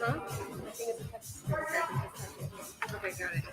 Huh? I think it's a touch screen. Okay, got it.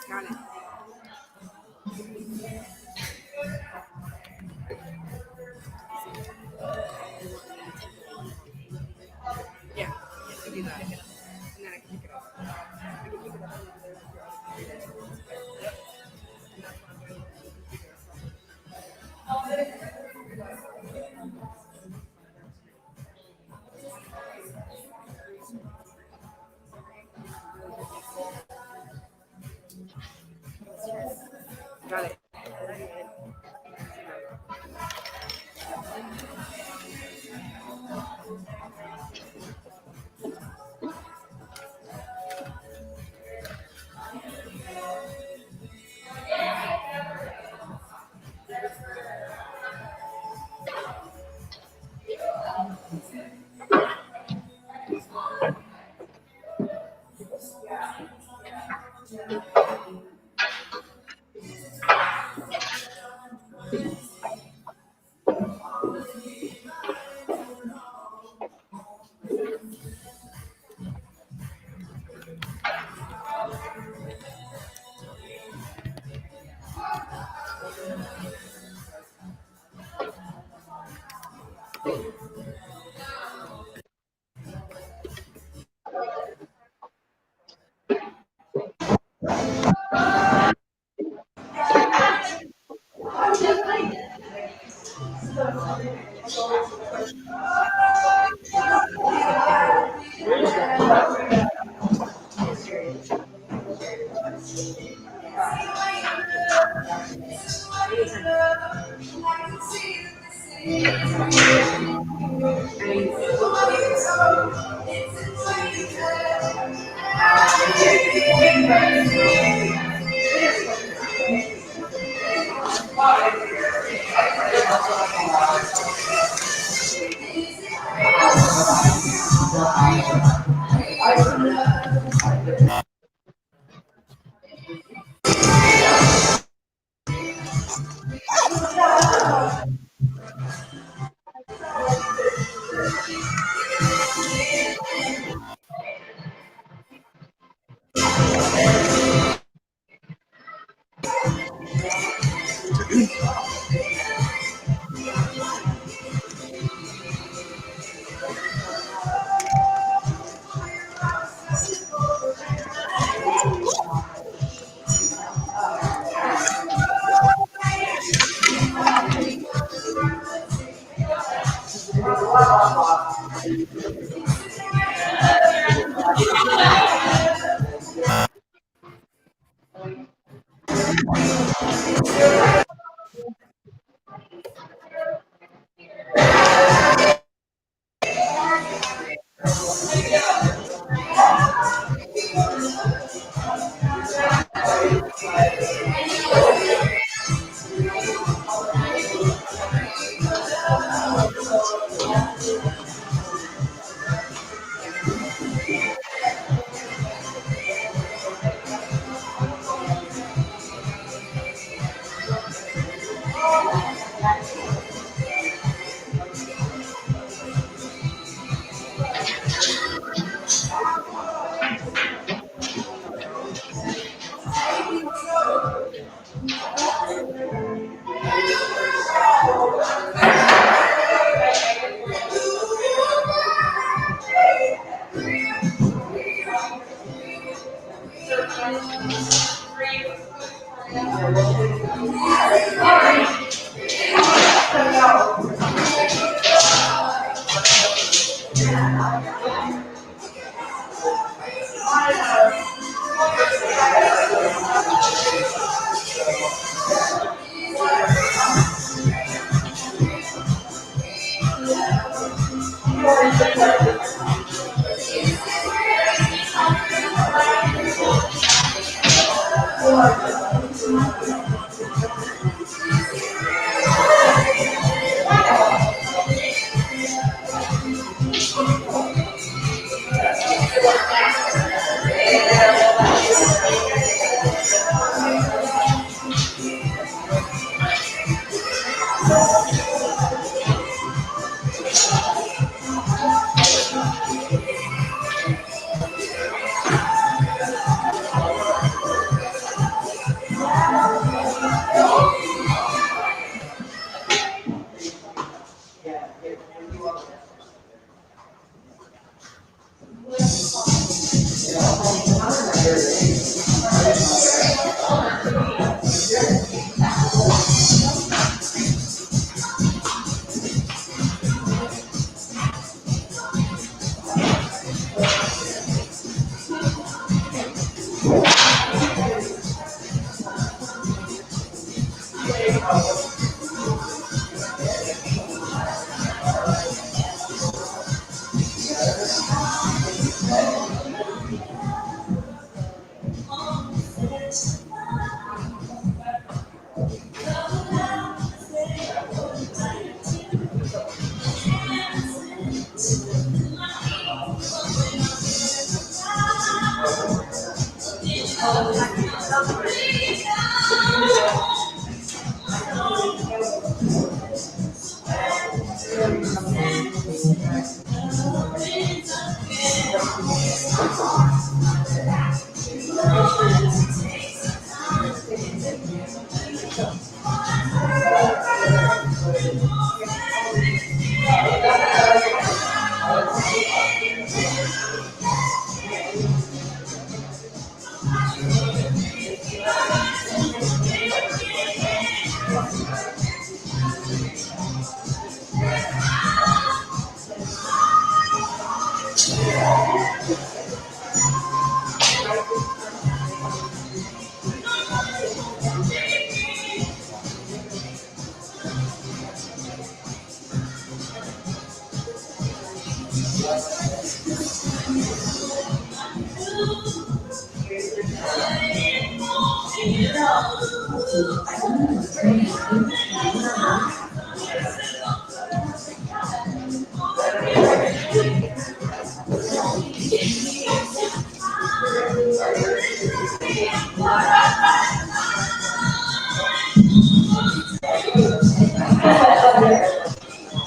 Got it. Yeah, I can do that. And then I can pick it up. I can pick it up. Got it.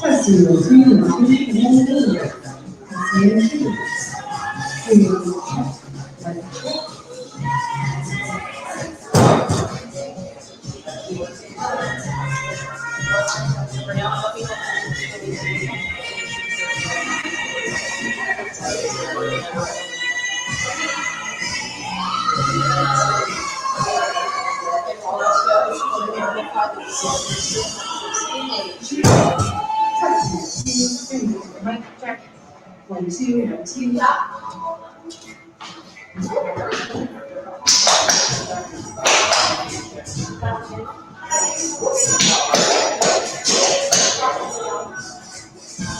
这是有推的推荐的，先去文青文青。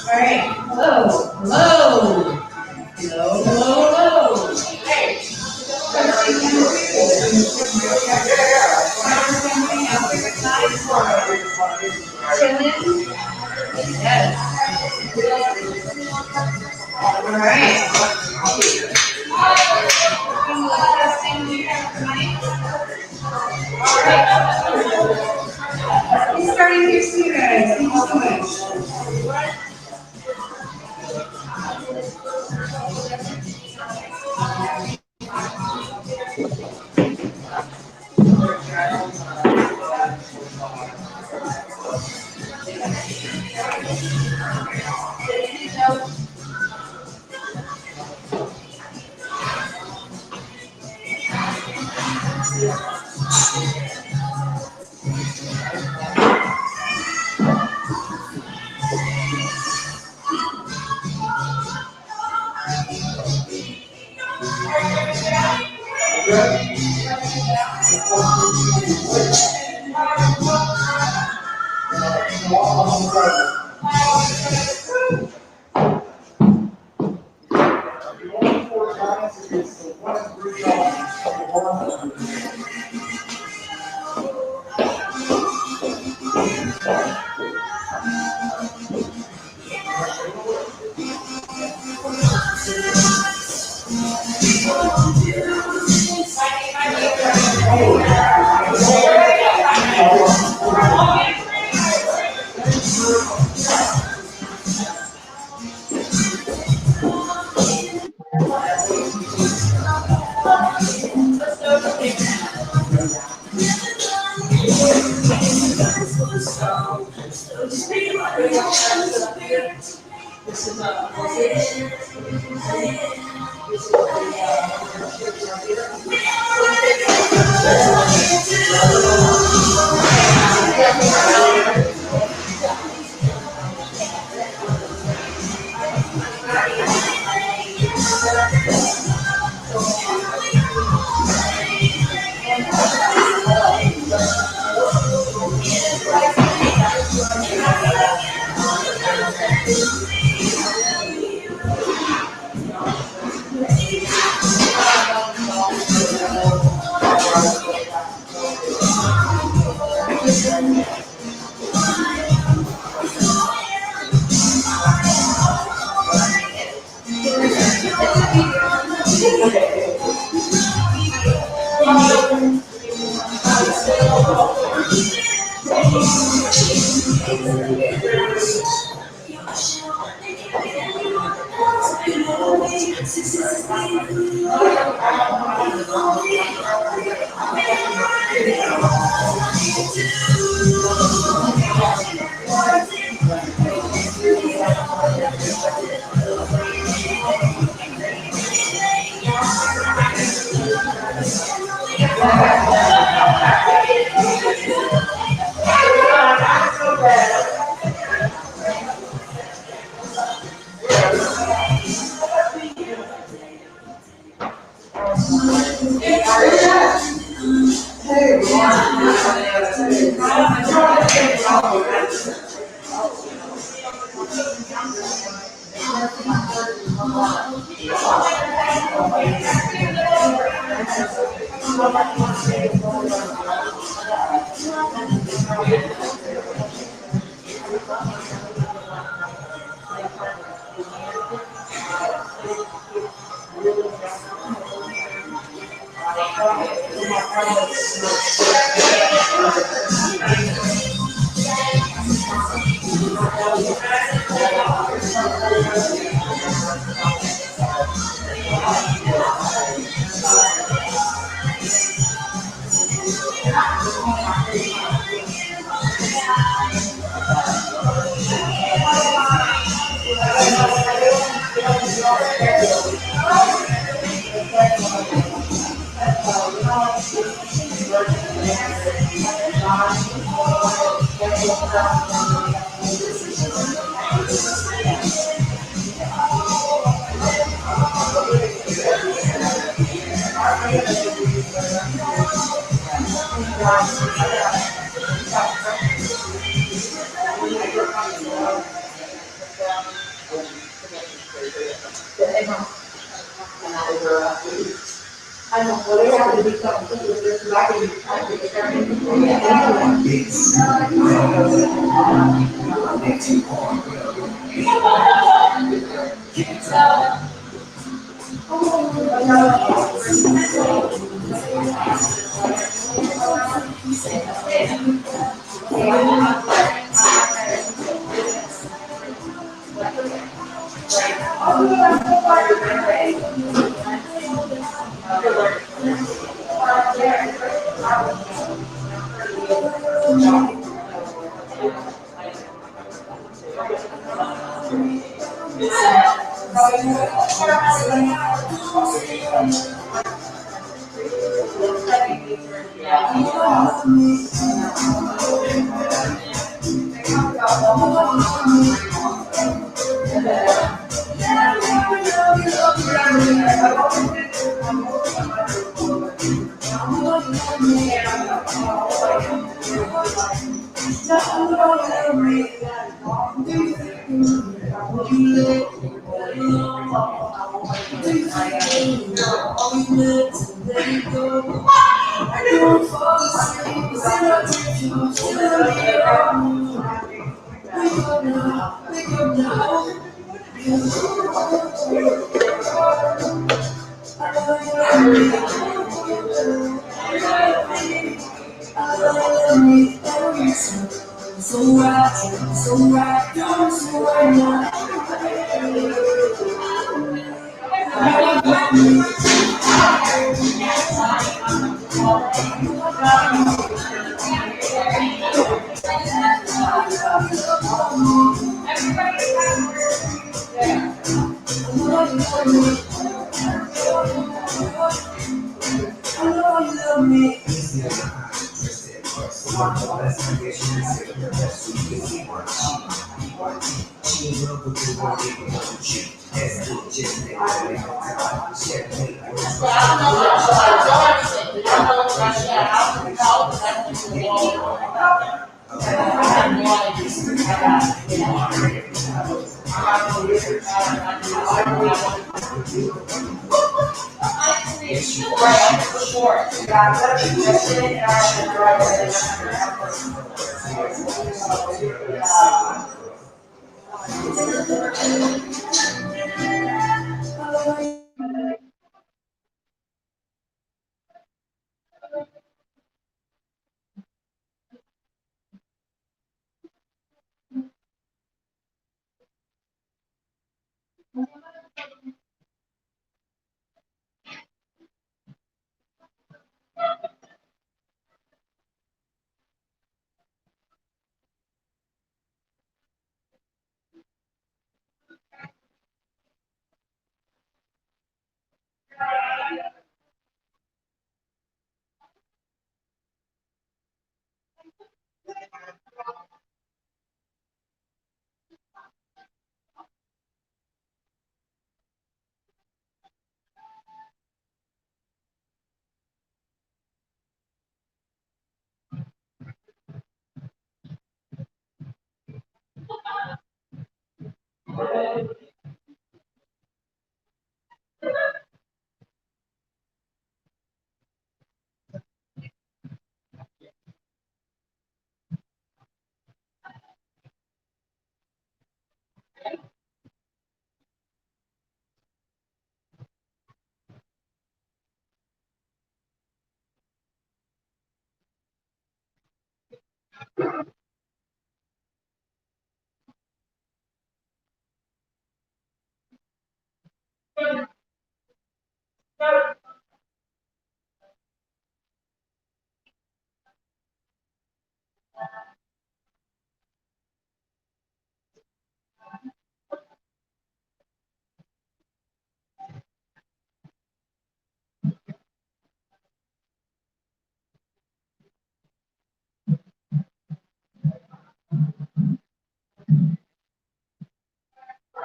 All right. Hello. Hello. Hello. Hello. Hello. Hey. Chilling. Yes. All right. All right. We're starting here soon, guys. Thank you so much.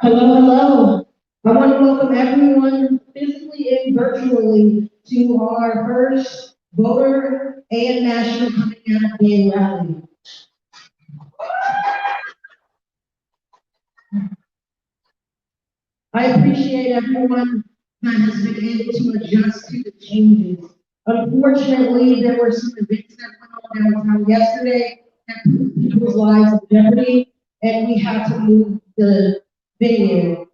Hello, hello. I want to welcome everyone physically and virtually to our first voter and national coming out day rally. I appreciate everyone that has been able to adjust to the changes. Unfortunately, there were some events that went on downtown yesterday that put people's lives in jeopardy, and we had to move the venue.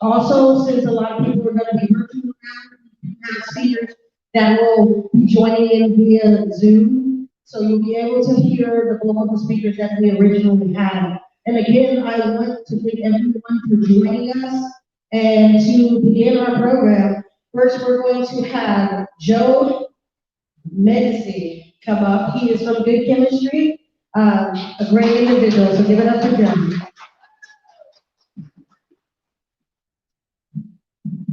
Also, since a lot of people are going to be virtual now, we have speakers that will be joining in via Zoom, so you'll be able to hear the local speakers that we originally had. And again, I want to thank everyone for joining us. And to begin our program, first we're going to have Joe Medici come up. He is from Good Chemistry, a great individual, so give it up for Joe.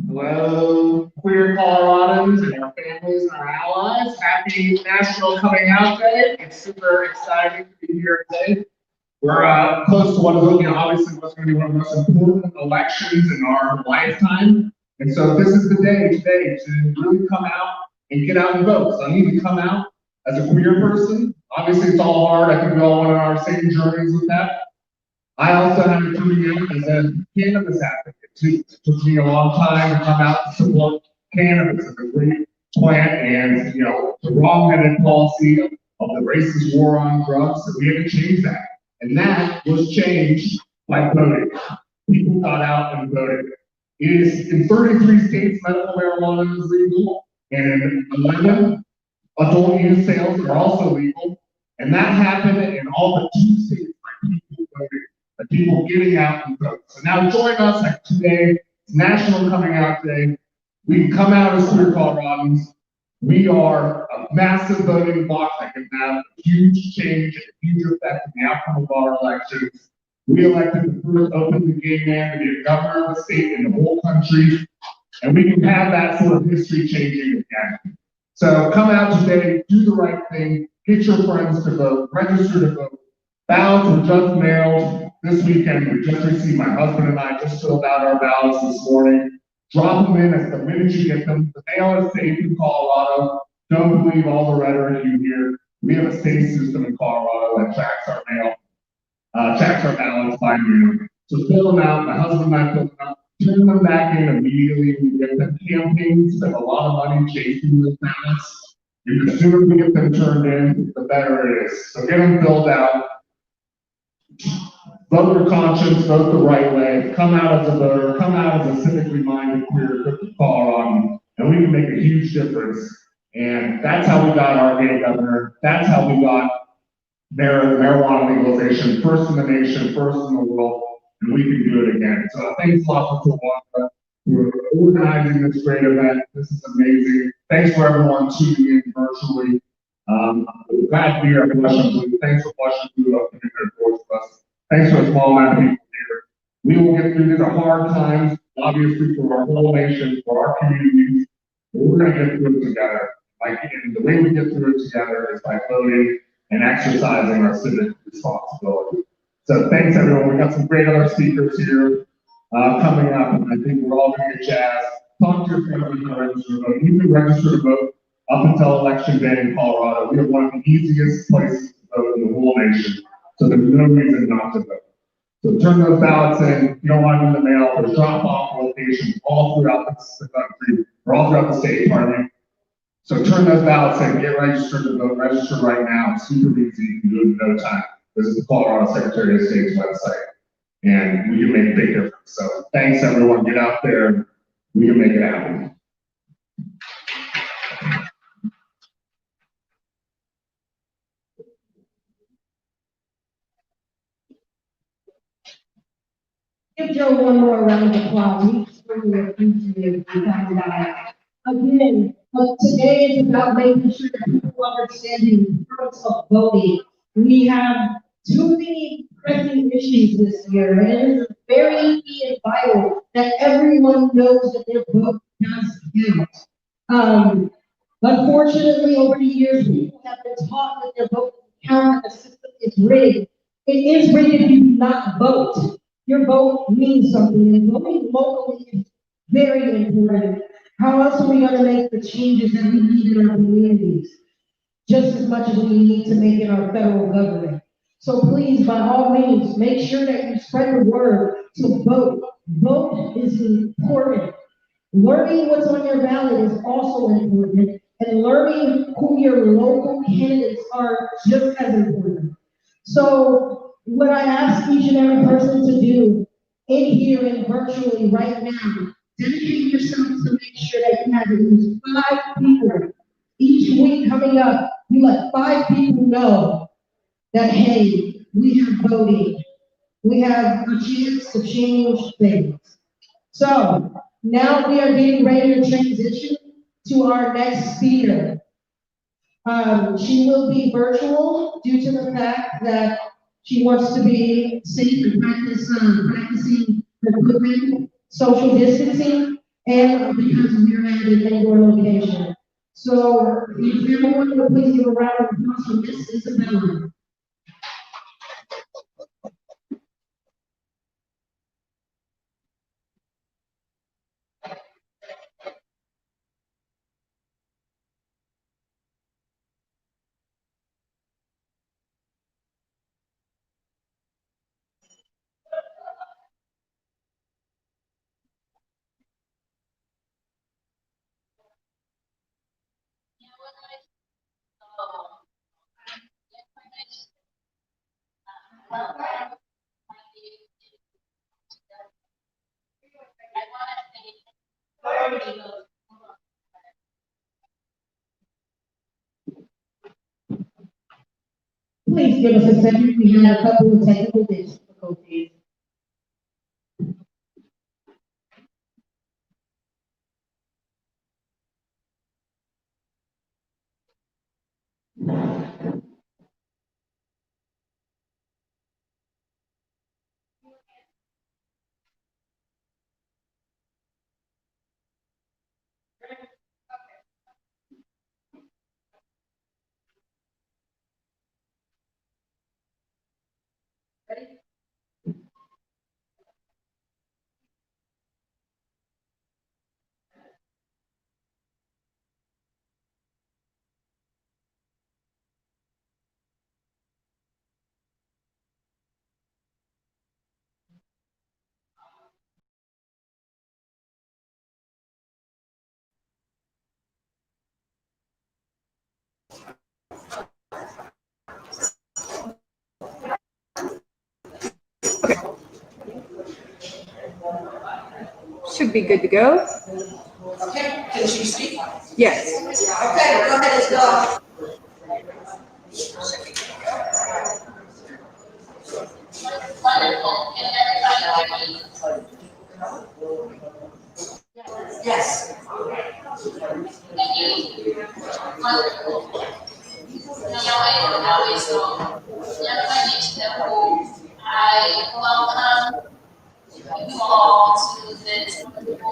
Hello, queer Coloradans and our families and our allies. Happy National Coming Out Day. It's super exciting to be here today. We're close to obviously what's going to be one of the most important elections in our lifetime. And so this is the day today to really come out and get out and vote. So I need to come out as a queer person. Obviously it's all hard. I think we all went on our same journeys with that. I also have to coming out as a cannabis advocate too. It took me a long time to come out to support cannabis as a great plant and, the wrong-headed policy of the racist war on drugs, that we had to change that. And that was changed by voting. People got out and voted. It is in 33 states, medical marijuana is legal, and in 11, adult use sales are also legal. And that happened in all but 2 states by people voting, by people getting out and voting. So now join us today, it's National Coming Out Day. We can come out as queer Coloradans. We are a massive voting bloc that can have a huge change and a huge effect in the outcome of our elections. We elected the first openly gay man to be a governor of the state in the whole country, and we can have that sort of history changing again. So come out today, do the right thing, get your friends to vote, register to vote. Ballots were just mailed this weekend. We just received, my husband and I just filled out our ballots this morning. Drop them in as the minute you get them. The mail is safe in Colorado. Don't believe all the rhetoric you hear. We have a safe system in Colorado that tracks our mail, tracks our ballots by mail. So fill them out. My husband and I fill them out. Turn them back in immediately. We get them campaigns, spend a lot of money chasing those ballots. And the sooner we get them turned in, the better it is. So get them filled out. Vote your conscience, vote the right way, come out as a voter, come out as a civically minded queer Colorado, and we can make a huge difference. And that's how we got our gay governor. That's how we got marijuana legalization, first in the nation, first in the world, and we can do it again. So thanks a lot for Tawaka. We're organizing this great event. This is amazing. Thanks for everyone tuning in virtually. We're glad to be here at Washington Blue. Thanks for Washington Blue opening their doors to us. Thanks for a small amount of people here. We will get through these hard times, obviously for our whole nation, for our communities, but we're gonna get through it together. And the way we get through it together is by voting and exercising our civic responsibility. So thanks everyone. We got some great other speakers here coming up, and I think we're all gonna get jazzed. Talk to your family to register to vote. You can register to vote up until Election Day in Colorado. We have one of the easiest places to vote in the whole nation. So there's no reason not to vote. So turn those ballots in. If you don't want them in the mail, there's drop-off locations all throughout the country, or all throughout the state, pardon me. So turn those ballots in, get registered to vote, register right now. It's super easy, you can do it in no time. This is the Colorado Secretary of State's website, and we can make a big difference. So thanks everyone, get out there, we can make it happen. give Joe one more round of applause. We truly appreciate the time that. Again, today is about making sure that people understand the importance of voting. We have too many pressing issues this year, and it is very key and vital that everyone knows that their vote does count. Unfortunately, over the years, people have been taught that their vote doesn't count, and the system is rigged. It is rigged if you do not vote. Your vote means something, and voting locally is very important. How else are we gonna make the changes that we need in our communities? Just as much as we need to make in our federal government. So please, by all means, make sure that you spread the word to vote. Vote is important. Learning what's on your ballot is also important, and learning who your local candidates are just as important. So what I ask each and every person to do in here and virtually right now, dedicate yourself to make sure that you have at least 5 people each week coming up. You let 5 people know that, hey, we have voting. We have a chance to change things. So now we are getting ready to transition to our next speaker. She will be virtual due to the fact that she wants to be safe and practicing the equipment, social distancing, and because we're at an indoor location. So if everyone would please give a round of applause for Miss Isabella. Please give us a second. We had a couple of technical difficulties. Should be good to go. Okay, can she speak? Yes. Okay, go ahead, Isabella. Wonderful. Can everybody hear me? Yes. Can you? Wonderful. Now it's everybody to the whole. I welcome you all to this wonderful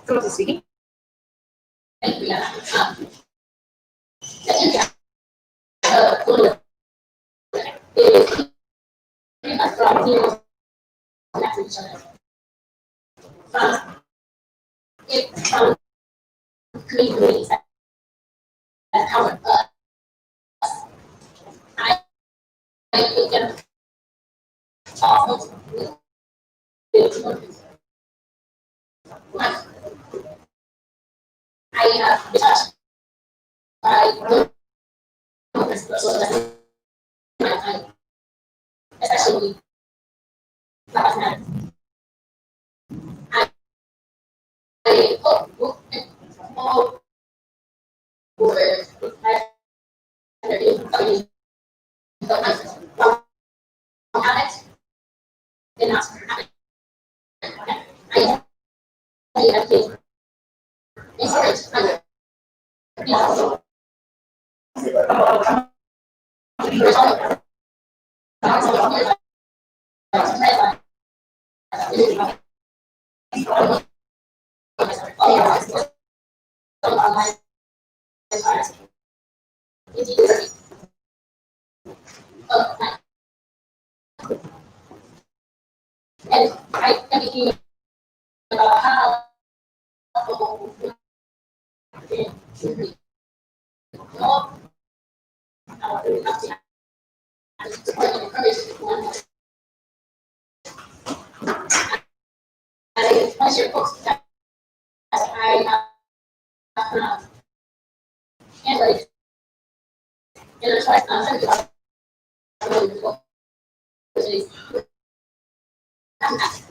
Come to speaking. study, educate, encourage, encourage and I educate about how I share books that I have and like in a twice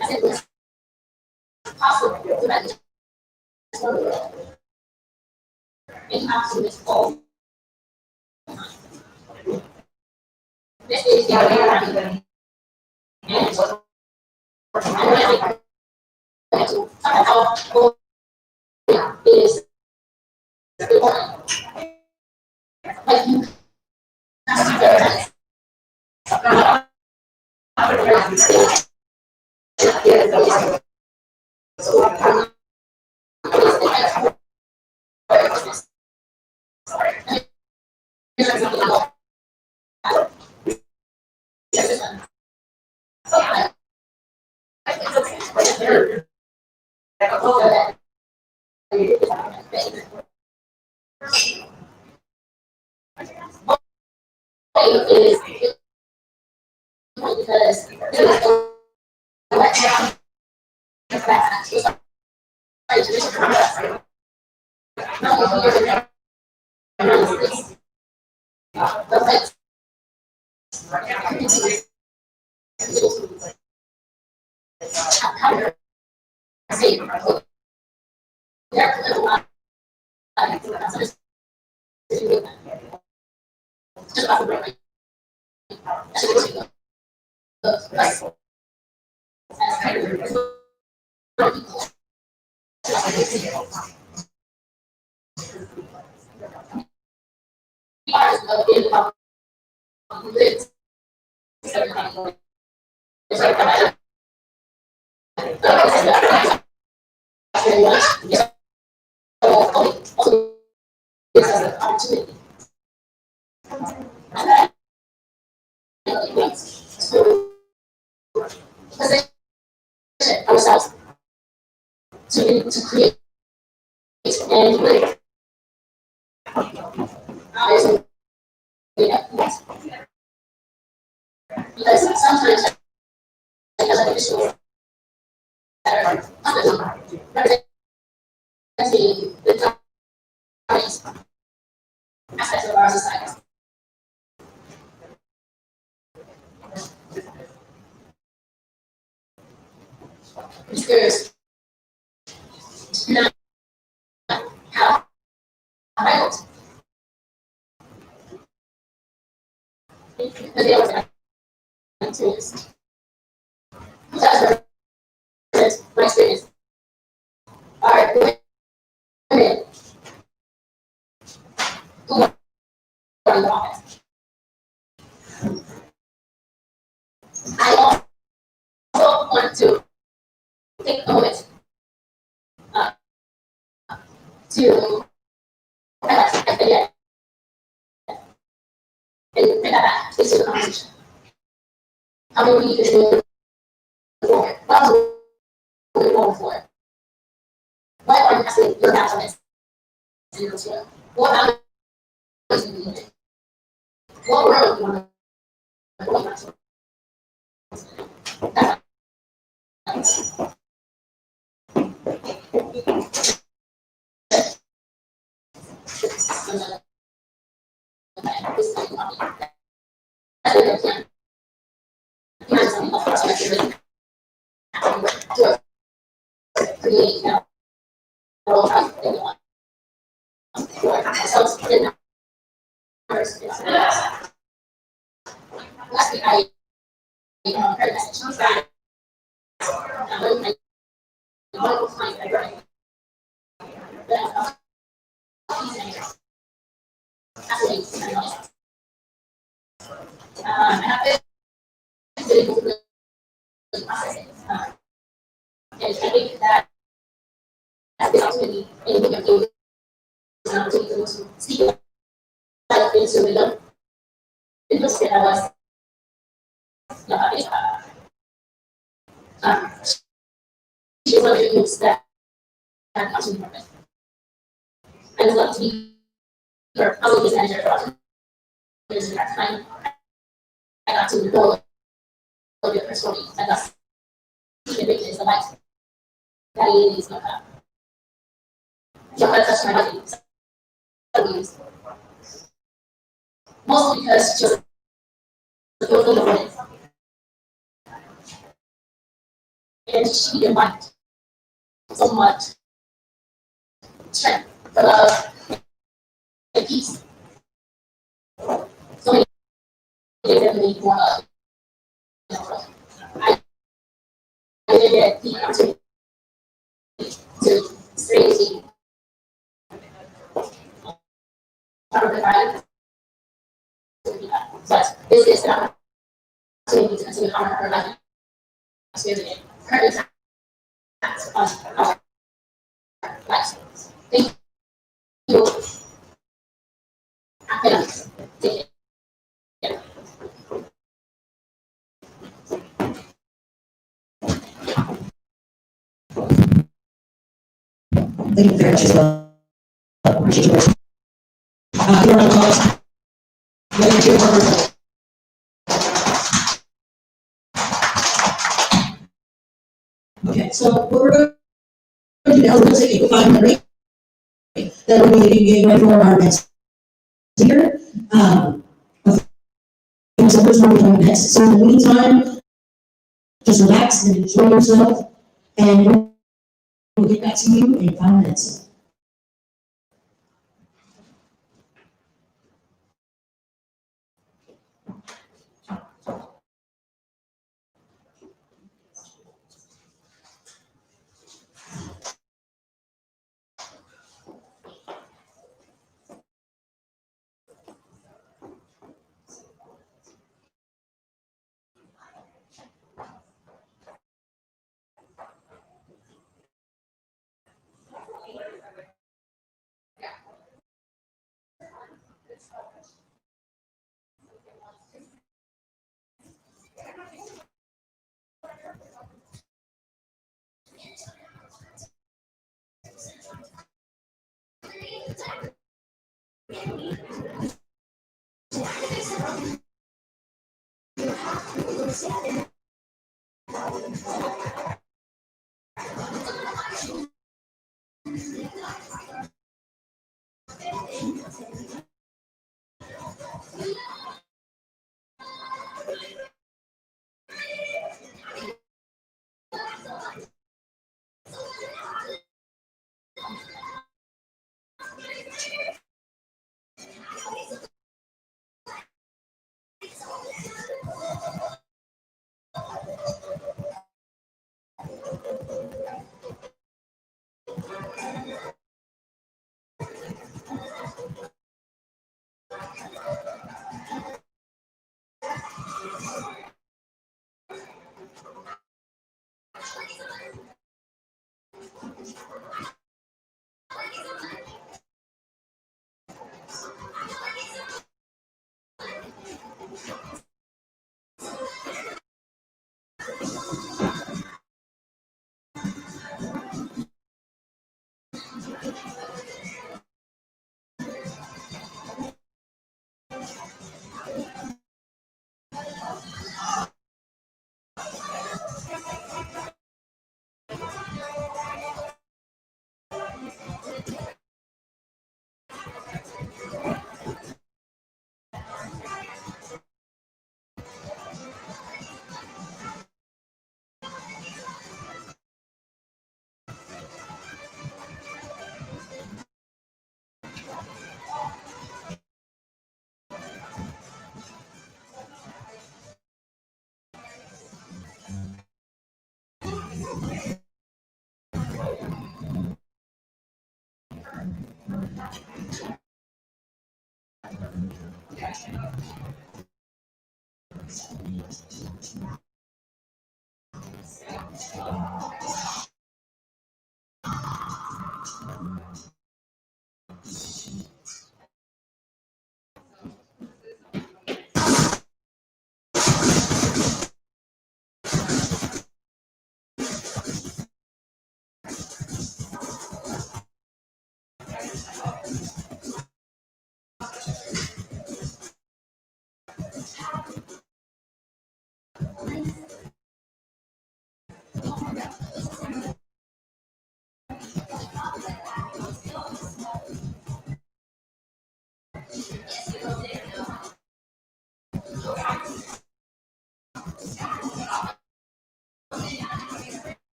I think it's possible to manage and have to miss all. This is the idea and so how is like you ourselves to create and live. Because sometimes as an official that are representing the darkest aspects of our society. Because not how violent because they always have experience. That's my experience. Are women who are in the office. I also want to take a moment to and bring that back into the conversation. How do we move forward? What else are we moving forward? What are you asking your nationalists to do to? What values do you believe in? What world do you want to live in? Last week I And I think that this opportunity and the opportunity is an opportunity to speak life into the young individuals that was um, she's one of the youths that had opportunity for this. I would love to be her probably manager for years at that time. I got to know a little bit of her story. I got to witness the life that he is not that. So that touched my heart several years. Mostly because she was a beautiful woman. And she embodied so much strength, love, and peace. So many things that we need more of. I didn't get the opportunity to seriously cover the violence. But this is an opportunity to continue honor her life experience, her impact on our lives. Thank you. I cannot take it. Thank you very much as well. Appreciate your work. Here on the call, Madam Chair. Okay, so what we're going to do now is we're going to take a 5-minute break. Then we'll be getting ready for our next speaker. So first one, we're going next. So in the meantime, just relax and enjoy yourself, and we'll get back to you in 5 minutes.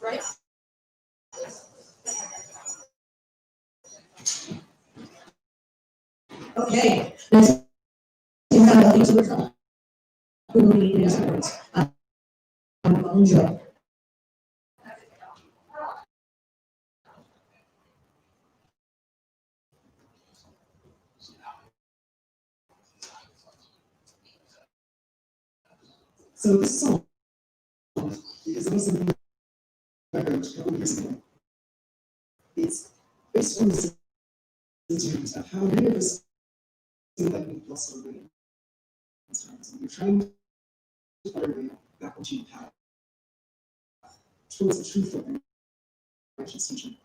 Right? Okay, next we have a user who will be the experts. Enjoy. So this song is also record a couple years ago. It's based on the sensations of how many of us feel like we've lost our way in times. And you're trying to find a way back onto your path towards the truth of your righteous teaching.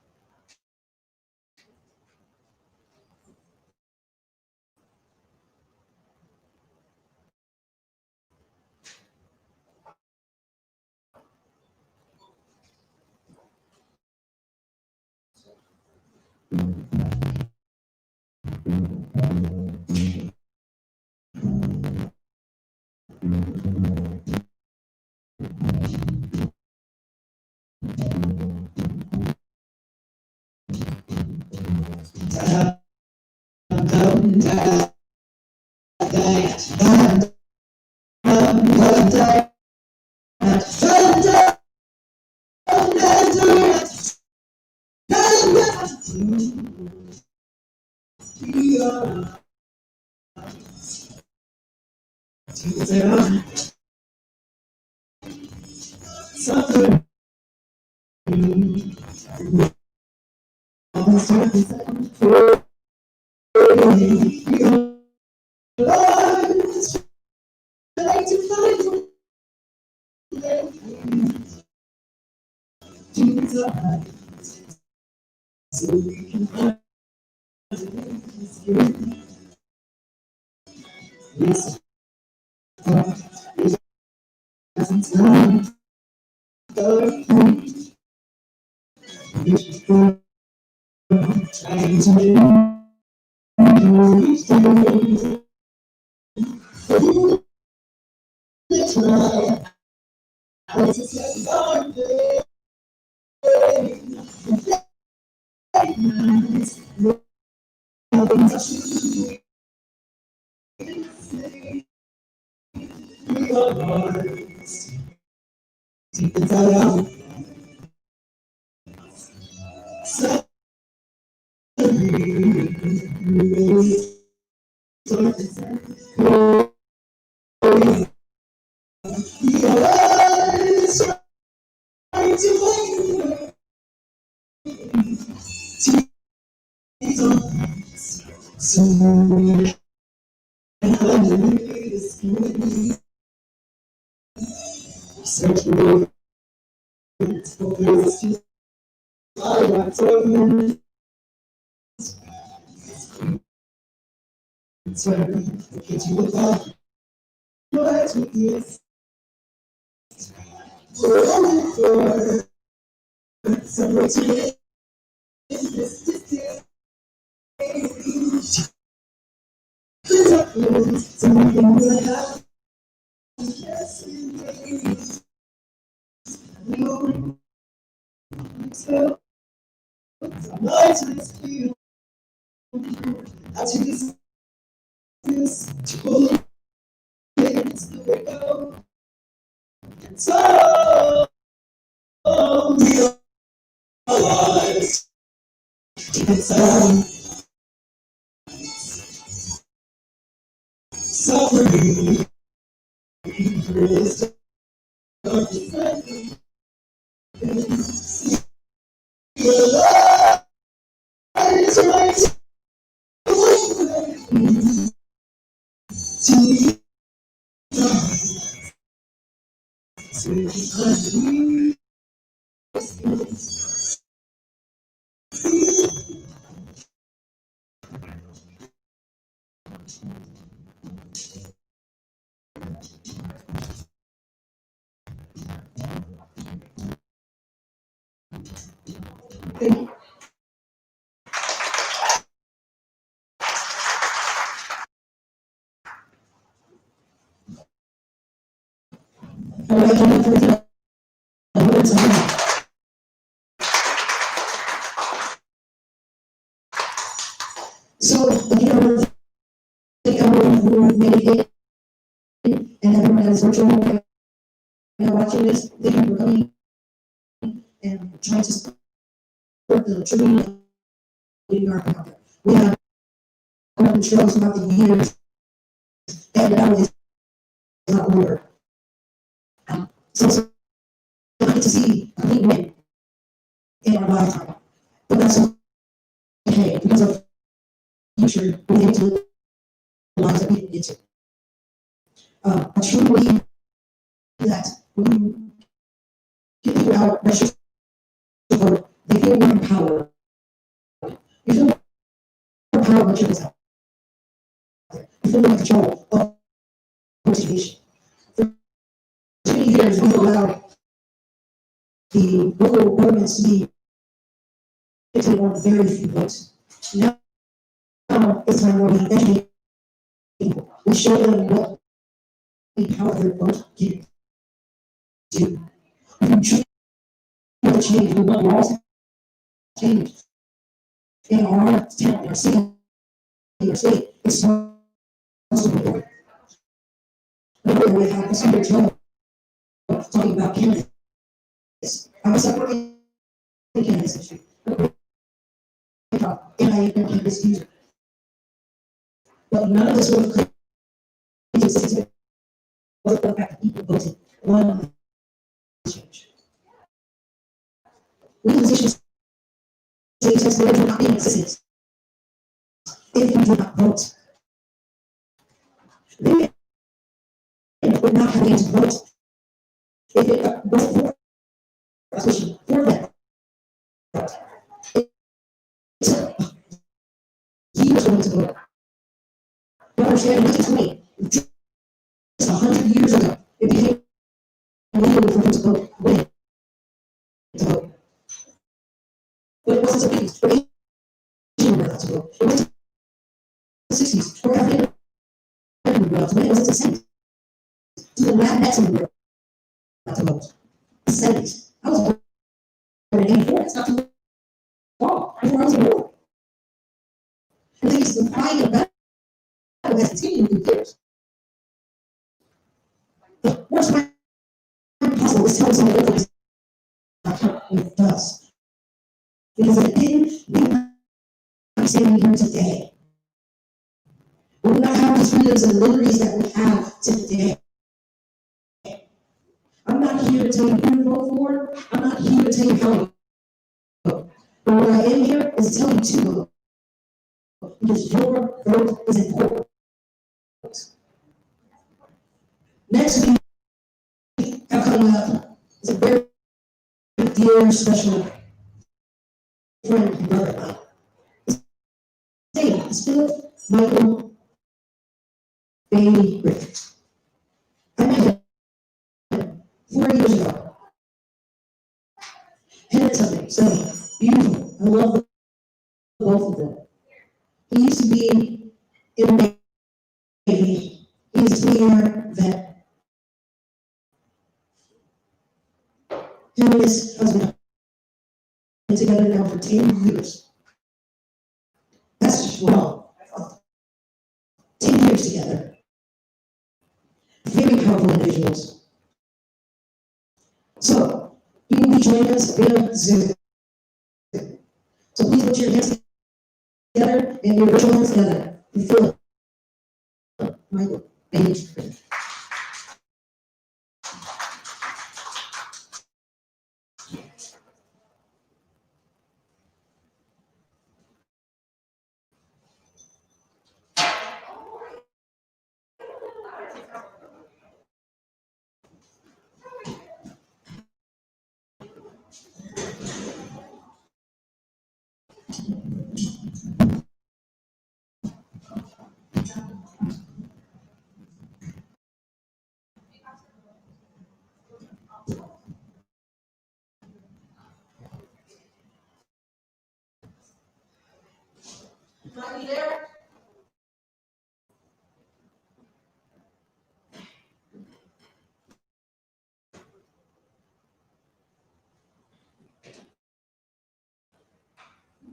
So, again, I want to thank everyone who made it, and everyone that is virtual right now watching this. Thank you for coming and trying to support the children in our country. We have gone through shows throughout the years, and that is not order. So I get to see a big win in our lifetime, but that's okay because of the future we get to live the lives that we get to. I truly believe that when you get people out that should support, they feel more empowered. You feel more empowered when you're out there. You feel more in control of the situation. For too many years, we've allowed the local governments to be dictated on very few votes. Now it's time where we educate people. We show them what the power of their vote can do. We can change the change. We want laws to change. In our town, in our city, in our state, it's not possible. Earlier we had this other job talking about candidates. I was supporting the candidates issue. And I am a candidates user. But none of this was clear. Was the fact that people voted one change. We positions same-sex marriage would not be in existence if we do not vote. Women would not have to vote if it wasn't for us pushing for them. It took years for them to vote. You understand, 1920, just 100 years ago, it became illegal for them to vote, women to vote. But it wasn't so easy for Asian women to vote. It was the 60s for African American women to vote. It was the 70s. To the Latinx women to vote. The 70s. I was born in 84. It's not too long. Before I was born. And things the fight and battle has continued through years. The worst way possible is telling someone that it's not with us. Because if it didn't, we would not be standing here today. We would not have the freedoms and liberties that we have today. I'm not here to tell you who to vote for. I'm not here to tell you how to vote. But what I am here is to tell you to vote. Because your vote is important. Next week, coming up is a very dear, special friend and brother of mine. His name is Philip Michael Bailey Rick. I met him 4 years ago. And it's something so beautiful. I love both of them. He used to be in the Navy. He is a 3-year vet. Him and his husband have been together now for 10 years. That's just wrong. 10 years together. Very powerful individuals. So, you will be joining us via Zoom. So please put your hands together and your virtual hands together. And feel it. Michael. Thank you. Are you there?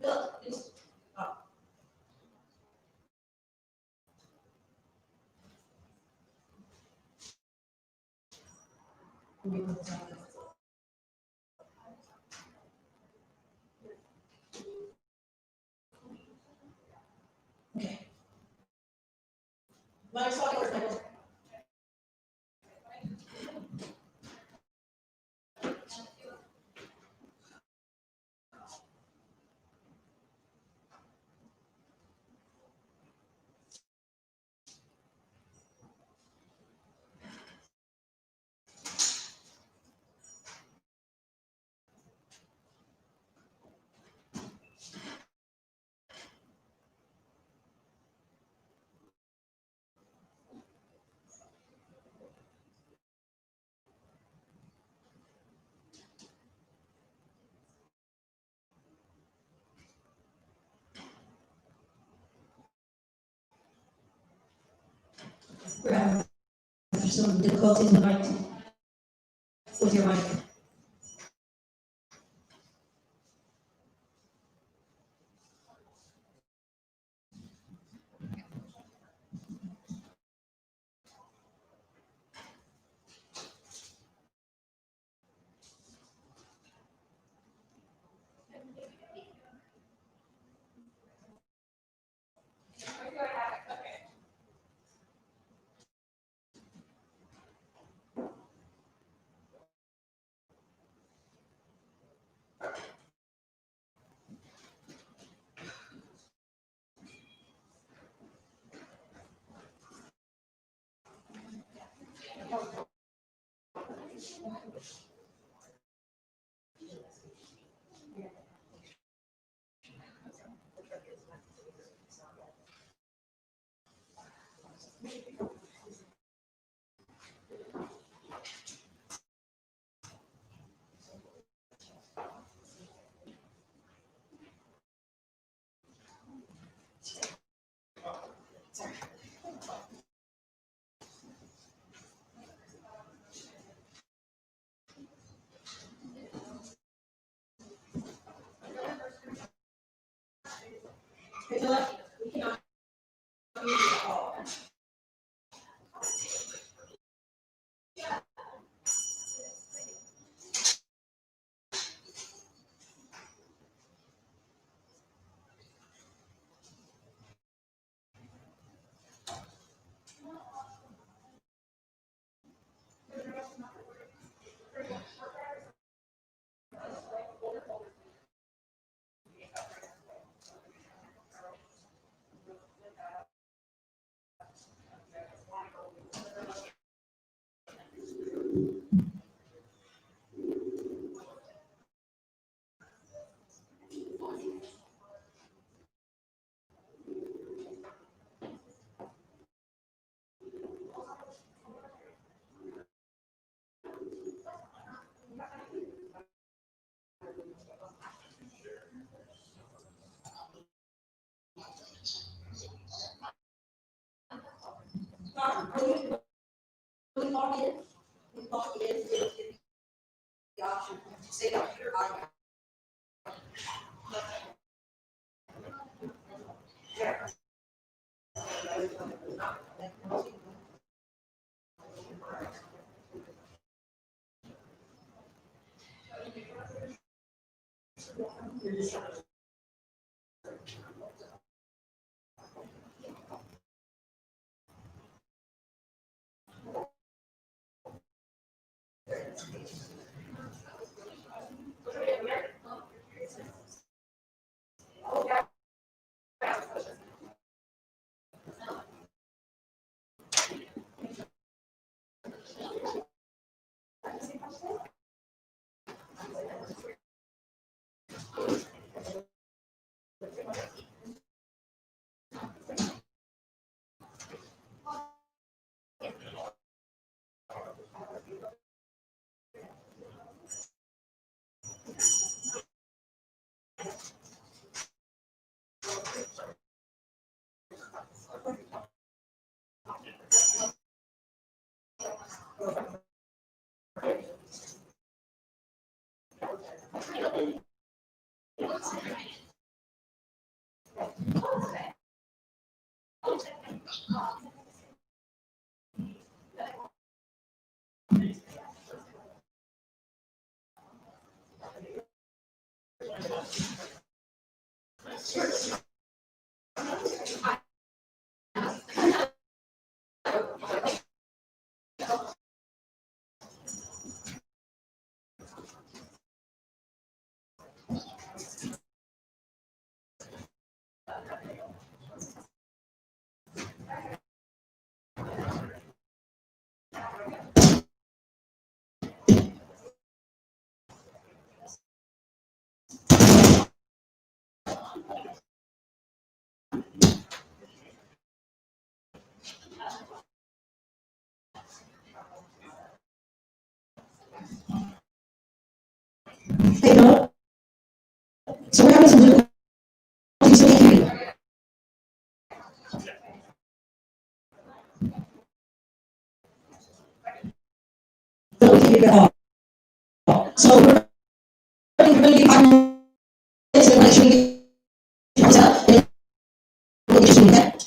Bill, it's- oh. Okay. Mike's talking with Michael. We're having some difficulties with your mic. We log in, it'll give you the option to say that here I am. Hey, no. So what happens when you still can't hear you? No, we can't hear you at all. So we're really talking to make sure you get yourself up and we'll get you that.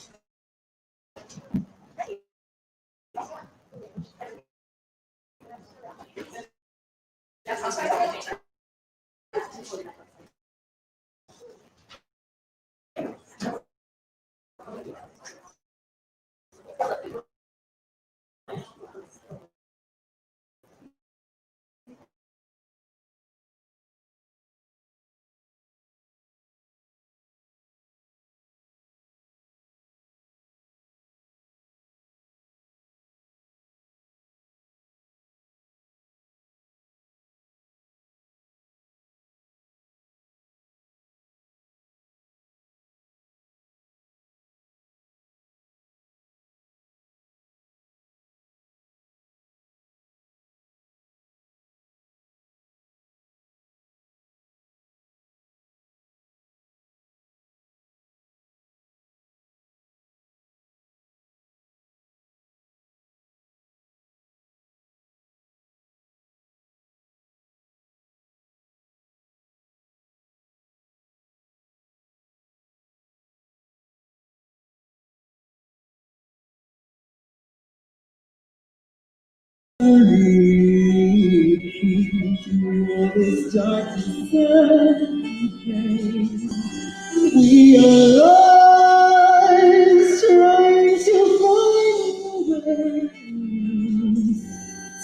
We are lost, trying to find a way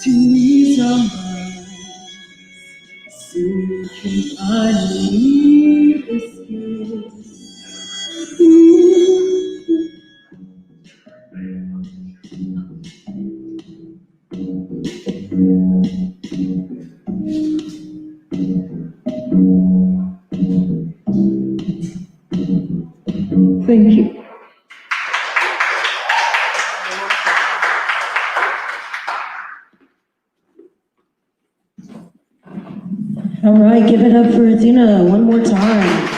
to ease our minds, so we can finally escape. Ooh. Thank you. All right, give it up for Athena one more time.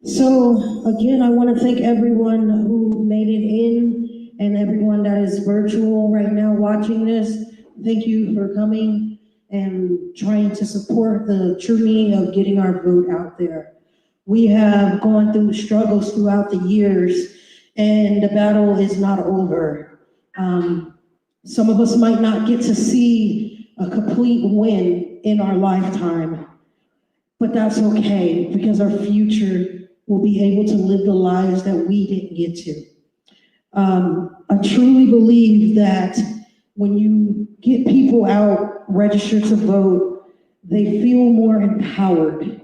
So again, I want to thank everyone who made it in and everyone that is virtual right now watching this. Thank you for coming and trying to support the true meaning of getting our vote out there. We have gone through struggles throughout the years and the battle is not over. Some of us might not get to see a complete win in our lifetime, but that's okay because our future will be able to live the lives that we didn't get to. I truly believe that when you get people out registered to vote, they feel more empowered.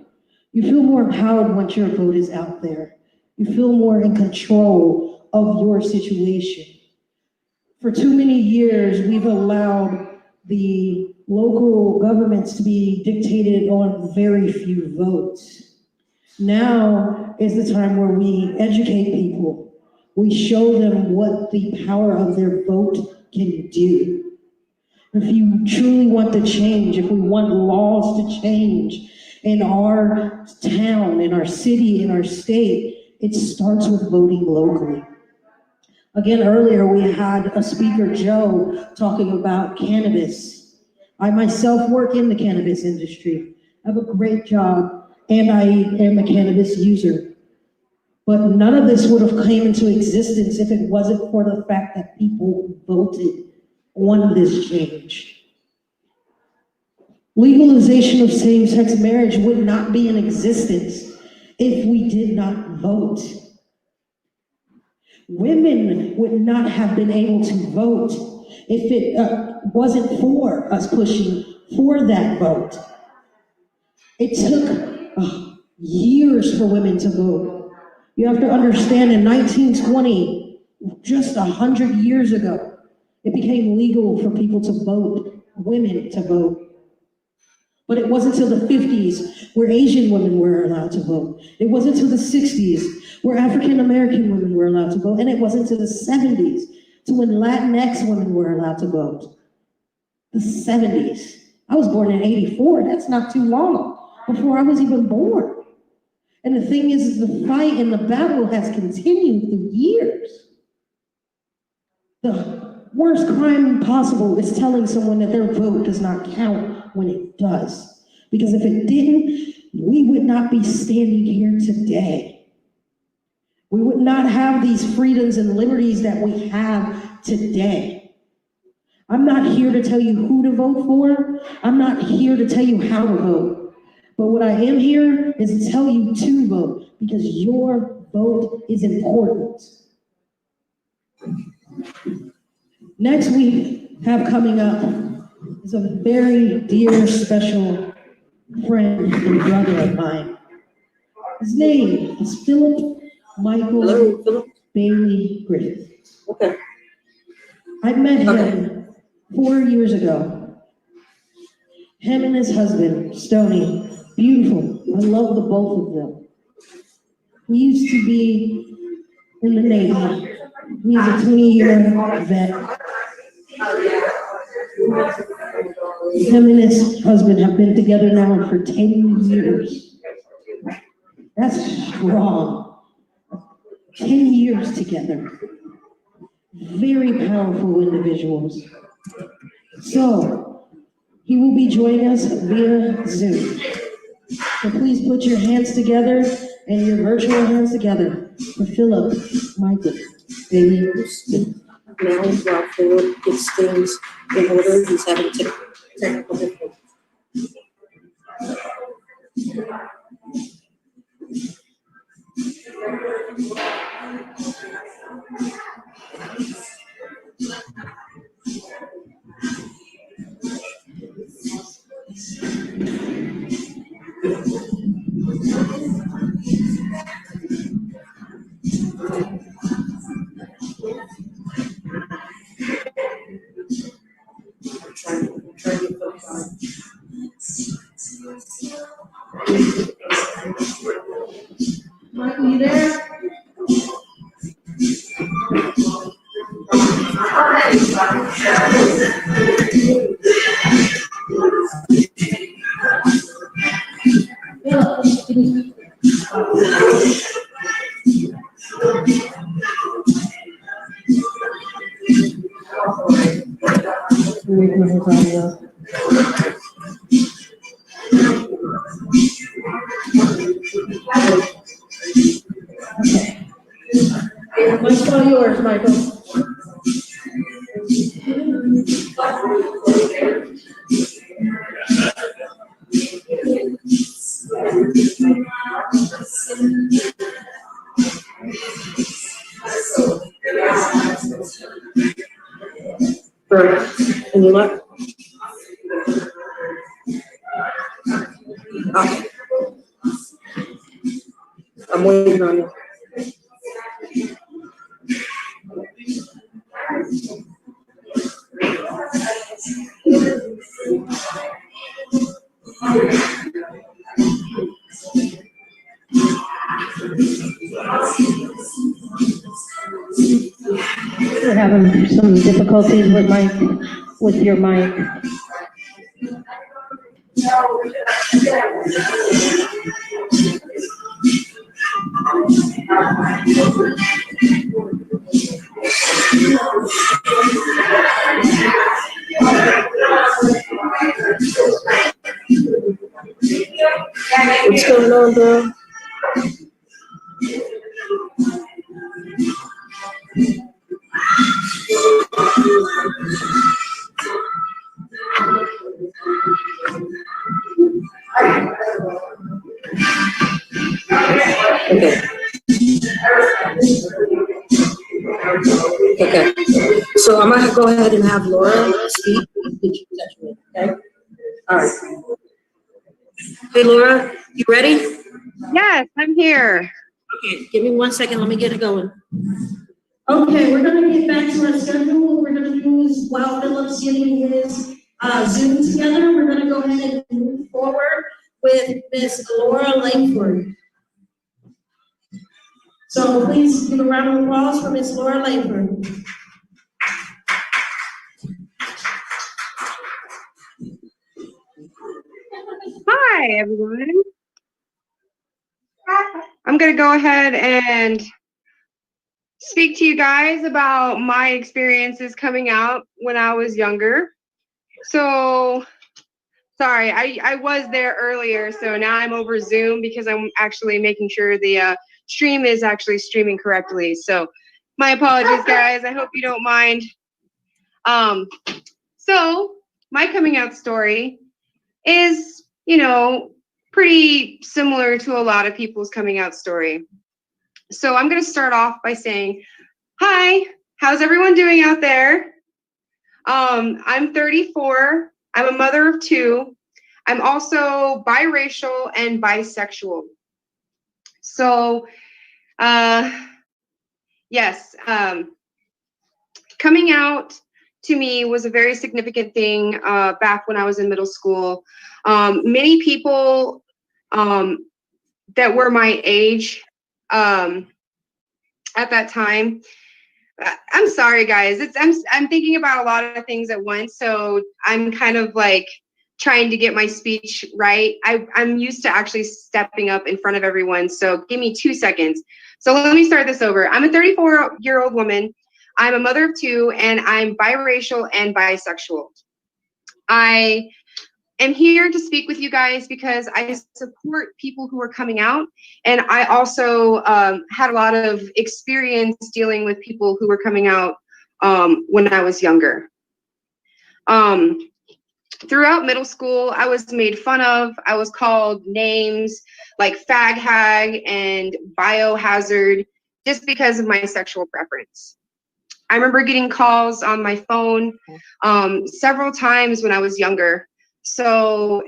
You feel more empowered once your vote is out there. You feel more in control of your situation. For too many years, we've allowed the local governments to be dictated on very few votes. Now is the time where we educate people. We show them what the power of their vote can do. If you truly want to change, if we want laws to change in our town, in our city, in our state, it starts with voting locally. Again, earlier we had a speaker, Joe, talking about cannabis. I myself work in the cannabis industry. I have a great job, and I am a cannabis user. But none of this would have came into existence if it wasn't for the fact that people voted on this change. Legalization of same-sex marriage would not be in existence if we did not vote. Women would not have been able to vote if it wasn't for us pushing for that vote. It took years for women to vote. You have to understand, in 1920, just 100 years ago, it became legal for people to vote, women to vote. But it wasn't until the 50s where Asian women were allowed to vote. It wasn't until the 60s where African American women were allowed to vote. And it wasn't until the 70s to when Latinx women were allowed to vote. The 70s. I was born in 84. That's not too long before I was even born. And the thing is the fight and the battle has continued through years. The worst crime possible is telling someone that their vote does not count when it does. Because if it didn't, we would not be standing here today. We would not have these freedoms and liberties that we have today. I'm not here to tell you who to vote for. I'm not here to tell you how to vote. But what I am here is to tell you to vote, because your vote is important. Next we have coming up is a very dear, special friend and brother of mine. His name is Philip Michael Bailey Griffith. Okay. I met him 4 years ago. Him and his husband, Stoney, beautiful. I love the both of them. He used to be in the Navy. He's a 20-year vet. Him and his husband have been together now for 10 years. That's strong. 10 years together. Very powerful individuals. So, he will be joining us via Zoom. So please put your hands together and your virtual hands together for Philip Michael Bailey Griffith. Now, while Philip gets things in order, he's having technical difficulties. Trying to focus on. Michael, you there? Mic's all yours, Michael. Can you look? Okay. I'm waiting on you. We're having some difficulties with your mic. What's going on, bro? Okay. Okay. So I'm gonna go ahead and have Laura speak. Okay. All right. Hey, Laura, you ready? Yes, I'm here. Okay, give me 1 second, let me get it going. Okay, we're gonna get back to our schedule. What we're gonna do is, while Philip's getting his Zoom together, we're gonna go ahead and move forward with Miss Laura Langford. So please give a round of applause for Miss Laura Langford. Hi, everyone. I'm going to go ahead and speak to you guys about my experiences coming out when I was younger. So, sorry, I was there earlier, so now I'm over Zoom because I'm actually making sure the stream is actually streaming correctly. So, my apologies, guys. I hope you don't mind. So, my coming out story is, pretty similar to a lot of people's coming out story. So I'm going to start off by saying, hi, how's everyone doing out there? I'm 34. I'm a mother of 2. I'm also biracial and bisexual. So, yes, coming out to me was a very significant thing back when I was in middle school. Many people that were my age at that time. I'm sorry, guys. I'm thinking about a lot of things at once, so I'm kind of like trying to get my speech right. I'm used to actually stepping up in front of everyone, so give me 2 seconds. So let me start this over. I'm a 34-year-old woman. I'm a mother of 2, and I'm biracial and bisexual. I am here to speak with you guys because I support people who are coming out, and I also had a lot of experience dealing with people who were coming out when I was younger. Throughout middle school, I was made fun of. I was called names like fag hag and biohazard just because of my sexual preference. I remember getting calls on my phone several times when I was younger. So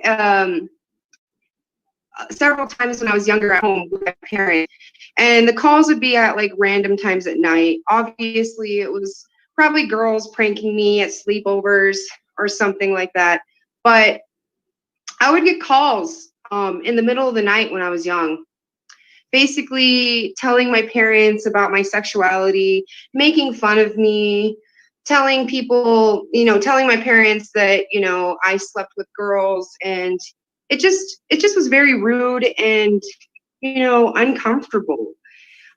several times when I was younger at home with my parents, and the calls would be at like random times at night. Obviously, it was probably girls pranking me at sleepovers or something like that. But I would get calls in the middle of the night when I was young, basically telling my parents about my sexuality, making fun of me, telling people, telling my parents that, I slept with girls, and it just was very rude and, uncomfortable.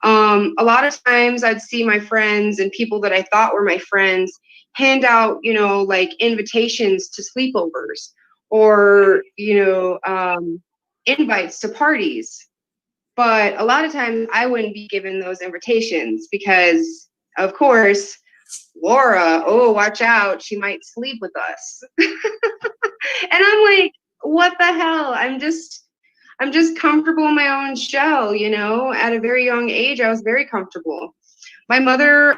A lot of times I'd see my friends and people that I thought were my friends hand out, like invitations to sleepovers or, invites to parties. But a lot of times I wouldn't be given those invitations because, of course, Laura, oh, watch out, she might sleep with us. And I'm like, what the hell? I'm just comfortable in my own shell, At a very young age, I was very comfortable. My mother,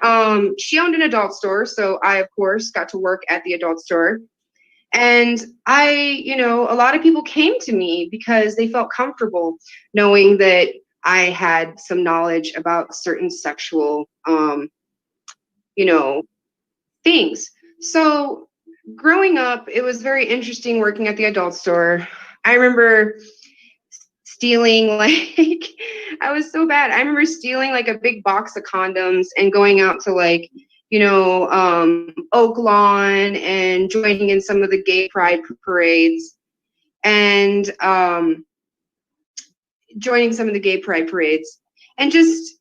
she owned an adult store, so I, of course, got to work at the adult store. And a lot of people came to me because they felt comfortable knowing that I had some knowledge about certain sexual, things. So growing up, it was very interesting working at the adult store. I remember stealing I was so bad. I remember stealing like a big box of condoms and going out to Oak Lawn and joining in some of the gay pride parades and joining some of the gay pride parades and just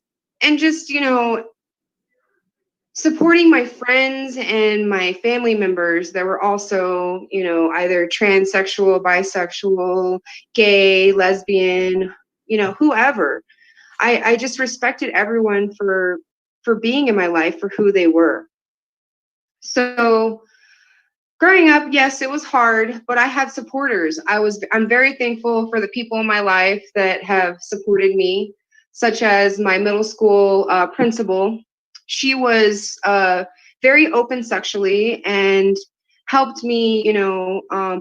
supporting my friends and my family members that were also, either transsexual, bisexual, gay, lesbian, whoever. I just respected everyone for being in my life for who they were. So growing up, yes, it was hard, but I had supporters. I'm very thankful for the people in my life that have supported me, such as my middle school principal. She was very open sexually and helped me,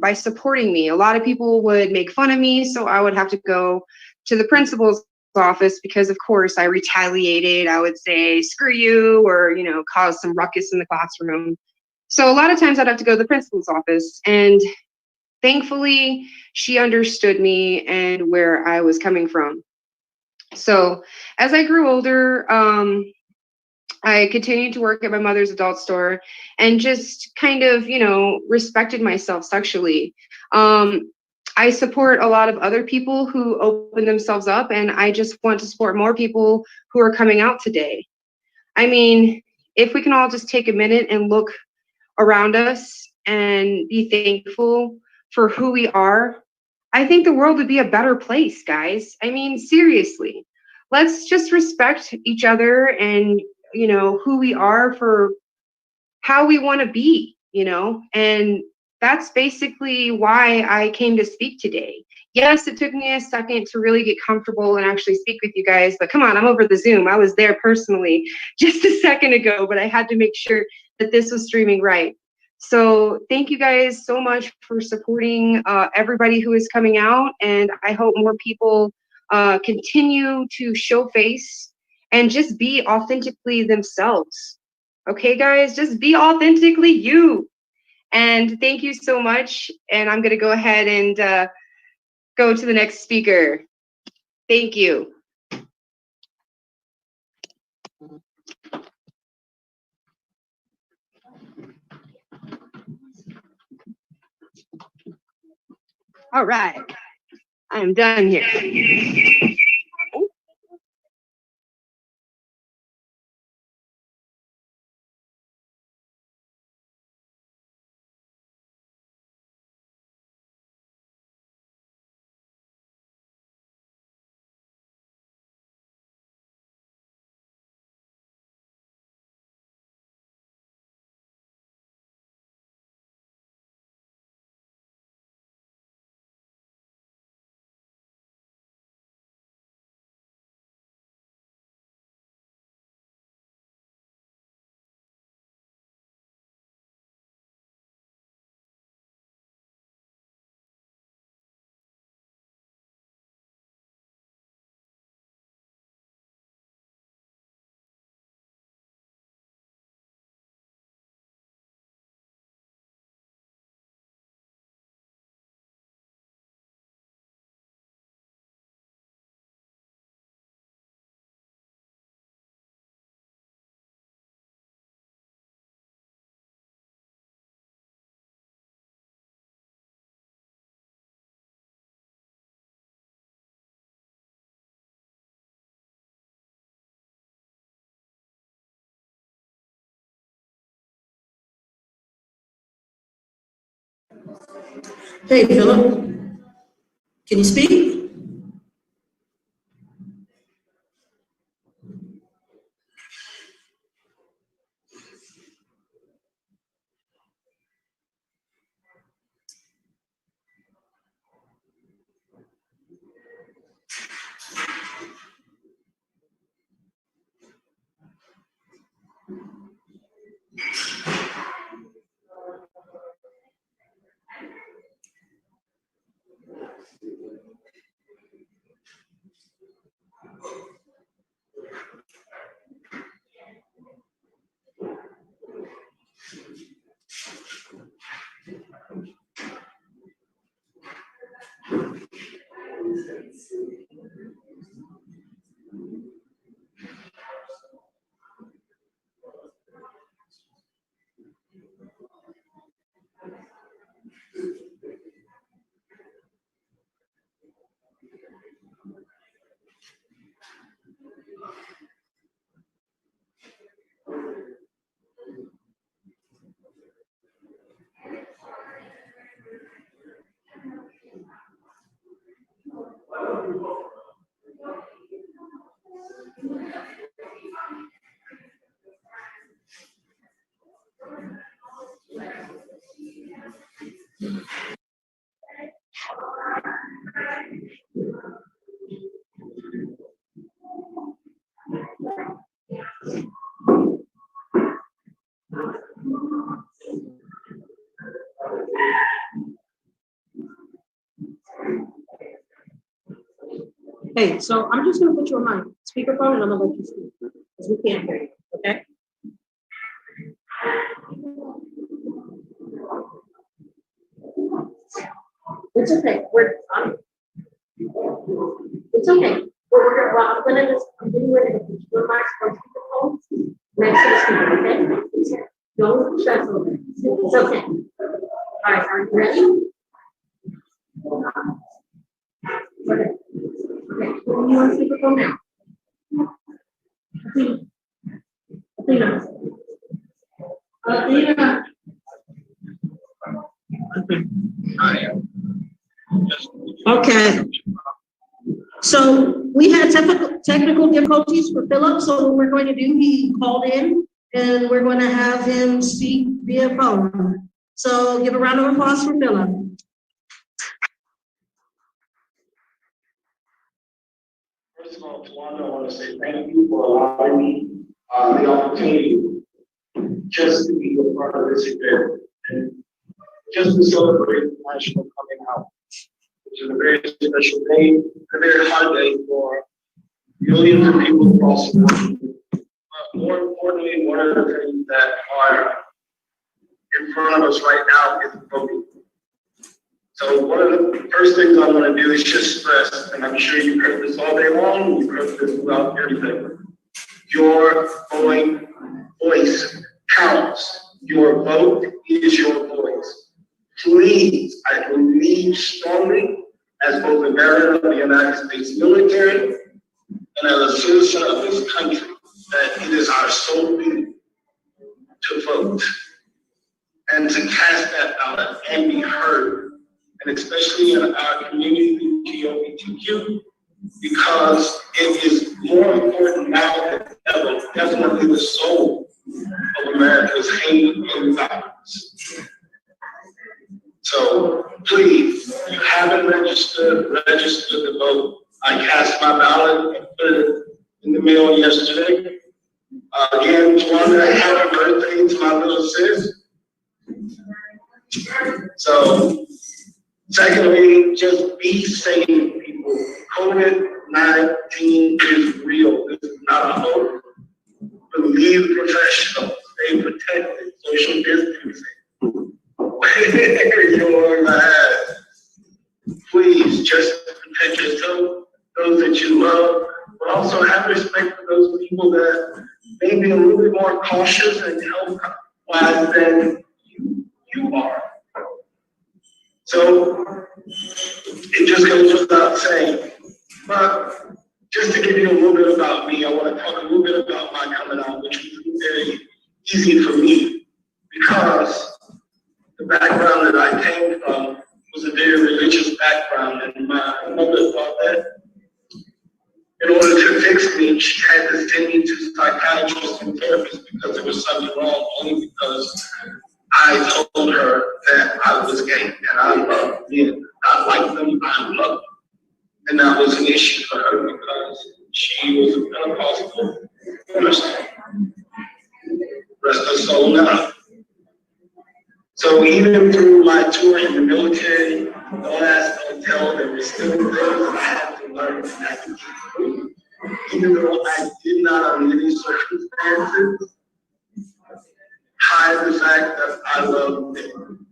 by supporting me. A lot of people would make fun of me, so I would have to go to the principal's office because, of course, I retaliated. I would say, screw you, or, cause some ruckus in the classroom. So a lot of times I'd have to go to the principal's office, and thankfully she understood me and where I was coming from. So as I grew older, I continued to work at my mother's adult store and just kind of, respected myself sexually. I support a lot of other people who open themselves up, and I just want to support more people who are coming out today. I mean, if we can all just take a minute and look around us and be thankful for who we are, I think the world would be a better place, guys. I mean, seriously, let's just respect each other and, who we are for how we want to be, and that's basically why I came to speak today. Yes, it took me a second to really get comfortable and actually speak with you guys, but come on, I'm over the Zoom. I was there personally just a second ago, but I had to make sure that this was streaming right. So thank you guys so much for supporting everybody who is coming out, and I hope more people continue to show face and just be authentically themselves. Okay, guys, just be authentically you. And thank you so much. And I'm going to go ahead and go to the next speaker. Thank you. All right, I'm done here. Hey, Philip, can you speak? Okay, so I'm just gonna put you on my speakerphone and I'm gonna let you speak, because we can't hear you, okay? It's okay, it's okay. I'm getting ready to put you on my speakerphone next to the speaker, okay? Don't stress over it. It's okay. All right, are you ready? Okay. Okay, put you on speakerphone now. Athena. Athena. Okay. So we had technical difficulties for Philip, so what we're going to do, he called in and we're going to have him speak via phone. So give a round of applause for Philip. First of all, Tawanda, I want to say thank you for allowing me the opportunity just to be a part of this event and just to celebrate National Coming Out, which is a very special day, a very hard day for millions of people across the world. But more importantly, one of the things that are in front of us right now is voting. So one of the first things I want to do is just stress, and I'm sure you've heard this all day long, you've heard this throughout everything. Your voice counts. Your vote is your voice. Please, I believe strongly, as both a veteran of the United States military and as a citizen of this country, that it is our sole duty to vote and to cast that ballot and be heard, and especially in our community, LGBTQ, because it is more important now than ever. Definitely the soul of America's hate and violence. So please, if you haven't registered to vote. I cast my ballot and put it in the mail yesterday. Again, Tawanda, happy birthday to my little sis. So, secondly, just be safe, people. COVID-19 is real. This is not a hoax. Believe professionals. Stay protected. Social distancing. Wear your mask. Please just protect yourself, those that you love, but also have respect for those people that may be a little bit more cautious and health-wise than you are. So it just goes without saying. But just to give you a little bit about me, I want to talk a little bit about my coming out, which was very easy for me because the background that I came from was a very religious background, and my mother thought that in order to fix me, she had to send me to psychiatrists and therapists because there was something wrong, only because I told her that I was gay and I loved men. I liked them, I loved them. And that was an issue for her because she was a Pentecostal minister. Rest her soul now. So even through my tour in the military, don't ask, don't tell, there were still things that I had to learn and I could keep through. Even though I did not, under any circumstances, hide the fact that I love them.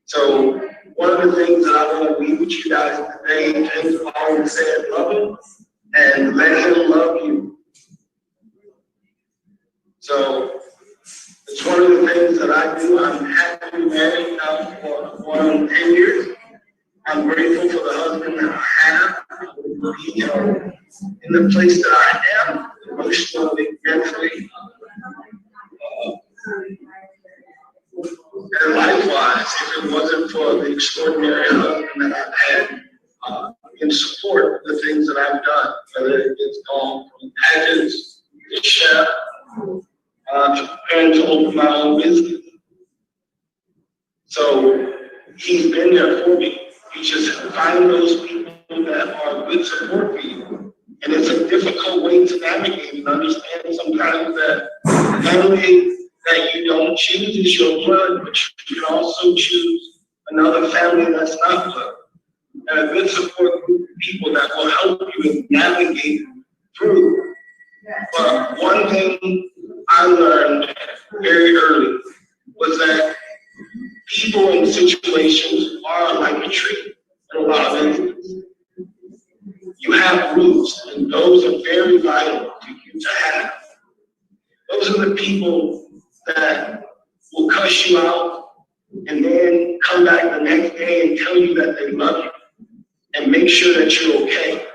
So one of the things that I want to leave with you guys today, James always said, love him and let him love you. So it's one of the things that I do. I'm happily married now for going on 10 years. I'm grateful for the husband that I have. In the place that I am, emotionally, mentally, and likewise, if it wasn't for the extraordinary husband that I've had in support, the things that I've done, whether it's gone from pageants to chef, to preparing to open my own business. So he's been there for me. You just find those people that are good support for you. And it's a difficult way to navigate and understand sometimes that family that you don't choose is your blood, but you can also choose another family that's not blood. And a good support group of people that will help you navigate through. But one thing I learned very early was that people in situations are like a tree in a lot of instances. You have roots, and those are very vital to you to have. Those are the people that will cuss you out and then come back the next day and tell you that they love you and make sure that you're okay.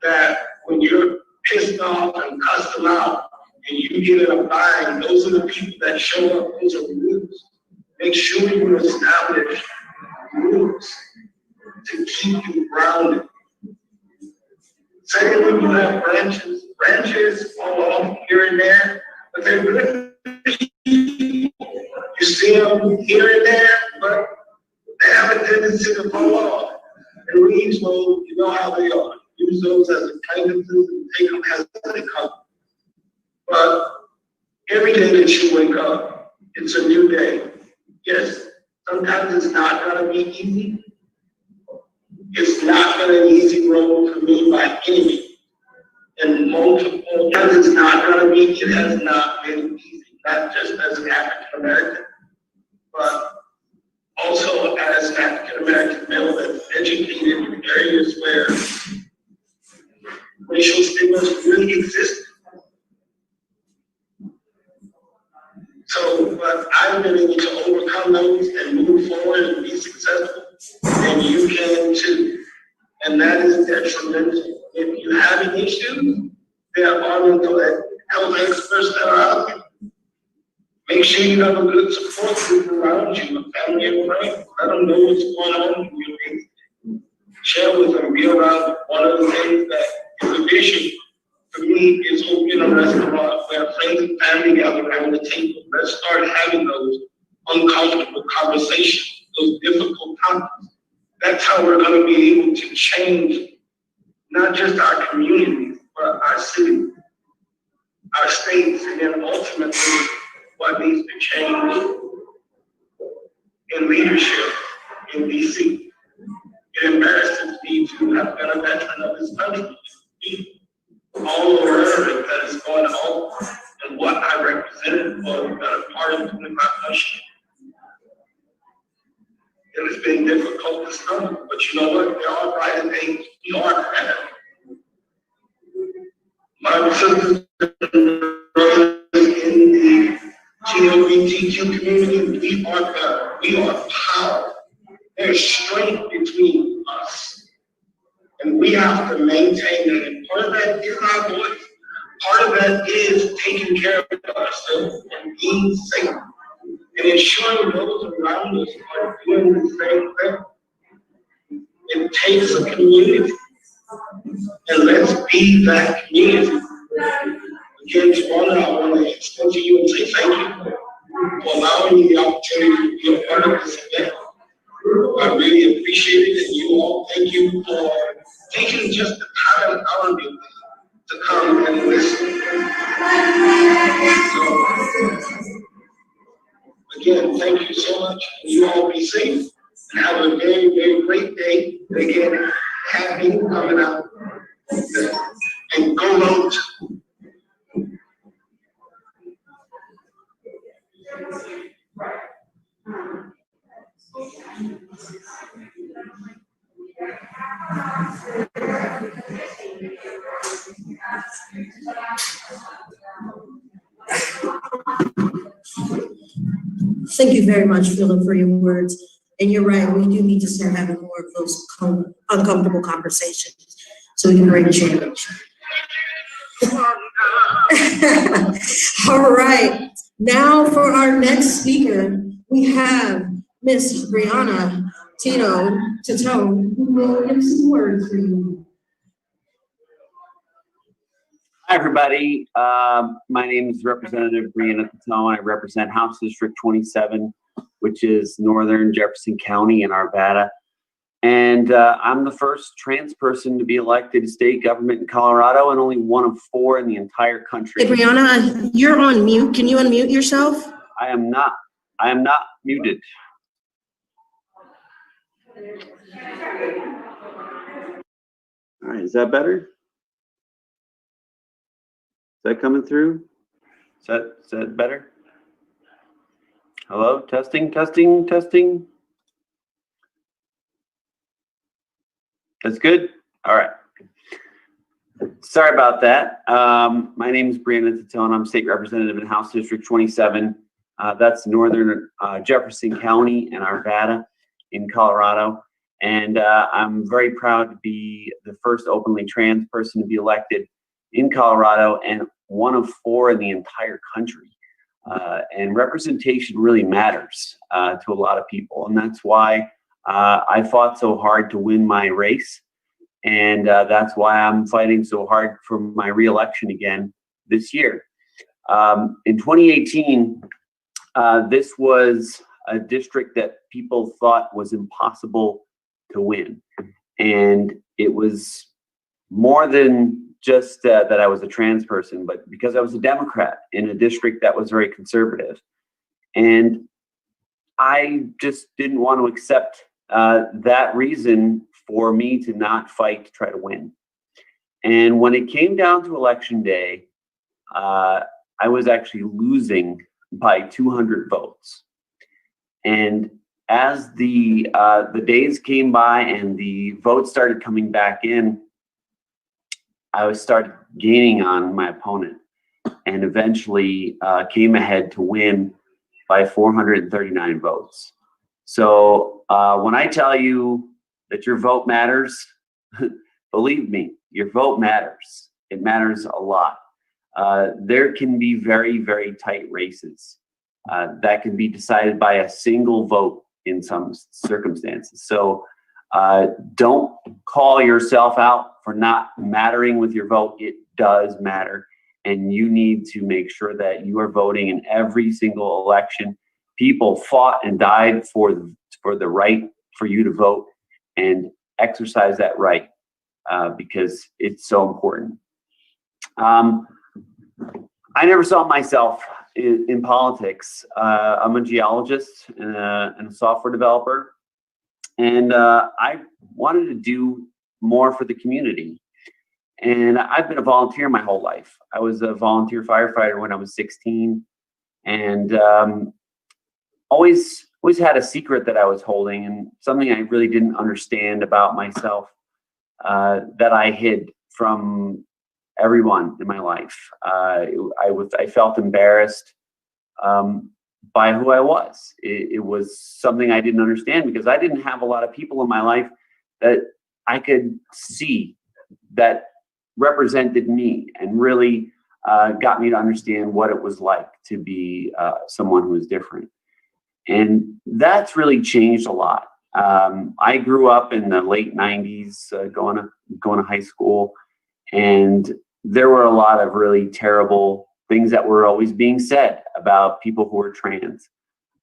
That when you're pissed off and cuss them out and you get in a bind, those are the people that show up. Those are roots. Make sure you establish roots to keep you grounded. Secondly, you have branches all along here and there, but they're good. You see them here and there, but they have a tendency to fall off. And leaves, well, you know how they are. Use those as acquaintances and take them as they come. But every day that you wake up, it's a new day. Yes, sometimes it's not going to be easy. It's not been an easy road for me by any means. And multiple times it's not going to be, it has not been easy, not just as an African American, but also as an African American male that's educated in areas where racial stigmas really exist. So, but I've been able to overcome those and move forward and be successful, and you can too. And that is detrimental. If you have an issue, there are mental health experts that are out there. Make sure you have a good support group around you, a family and friends. Let them know what's going on in your day. Share with them, be around. One of the things that is a vision for me is opening a restaurant where friends and family gather around the table. Let's start having those uncomfortable conversations, those difficult topics. That's how we're going to be able to change not just our communities, but our cities, our states, and then ultimately what needs to change in leadership in DC. It embarrasses me to have been a veteran of this country. All aware that is going on and what I represented for the better part of 25 plus years. It has been difficult to stomach, but you know what? There are brighter days. We are better. My sisters and brothers in the LGBTQ community, we are better. We are power. There's strength between us. And we have to maintain that. And part of that is our voice. Part of that is taking care of ourselves and being safe. And ensuring those around us are doing the same thing. It takes a community. And let's be that community. Again, Tawana, I want to extend to you and say thank you for allowing me the opportunity to be a part of this event. I really appreciate it, and you all, thank you for taking just the time out of you to come and listen. So, again, thank you so much. You all be safe and have a very, very great day. And again, happy coming out. And go vote. Thank you very much, Philip, for your words. And you're right, we do need to start having more of those uncomfortable conversations so we can bring change. All right, now for our next speaker, we have Miss Brianna Tito, who will give some words for you. Hi, everybody. My name is Representative Brianna Tatone. I represent House District 27, which is Northern Jefferson County in Arvada. And I'm the first trans person to be elected to state government in Colorado, and only one of 4 in the entire country. Hey, Brianna, you're on mute. Can you unmute yourself? I am not muted. All right, is that better? Is that coming through? Is that better? Hello, testing, testing, testing. That's good? All right. Sorry about that. My name is Brianna Tatone. I'm state representative in House District 27. That's Northern Jefferson County and Arvada in Colorado. And I'm very proud to be the first openly trans person to be elected in Colorado and one of 4 in the entire country. And representation really matters to a lot of people. And that's why I fought so hard to win my race. And that's why I'm fighting so hard for my reelection again this year. In 2018, this was a district that people thought was impossible to win. And it was more than just that I was a trans person, but because I was a Democrat in a district that was very conservative. And I just didn't want to accept that reason for me to not fight to try to win. And when it came down to election day, I was actually losing by 200 votes. And as the days came by and the votes started coming back in, I started gaining on my opponent and eventually came ahead to win by 439 votes. So when I tell you that your vote matters, believe me, your vote matters. It matters a lot. There can be very, very tight races that can be decided by a single vote in some circumstances. So don't call yourself out for not mattering with your vote. It does matter. And you need to make sure that you are voting in every single election. People fought and died for the right for you to vote, and exercise that right because it's so important. I never saw myself in politics. I'm a geologist and a software developer. And I wanted to do more for the community. And I've been a volunteer my whole life. I was a volunteer firefighter when I was 16, and always had a secret that I was holding, and something I really didn't understand about myself that I hid from everyone in my life. I felt embarrassed by who I was. It was something I didn't understand because I didn't have a lot of people in my life that I could see that represented me and really got me to understand what it was like to be someone who was different. And that's really changed a lot. I grew up in the late 90s, going to high school, and there were a lot of really terrible things that were always being said about people who were trans,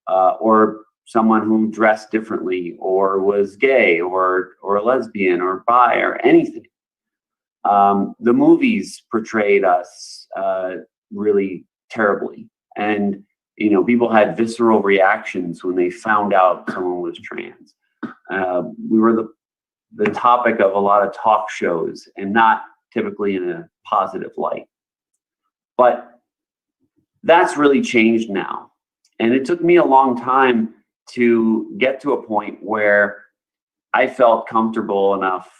or someone who dressed differently, or was gay, or a lesbian, or bi, or anything. The movies portrayed us really terribly, and people had visceral reactions when they found out someone was trans. We were the topic of a lot of talk shows, and not typically in a positive light. But that's really changed now. And it took me a long time to get to a point where I felt comfortable enough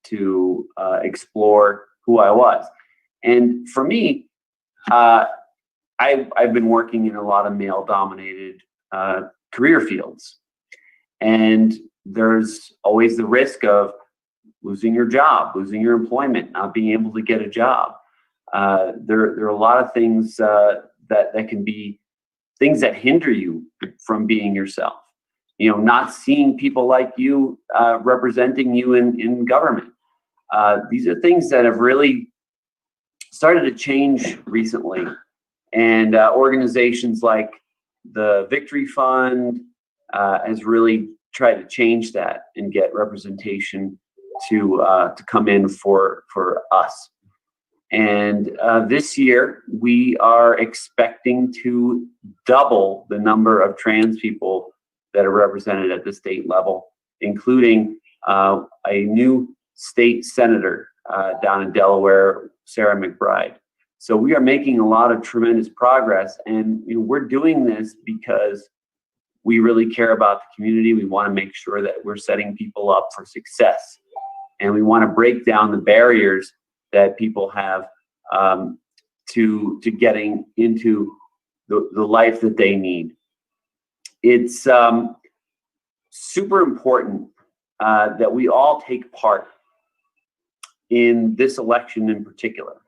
to explore who I was. And for me, I've been working in a lot of male-dominated career fields. And there's always the risk of losing your job, losing your employment, not being able to get a job. There are a lot of things that can be things that hinder you from being yourself. Not seeing people like you representing you in government. These are things that have really started to change recently, and organizations like the Victory Fund has really tried to change that and get representation to come in for us. And this year, we are expecting to double the number of trans people that are represented at the state level, including a new state senator down in Delaware, Sarah McBride. So we are making a lot of tremendous progress, and we're doing this because we really care about the community. We want to make sure that we're setting people up for success, and we want to break down the barriers that people have to getting into the life that they need. It's super important that we all take part in this election in particular.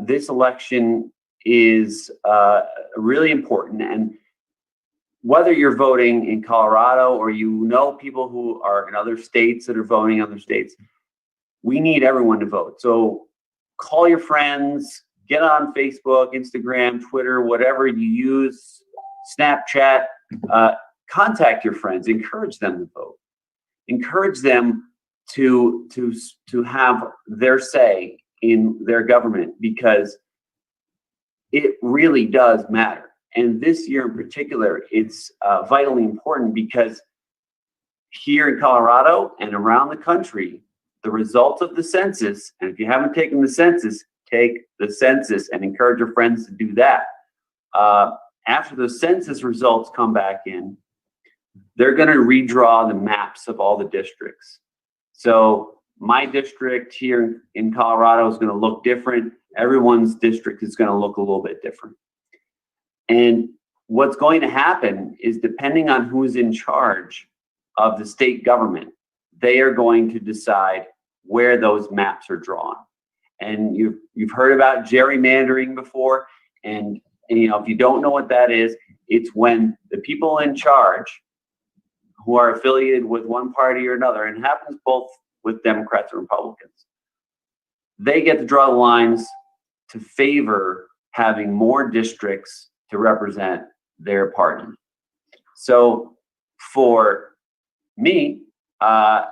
This election is really important, and whether you're voting in Colorado or people who are in other states that are voting in other states, we need everyone to vote. So call your friends, get on Facebook, Instagram, Twitter, whatever you use, Snapchat, contact your friends, encourage them to vote. Encourage them to have their say in their government, because it really does matter. And this year in particular, it's vitally important because here in Colorado and around the country, the results of the census, and if you haven't taken the census, take the census and encourage your friends to do that. After the census results come back in, they're going to redraw the maps of all the districts. So my district here in Colorado is going to look different. Everyone's district is going to look a little bit different. And what's going to happen is, depending on who's in charge of the state government, they are going to decide where those maps are drawn. And you've heard about gerrymandering before, and if you don't know what that is, it's when the people in charge who are affiliated with one party or another, and it happens both with Democrats and Republicans, they get to draw the lines to favor having more districts to represent their party. So for me, I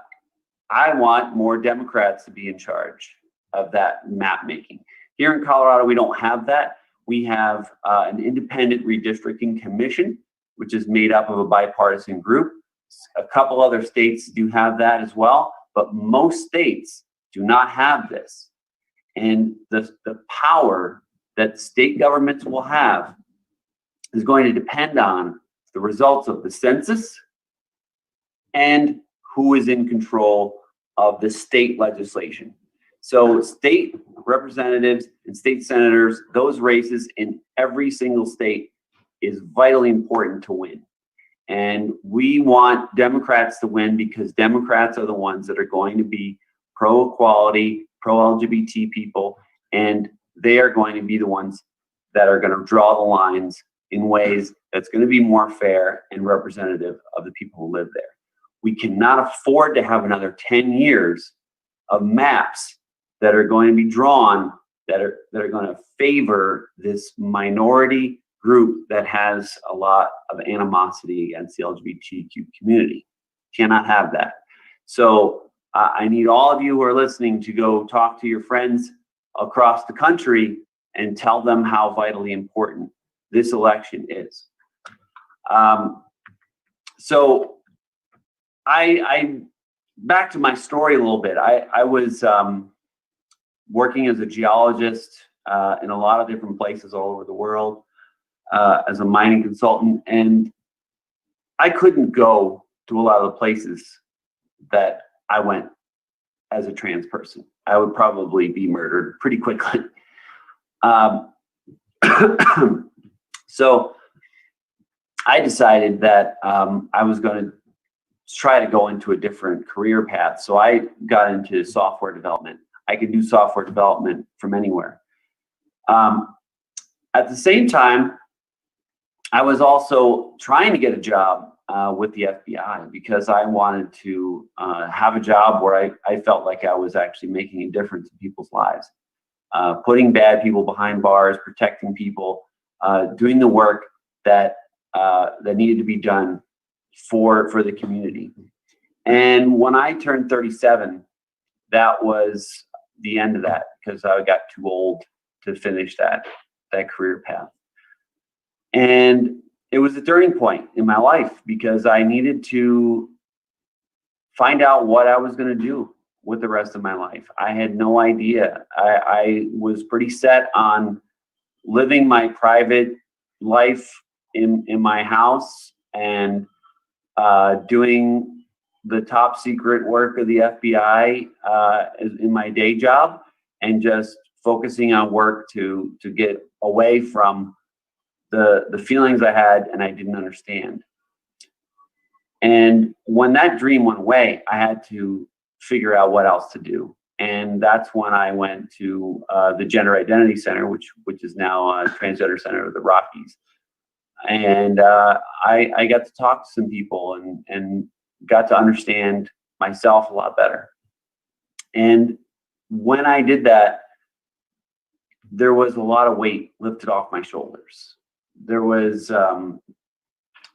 want more Democrats to be in charge of that map making. Here in Colorado, we don't have that. We have an independent redistricting commission, which is made up of a bipartisan group. A couple other states do have that as well, but most states do not have this. And the power that state governments will have is going to depend on the results of the census and who is in control of the state legislation. So state representatives and state senators, those races in every single state is vitally important to win. And we want Democrats to win because Democrats are the ones that are going to be pro-equality, pro-LGBT people, and they are going to be the ones that are going to draw the lines in ways that's going to be more fair and representative of the people who live there. We cannot afford to have another 10 years of maps that are going to be drawn that are going to favor this minority group that has a lot of animosity against the LGBTQ community. Cannot have that. So I need all of you who are listening to go talk to your friends across the country and tell them how vitally important this election is. So I back to my story a little bit. I was working as a geologist in a lot of different places all over the world as a mining consultant, and I couldn't go to a lot of the places that I went as a trans person. I would probably be murdered pretty quickly. So I decided that I was going to try to go into a different career path. So I got into software development. I could do software development from anywhere. At the same time, I was also trying to get a job with the FBI because I wanted to have a job where I felt like I was actually making a difference in people's lives. putting bad people behind bars, protecting people, doing the work that needed to be done for the community. And when I turned 37, that was the end of that, because I got too old to finish that career path. And it was a turning point in my life, because I needed to find out what I was going to do with the rest of my life. I had no idea. I was pretty set on living my private life in my house and doing the top secret work of the FBI in my day job, and just focusing on work to get away from the feelings I had and I didn't understand. And when that dream went away, I had to figure out what else to do. And that's when I went to the Gender Identity Center, which is now Transgender Center of the Rockies. And I got to talk to some people and got to understand myself a lot better. And when I did that, there was a lot of weight lifted off my shoulders. There was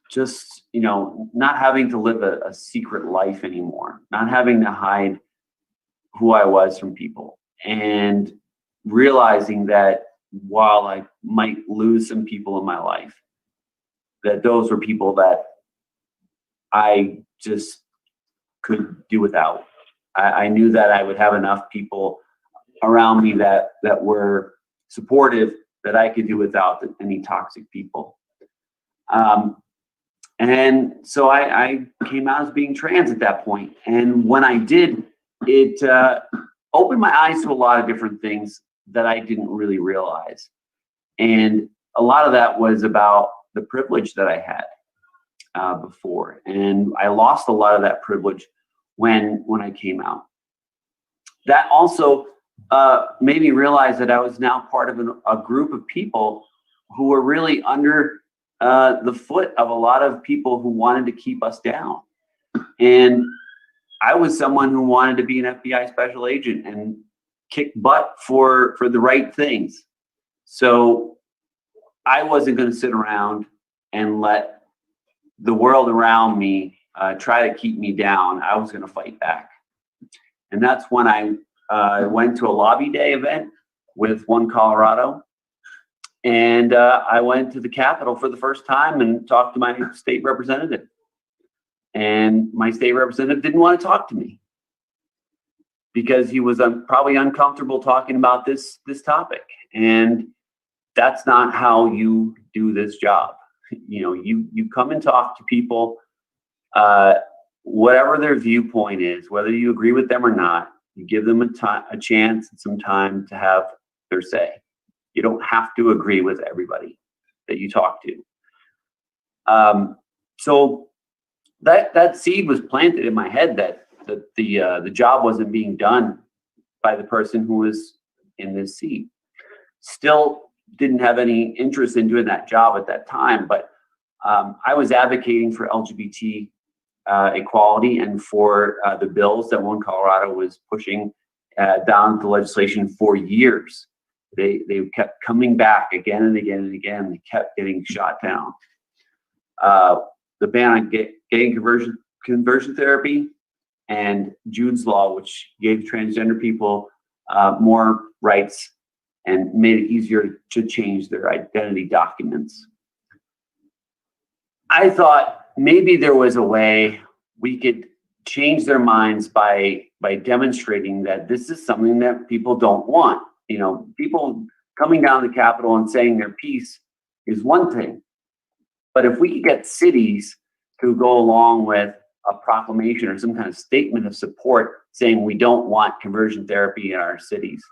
just, not having to live a secret life anymore, not having to hide who I was from people, and realizing that while I might lose some people in my life, that those were people that I just could do without. I knew that I would have enough people around me that were supportive, that I could do without any toxic people. And so I came out as being trans at that point. And when I did, it opened my eyes to a lot of different things that I didn't really realize. And a lot of that was about the privilege that I had before. And I lost a lot of that privilege when I came out. That also made me realize that I was now part of a group of people who were really under the foot of a lot of people who wanted to keep us down. And I was someone who wanted to be an FBI special agent and kick butt for the right things. So I wasn't going to sit around and let the world around me try to keep me down. I was going to fight back. And that's when I went to a lobby day event with One Colorado. And I went to the Capitol for the first time and talked to my state representative. And my state representative didn't want to talk to me because he was probably uncomfortable talking about this topic. And that's not how you do this job. You come and talk to people, whatever their viewpoint is, whether you agree with them or not. You give them a chance and some time to have their say. You don't have to agree with everybody that you talk to. So that seed was planted in my head that the job wasn't being done by the person who was in this seat. Still didn't have any interest in doing that job at that time, but I was advocating for LGBT equality and for the bills that One Colorado was pushing down the legislation for years. They kept coming back again and again and again. They kept getting shot down. The ban on gay conversion therapy and Jude's Law, which gave transgender people more rights and made it easier to change their identity documents. I thought maybe there was a way we could change their minds by demonstrating that this is something that people don't want. People coming down the Capitol and saying their piece is one thing. But if we could get cities to go along with a proclamation or some kind of statement of support saying we don't want conversion therapy in our cities,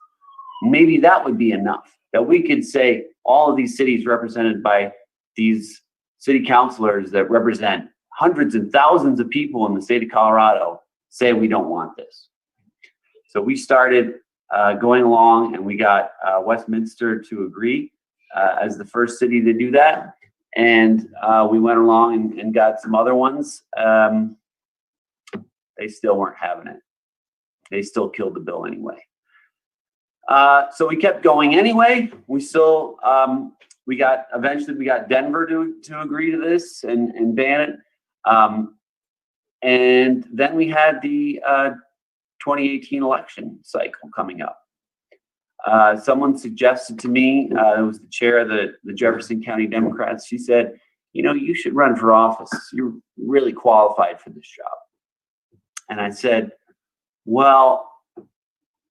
maybe that would be enough. That we could say all of these cities represented by these city councilors that represent hundreds and thousands of people in the state of Colorado say we don't want this. So we started going along, and we got Westminster to agree as the first city to do that. And we went along and got some other ones. They still weren't having it. They still killed the bill anyway. So we kept going anyway. We still, eventually we got Denver to agree to this and ban it. And then we had the 2018 election cycle coming up. Someone suggested to me, it was the chair of the Jefferson County Democrats. She said, you know, you should run for office. You're really qualified for this job. And I said, well,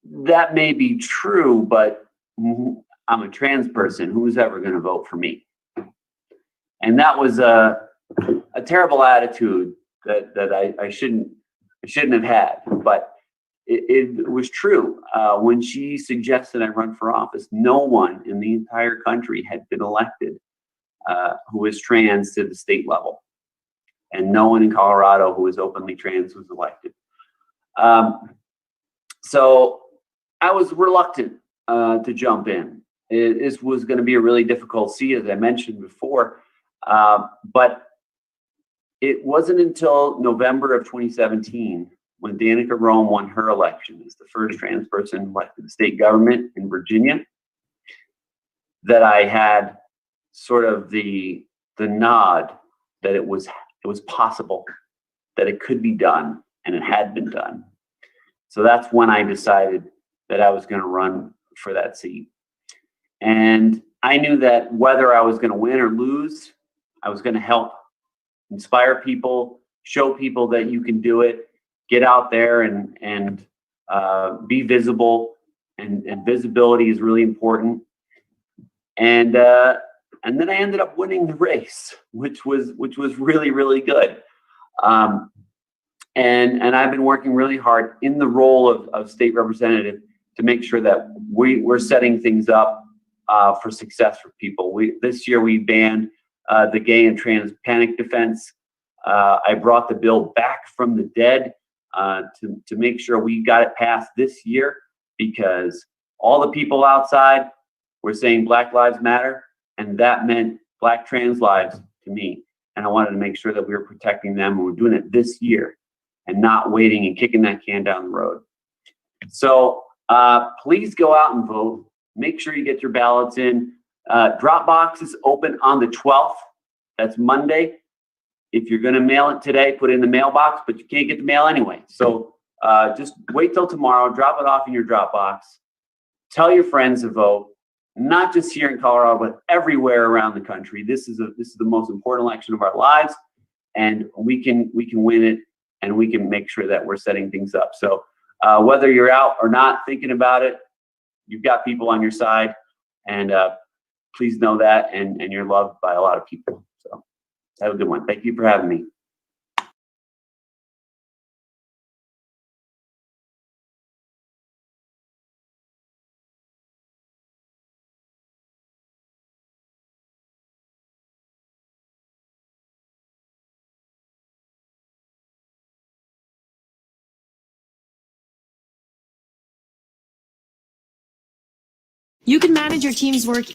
that may be true, but I'm a trans person. Who's ever going to vote for me? And that was a terrible attitude that I shouldn't have had, but it was true. When she suggested I run for office, no one in the entire country had been elected who was trans to the state level, and no one in Colorado who was openly trans was elected. So I was reluctant to jump in. This was going to be a really difficult seat, as I mentioned before, but it wasn't until November of 2017 when Danica Roem won her election as the first trans person elected to the state government in Virginia that I had sort of the nod that it was possible, that it could be done, and it had been done. So that's when I decided that I was going to run for that seat. And I knew that whether I was going to win or lose, I was going to help inspire people, show people that you can do it, get out there and be visible, and visibility is really important. And then I ended up winning the race, which was really, really good. And I've been working really hard in the role of state representative to make sure that we're setting things up for success for people. This year we banned the gay and trans panic defense. I brought the bill back from the dead to make sure we got it passed this year, because all the people outside were saying Black Lives Matter, and that meant Black trans lives to me. And I wanted to make sure that we were protecting them, and we're doing it this year and not waiting and kicking that can down the road. So please go out and vote. Make sure you get your ballots in. Drop box is open on the 12th. That's Monday. If you're going to mail it today, put it in the mailbox, but you can't get the mail anyway. So just wait till tomorrow, drop it off in your drop box. Tell your friends to vote, not just here in Colorado, but everywhere around the country. This is the most important election of our lives, and we can win it, and we can make sure that we're setting things up. So whether you're out or not thinking about it, you've got people on your side, and please know that, and you're loved by a lot of people. So have a good one. Thank you for having me. You can manage your team's work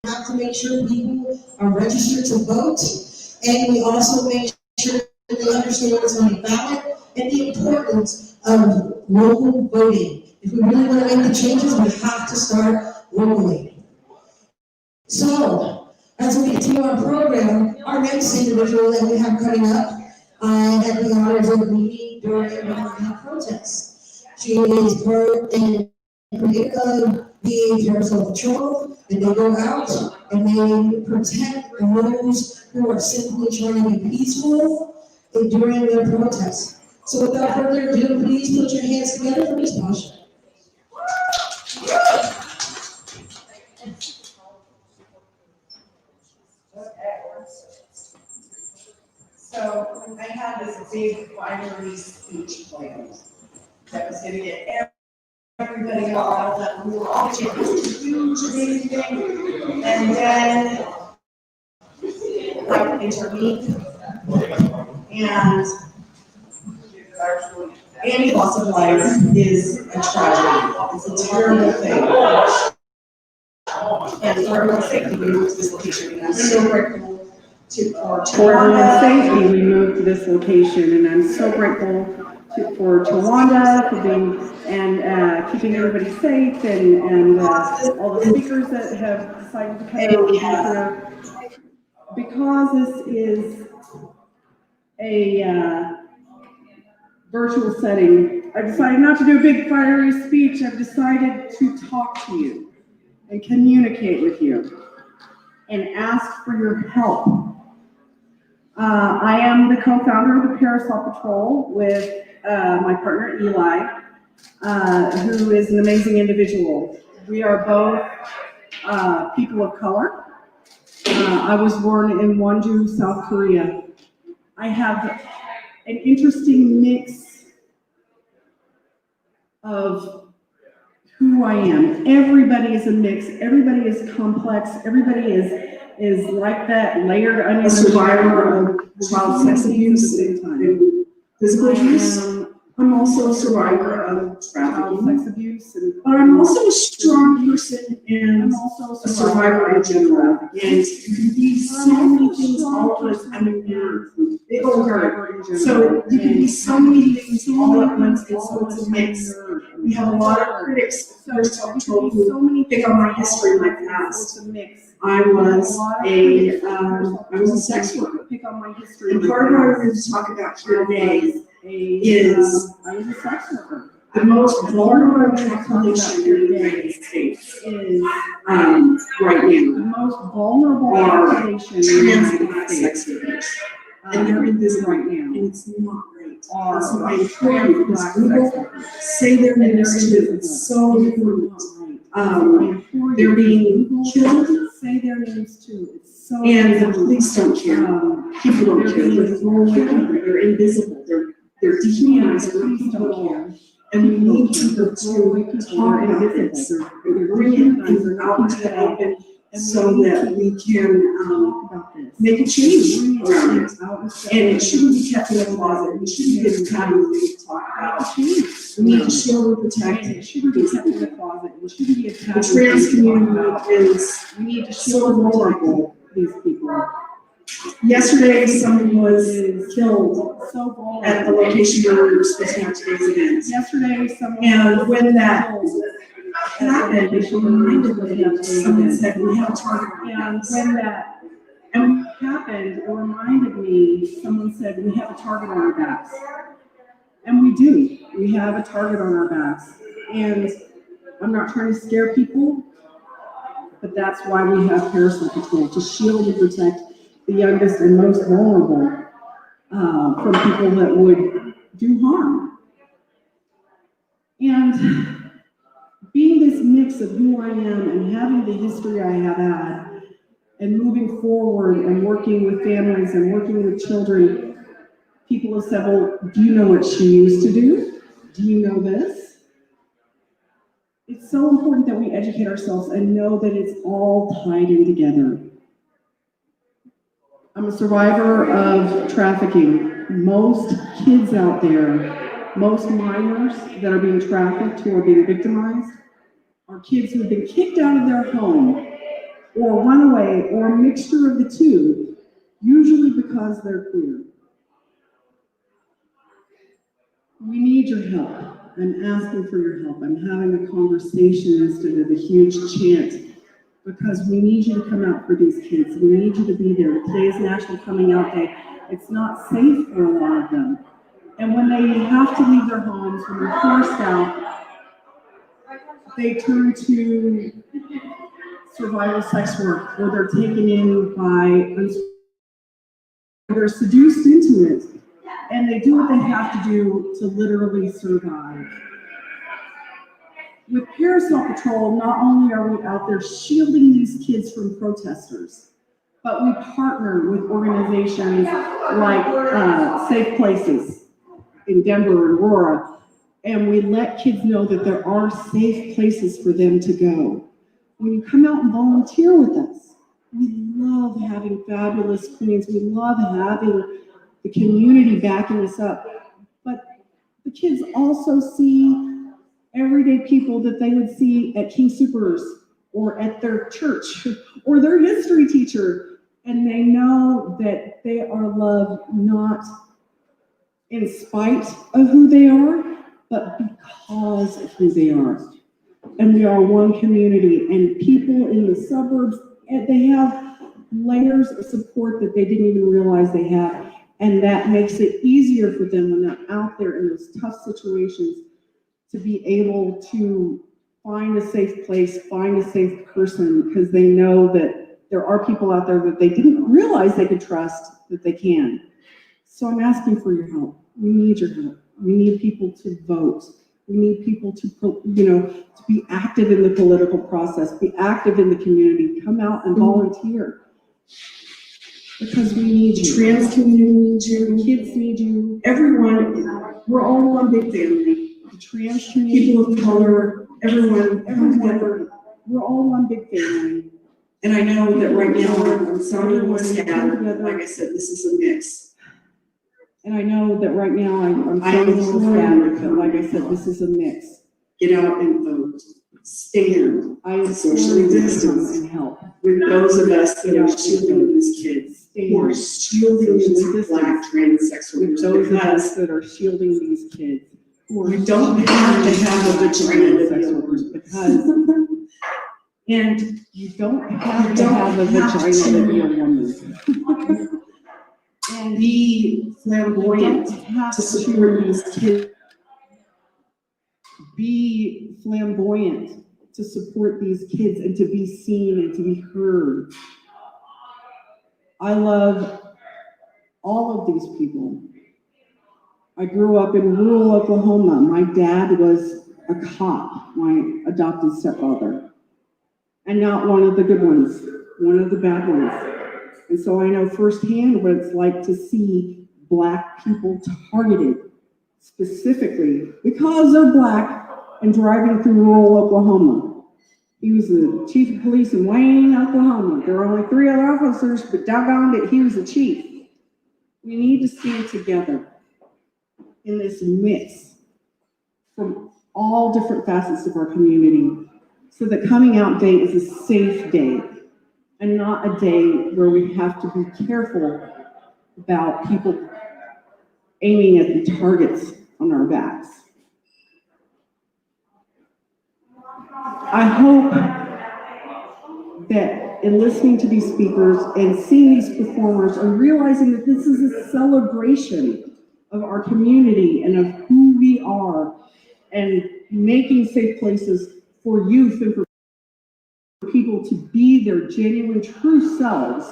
Have to make sure people are registered to vote, and we also make sure that they understand what's on the ballot and the importance of local voting. If we really want to make the changes, we have to start locally. So, as we continue our program, our next individual that we have coming up, I had the honors of meeting during the protests. She is part and creator of the Parasol Patrol, and they go out and they protect those who are simply trying to be peaceful during their protests. So without further ado, please put your hands together for Ms. Pasha. So I had this big binary speech planned that was gonna get everybody all riled up. We were all chanting this huge amazing thing. And then I intervened. And any loss of life is a tragedy. It's a terrible thing. And for everyone's safety, we moved to this location. And I'm so grateful for everyone's safety, we moved to this location, and I'm so grateful for Tawanda for being and keeping everybody safe, and all the speakers that have decided to come out because this is a virtual setting. I've decided not to do a big fiery speech. I've decided to talk to you and communicate with you and ask for your help. I am the co-founder of the Parasol Patrol with my partner Eli, who is an amazing individual. We are both people of color. I was born in Wonju, South Korea. I have an interesting mix of who I am. Everybody is a mix. Everybody is complex. Everybody is like that layered onion. A survivor of child sex abuse and physical abuse. I'm also a survivor of child sex abuse. But I'm also a strong person and a survivor in general. And you can be so many things all at once. I'm a nerd. Big old nerd. So you can be so many things all at once, and so it's a mix. We have a lot of critics who pick on my history, my past. I was a sex worker. And part of what we're going to talk about here today is I was a sex worker. the most vulnerable population in the United States is right now. The most vulnerable population trans black sex workers. And they're invisible right now, and it's not right. So I implore you, because Google say their names too, it's so important. They're being killed. Say their names too. It's so and the police don't care. People don't care. They're thrown away. They're invisible. They're dehumanized. People don't care. And we need people to talk about this. Bring it out into the open so that we can, talk about this. make a change Bring around it. things out and stuff. And it shouldn't be kept in a closet, it shouldn't be time to talk about it. We need to shield and protect. And it shouldn't be kept in the closet, it shouldn't be a The taboo. trans community is We need to so shield and vulnerable. protect these people. Yesterday, someone was killed So vulnerable. at the location where we were supposed to have today's event. Yesterday, someone. And when that killed. happened, it reminded me of someone said, we have a target. And when that happened, it reminded me, someone said, we have a target on our backs. And we do, we have a target on our backs. And I'm not trying to scare people, but that's why we have Parasol Patrol, to shield and protect the youngest and most vulnerable from people that would do harm. And being this mix of who I am and having the history I have had, and moving forward and working with families and working with children, people have said, well, do you know what she used to do? Do you know this? It's so important that we educate ourselves and know that it's all tied in together. I'm a survivor of trafficking. Most kids out there, most minors that are being trafficked, who are being victimized, are kids who have been kicked out of their home, or run away, or a mixture of the two, usually because they're queer. We need your help. I'm asking for your help. I'm having a conversation instead of a huge chant, because we need you to come out for these kids. We need you to be there. Today is National Coming Out Day. It's not safe for a lot of them. And when they have to leave their homes, when they're forced out, they turn to survival sex work, or they're taken in by, they're seduced into it, and they do what they have to do to literally survive. With Parasol Patrol, not only are we out there shielding these kids from protesters, but we partner with organizations like Safe Places in Denver and Aurora, and we let kids know that there are safe places for them to go. When you come out and volunteer with us, we love having fabulous queens. We love having the community backing us up. But the kids also see everyday people that they would see at King Soopers or at their church or their history teacher. And they know that they are loved not in spite of who they are, but because of who they are. And we are one community, and people in the suburbs, they have layers of support that they didn't even realize they had. And that makes it easier for them when they're out there in those tough situations to be able to find a safe place, find a safe person, because they know that there are people out there that they didn't realize they could trust, that they can. So I'm asking for your help. We need your help. We need people to vote. We need people to, to be active in the political process, be active in the community, come out and volunteer. Because we need you. Trans community needs you, Kids need you. everyone, we're all one big family. The trans community. People of color, everyone, We're all one big family. And I know that right now, I'm sounding scattered, like I said, this is a mix. And I know that right now I'm feeling a little scattered, but like I said, this is a mix. Get out and vote. Stand. I am Socially distance distance and help. with those of us that are shielding these kids, who are shielding these Black trans sex With workers, those of us because that are shielding these kids. Who are you don't have to have a vagina to sex be a workers, woman. because And you don't have to have a vagina to be a woman. and be flamboyant You don't have to support these kids. Be flamboyant to support these kids and to be seen and to be heard. I love all of these people. I grew up in rural Oklahoma. My dad was a cop, my adopted stepfather, and not one of the good ones, one of the bad ones. And so I know firsthand what it's like to see Black people targeted specifically because they're Black and driving through rural Oklahoma. He was the chief of police in Wayne, Oklahoma. There were only 3 other officers, but doggone it, he was the chief. We need to stand together in this mix from all different facets of our community, so that coming out day is a safe day and not a day where we have to be careful about people aiming at the targets on our backs. I hope that in listening to these speakers and seeing these performers and realizing that this is a celebration of our community and of who we are, and making safe places for youth and for people to be their genuine, true selves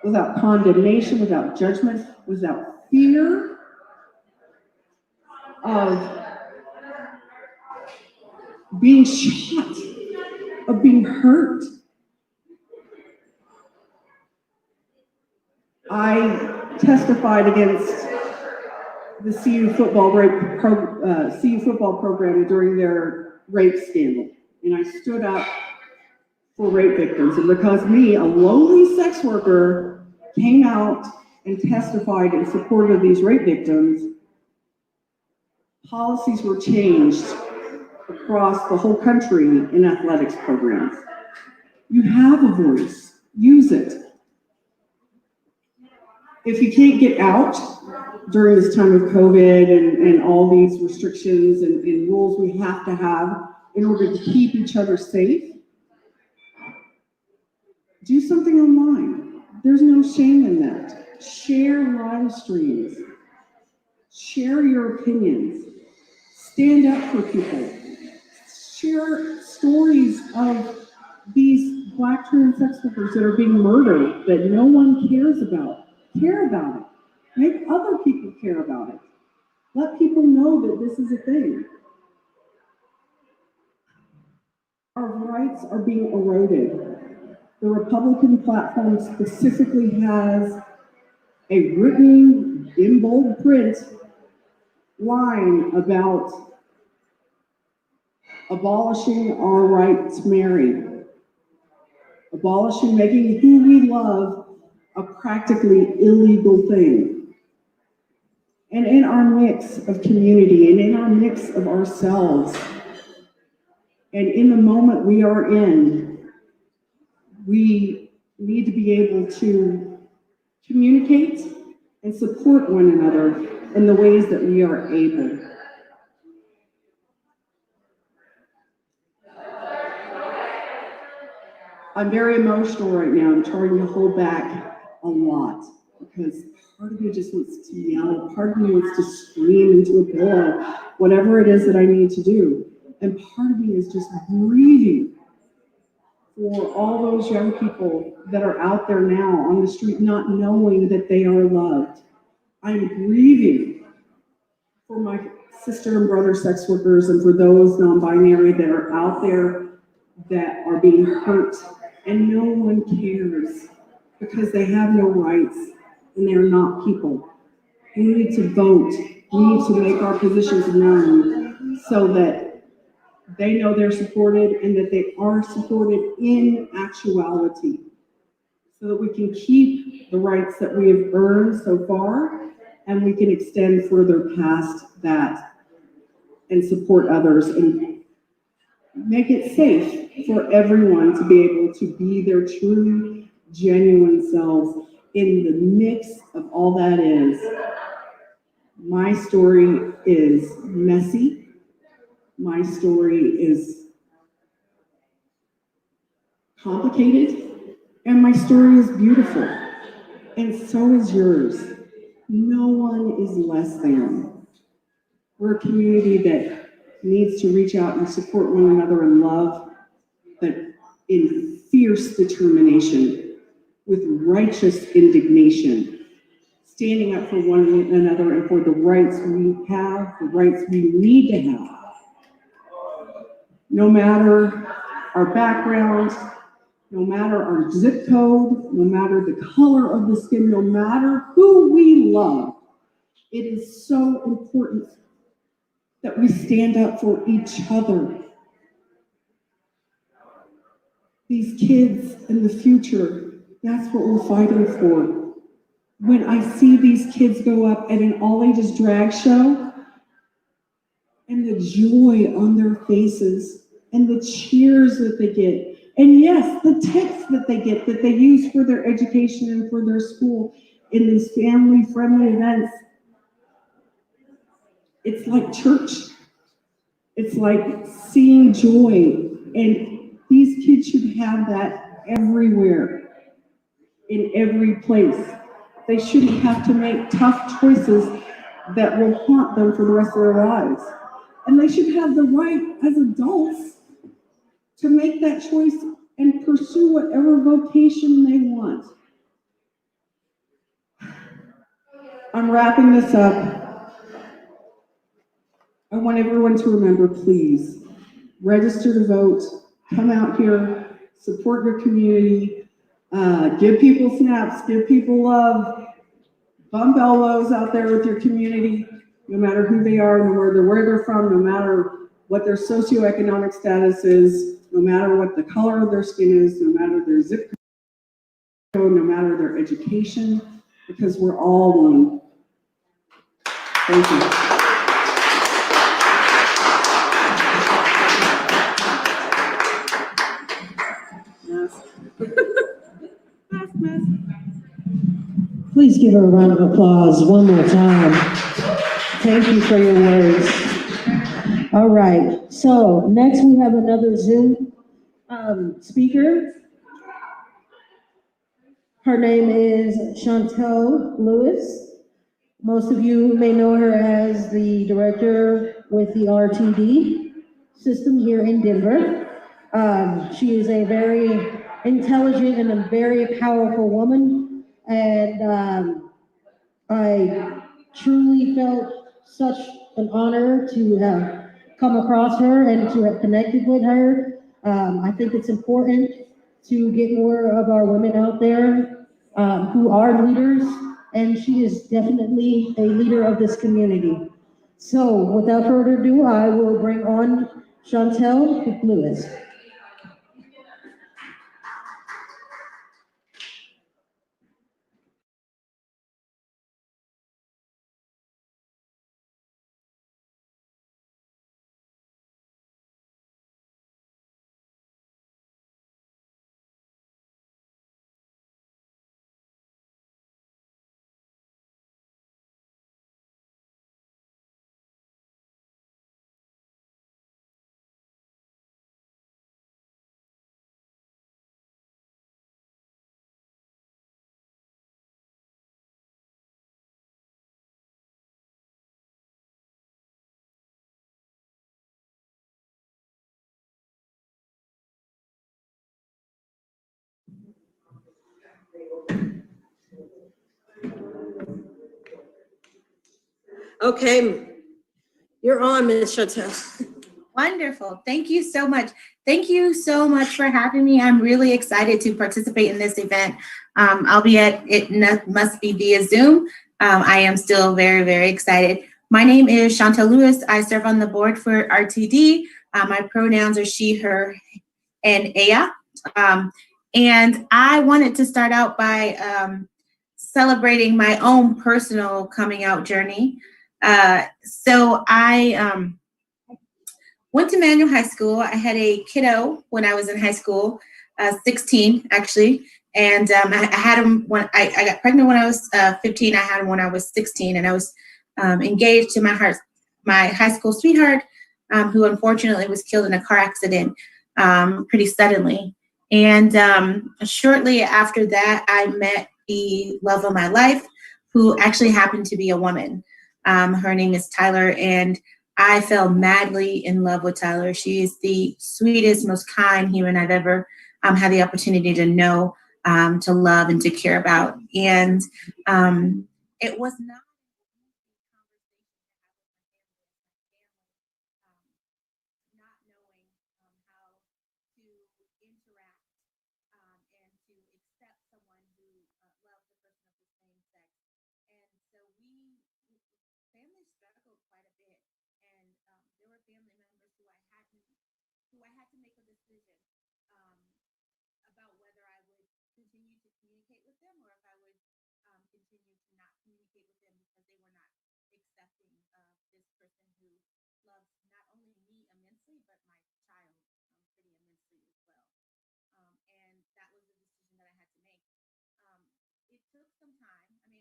without condemnation, without judgment, without fear of being shot, of being hurt. I testified against the CU football program during their rape scandal, and I stood up for rape victims. And because me, a lowly sex worker, came out and testified in support of these rape victims, policies were changed across the whole country in athletics programs. You have a voice, use it. If you can't get out during this time of COVID and all these restrictions and rules we have to have in order to keep each other safe, do something online. There's no shame in that. Share live streams. Share your opinions. Stand up for people. Share stories of these Black trans sex workers that are being murdered that no one cares about. Care about it. Make other people care about it. Let people know that this is a thing. Our rights are being eroded. The Republican platform specifically has a written in bold print line about abolishing our right to marry, abolishing making who we love a practically illegal thing. And in our mix of community and in our mix of ourselves, and in the moment we are in, we need to be able to communicate and support one another in the ways that we are able. I'm very emotional right now. I'm trying to hold back a lot because part of me just wants to yell, part of me wants to scream into a pillow, whatever it is that I need to do. And part of me is just grieving for all those young people that are out there now on the street not knowing that they are loved. I'm grieving for my sister and brother sex workers and for those non-binary that are out there that are being hurt and no one cares because they have no rights and they're not people. We need to vote. We need to make our positions known so that they know they're supported and that they are supported in actuality, so that we can keep the rights that we have earned so far and we can extend further past that and support others and make it safe for everyone to be able to be their true, genuine selves in the mix of all that is. My story is messy. My story is complicated, and my story is beautiful, and so is yours. No one is less than. We're a community that needs to reach out and support one another in love, but in fierce determination, with righteous indignation, standing up for one another and for the rights we have, the rights we need to have. No matter our background, no matter our zip code, no matter the color of the skin, no matter who we love, it is so important that we stand up for each other. these kids in the future, that's what we're fighting for. When I see these kids go up at an all-ages drag show, and the joy on their faces, and the cheers that they get, and yes, the tips that they get that they use for their education and for their school in these family-friendly events, it's like church. It's like seeing joy, and these kids should have that everywhere, in every place. They shouldn't have to make tough choices that will haunt them for the rest of their lives. And they should have the right as adults to make that choice and pursue whatever vocation they want. I'm wrapping this up. I want everyone to remember, please, register to vote, come out here, support your community, give people snaps, give people love, bump elbows out there with your community, no matter who they are, no matter where they're from, no matter what their socioeconomic status is, no matter what the color of their skin is, no matter their zip code, no matter their education, because we're all one. Thank you. Please give her a round of applause one more time. Thank you for your words. All right, so next we have another Zoom speaker. Her name is Chantel Lewis. Most of you may know her as the director with the RTD system here in Denver. She is a very intelligent and a very powerful woman, and I truly felt such an honor to have come across her and to have connected with her. I think it's important to get more of our women out there who are leaders, and she is definitely a leader of this community. So without further ado, I will bring on Chantel Lewis. Okay, you're on, Ms. Chantel. Wonderful. Thank you so much. Thank you so much for having me. I'm really excited to participate in this event. Albeit it must be via Zoom. I am still very, very excited. My name is Chantel Lewis. I serve on the board for RTD. My pronouns are she, her, and Aya. And I wanted to start out by celebrating my own personal coming out journey. So I went to Manual High School. I had a kiddo when I was in high school, 16 actually. And I had him when I got pregnant when I was 15. I had him when I was 16, and I was engaged to my high school sweetheart, who unfortunately was killed in a car accident pretty suddenly. And shortly after that, I met the love of my life, who actually happened to be a woman. Her name is Tyler, and I fell madly in love with Tyler. She is the sweetest, most kind human I've ever had the opportunity to know, to love, and to care about. And it was not not knowing how to interact and to accept someone who loves the person of the same sex. And so family struggled quite a bit, and there were family members who I had to make a decision. if I would continue to not communicate with them because they were not accepting of this person who loves not only me immensely, but my child pretty immensely as well. And that was a decision that I had to make. It took some time. I mean,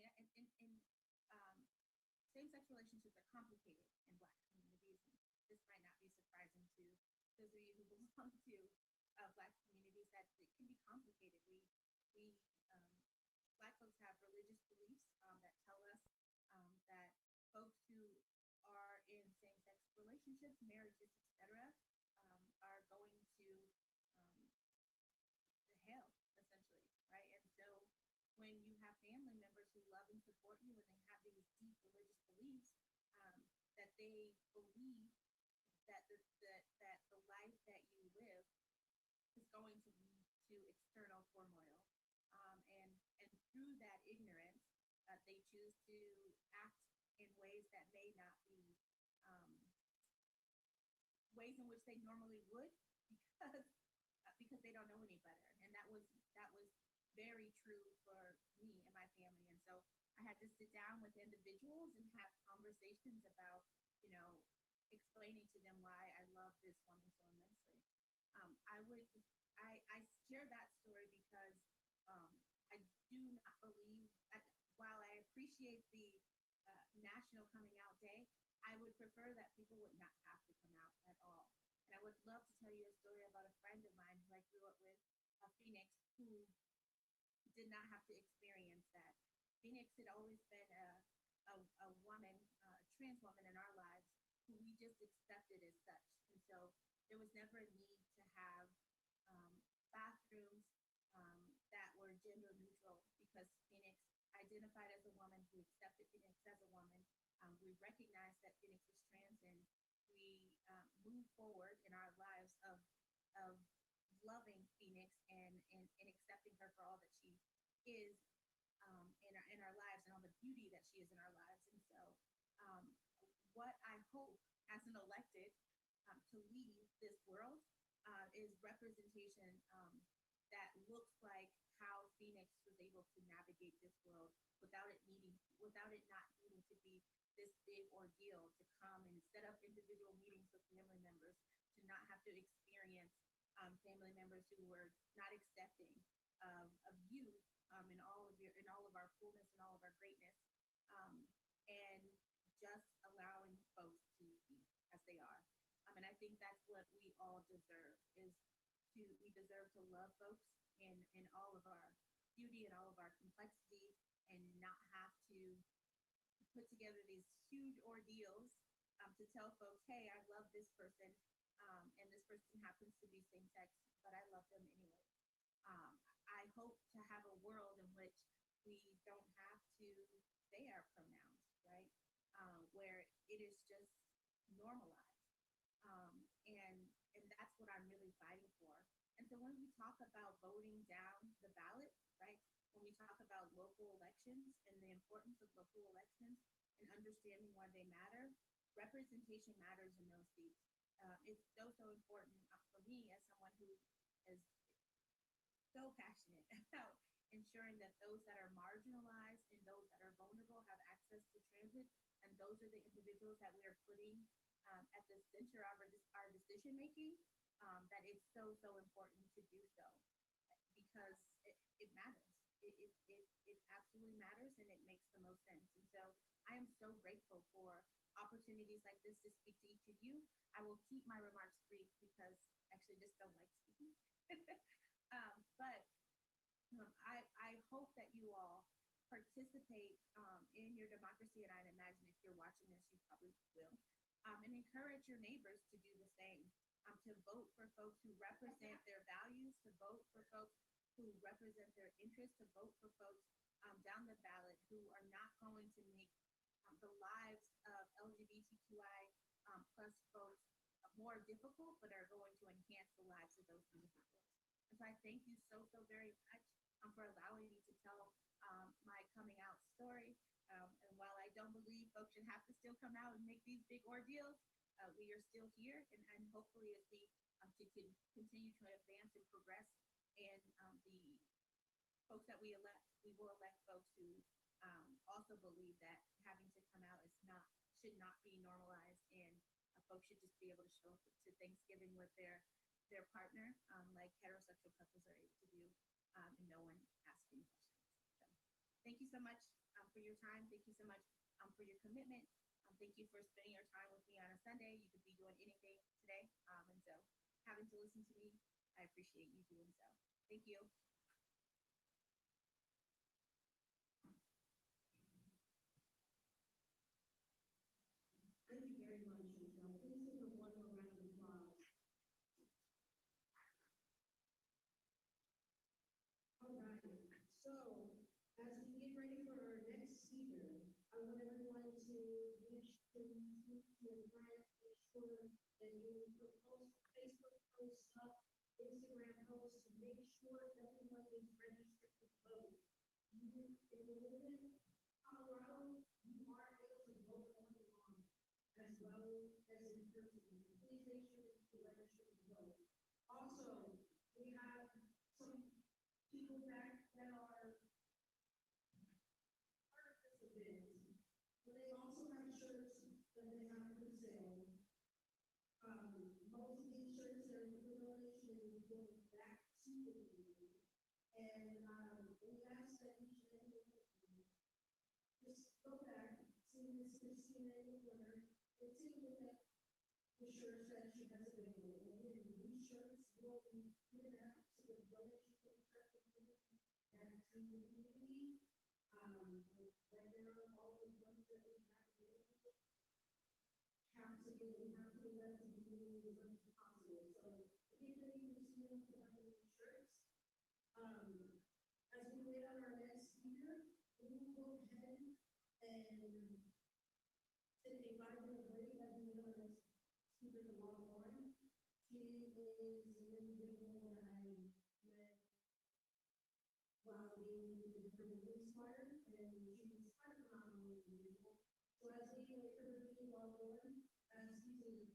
same-sex relationships are complicated in Black communities. And this might not be surprising to those of you who belong to Black communities, that it can be complicated. Black folks have religious beliefs that tell us that folks who are in same-sex relationships, marriages, etc., are going to hell, essentially, right? And so when you have family members who love and support you and they have these deep religious beliefs, that they believe that the life that you live is going to lead to external turmoil. And through that ignorance, they choose to act in ways that may not be ways in which they normally would, because they don't know any better. And that was very true for me and my family. And so I had to sit down with individuals and have conversations about, explaining to them why I love this woman so immensely. I share that story because I do not believe that while I appreciate the National Coming Out Day, I would prefer that people would not have to come out at all. And I would love to tell you a story about a friend of mine who I grew up with, Phoenix, who did not have to experience that. Phoenix had always been a woman, a trans woman in our lives who we just accepted as such. And so there was never a need to have bathrooms that were gender neutral because Phoenix identified as a woman. We accepted Phoenix as a woman. We recognized that Phoenix was trans, and we moved forward in our lives of loving Phoenix and accepting her for all that she is in our lives and all the beauty that she is in our lives. And so what I hope as an elected to lead this world is representation that looks like how Phoenix was able to navigate this world without it not needing to be this big ordeal to come and set up individual meetings with family members, to not have to experience family members who were not accepting of you in all of our fullness and all of our greatness, and just allowing folks to be as they are. And I think that's what we all deserve, we deserve to love folks in all of our beauty and all of our complexity, and not have to put together these huge ordeals to tell folks, hey, I love this person, and this person happens to be same-sex, but I love them anyway. I hope to have a world in which we don't have to say our pronouns, right? Where it is just normalized. And that's what I'm really fighting for. And so when we talk about voting down the ballot, right? When we talk about local elections and the importance of local elections and understanding why they matter, representation matters in those seats. It's so important for me as someone who is so passionate about ensuring that those that are marginalized and those that are vulnerable have access to transit, and those are the individuals that we are putting at the center of our decision making. That it's so important to do so, because it matters. It absolutely matters, and it makes the most sense. And so I am so grateful for opportunities like this to speak to each of you. I will keep my remarks brief because I actually just don't like speaking. But I hope that you all participate in your democracy, and I'd imagine if you're watching this, you probably will, and encourage your neighbors to do the same, to vote for folks who represent their values, to vote for folks who represent their interests, to vote for folks down the ballot who are not going to make the lives of LGBTQI plus folks more difficult, but are going to enhance the lives of those individuals. And so I thank you so very much for allowing me to tell my coming out story. And while I don't believe folks should have to still come out and make these big ordeals, we are still here, and hopefully as we continue to advance and progress, and the folks that we elect we will elect folks who also believe that having to come out should not be normalized, and folks should just be able to show up to Thanksgiving with their partner, like heterosexual couples are able to do, and no one asking questions. So, thank you so much for your time. Thank you so much for your commitment. Thank you for spending your time with me on a Sunday. You could be doing anything today, and so having to listen to me, I appreciate you doing so. Thank you. Thank you very much, Michelle. Please give her one more round of applause. All right, so as we get ready for our next speaker, I want everyone to make sure that you put Facebook posts up, Instagram posts, to make sure everyone is registered to vote. You, if you live in Colorado, you are able to vote online as well as in person. Please make sure that you register to vote. Also, we have some people back that are part of this event, but they also have shirts that they have for sale. Most of these shirts are in donation and go back to the community. And we ask that each and every one of you just go back, see Miss Christina in the corner, and see what the shirt says she has available. And then these shirts will be given out to the donation to the community and to the community. Right there are all the ones that we have available. Counts again, we have to let the community as much as possible. So if you can even see them to have these shirts, as we wait on our next speaker, we will go ahead and take a 5-minute break as we wait on our next speaker to log on. She is an individual that I met while being with the different inspired, and she's quite a phenomenal individual. So as we wait for her to be logged on, ask you to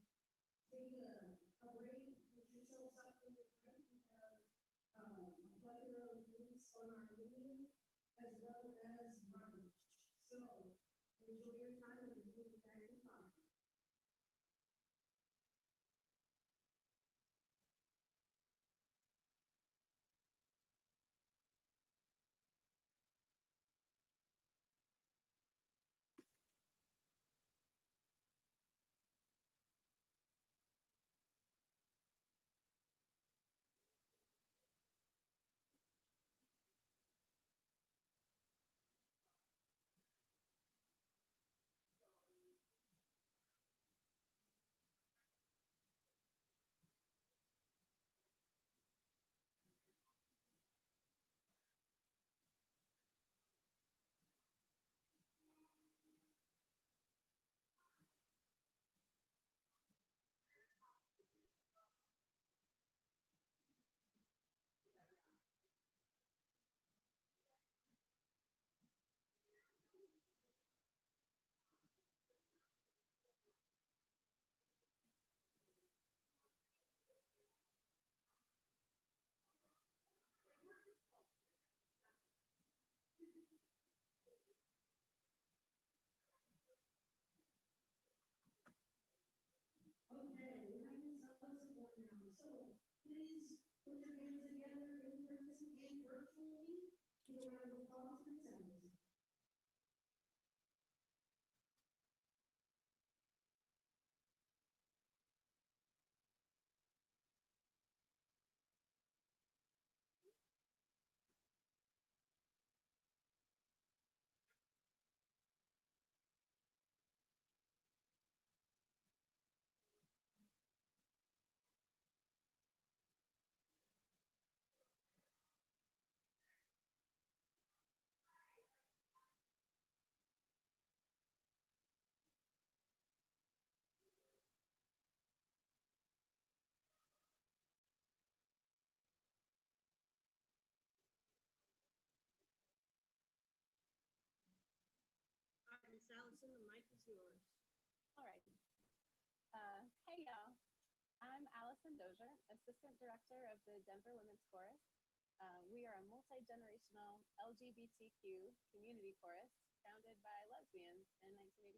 take a break, put yourselves up in the break. We have a plethora of links on our medium as well as merch. So enjoy your time and we'll be back in 5. Okay, we have this other support now. So please put your hands together in person and virtually. Give a round of applause for themselves. All right, Miss Allison, the mic is yours. All right. Hey, y'all. I'm Allison Dozier, Assistant Director of the Denver Women's Chorus. We are a multi-generational LGBTQ community chorus founded by lesbians in 1984.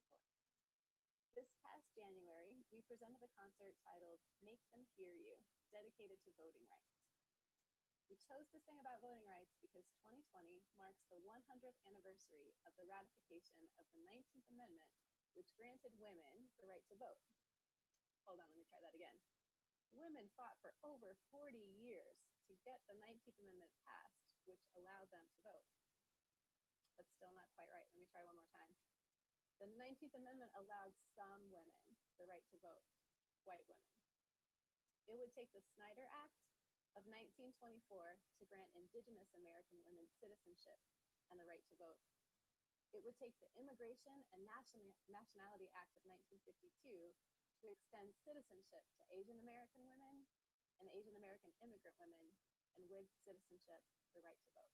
This past January, we presented a concert titled Make Them Hear You, dedicated to voting rights. We chose to sing about voting rights because 2020 marks the 100th anniversary of the ratification of the 19th Amendment, which granted women the right to vote. Hold on, let me try that again. Women fought for over 40 years to get the 19th Amendment passed, which allowed them to vote. That's still not quite right. Let me try one more time. The 19th Amendment allowed some women the right to vote, white women. It would take the Snyder Act of 1924 to grant Indigenous American women citizenship and the right to vote. It would take the Immigration and Nationality Act of 1952 to extend citizenship to Asian American women and Asian American immigrant women, and with citizenship, the right to vote.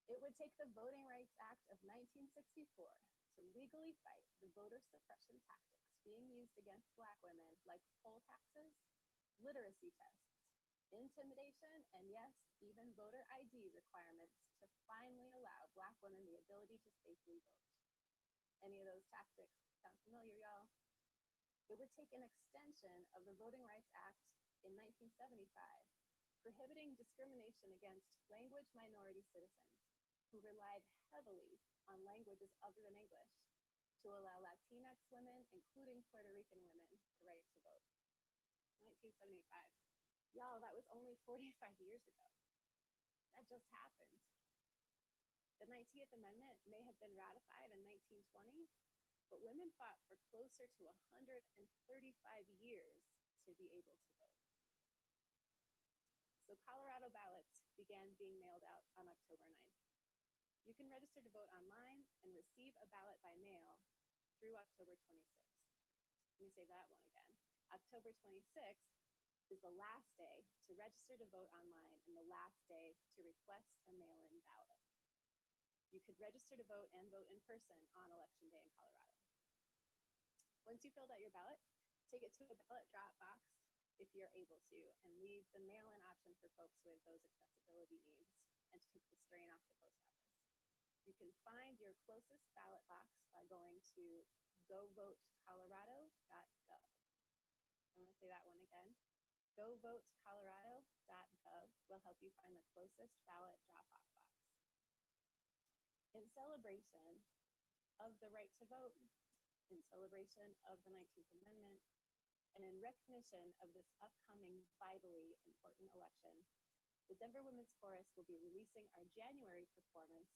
It would take the Voting Rights Act of 1964 to legally fight the voter suppression tactics being used against Black women, like poll taxes, literacy tests, intimidation, and yes, even voter ID requirements to finally allow Black women the ability to safely vote. Any of those tactics sound familiar, y'all? It would take an extension of the Voting Rights Act in 1975, prohibiting discrimination against language minority citizens who relied heavily on languages other than English to allow Latinx women, including Puerto Rican women, the right to vote. 1975. Y'all, that was only 45 years ago. That just happened. The 19th Amendment may have been ratified in 1920, but women fought for closer to 135 years to be able to vote. So Colorado ballots began being mailed out on October 9th. You can register to vote online and receive a ballot by mail through October 26th. Let me say that one again. October 26th is the last day to register to vote online and the last day to request a mail-in ballot. You could register to vote and vote in person on Election Day in Colorado. Once you filled out your ballot, take it to a ballot drop box if you're able to, and leave the mail-in option for folks with those accessibility needs and to take the strain off the post office. You can find your closest ballot box by going to govotecolorado.gov. I'm going to say that one again. govotecolorado.gov will help you find the closest ballot drop-off box. In celebration of the right to vote, in celebration of the 19th Amendment, and in recognition of this upcoming vitally important election, the Denver Women's Chorus will be releasing our January performance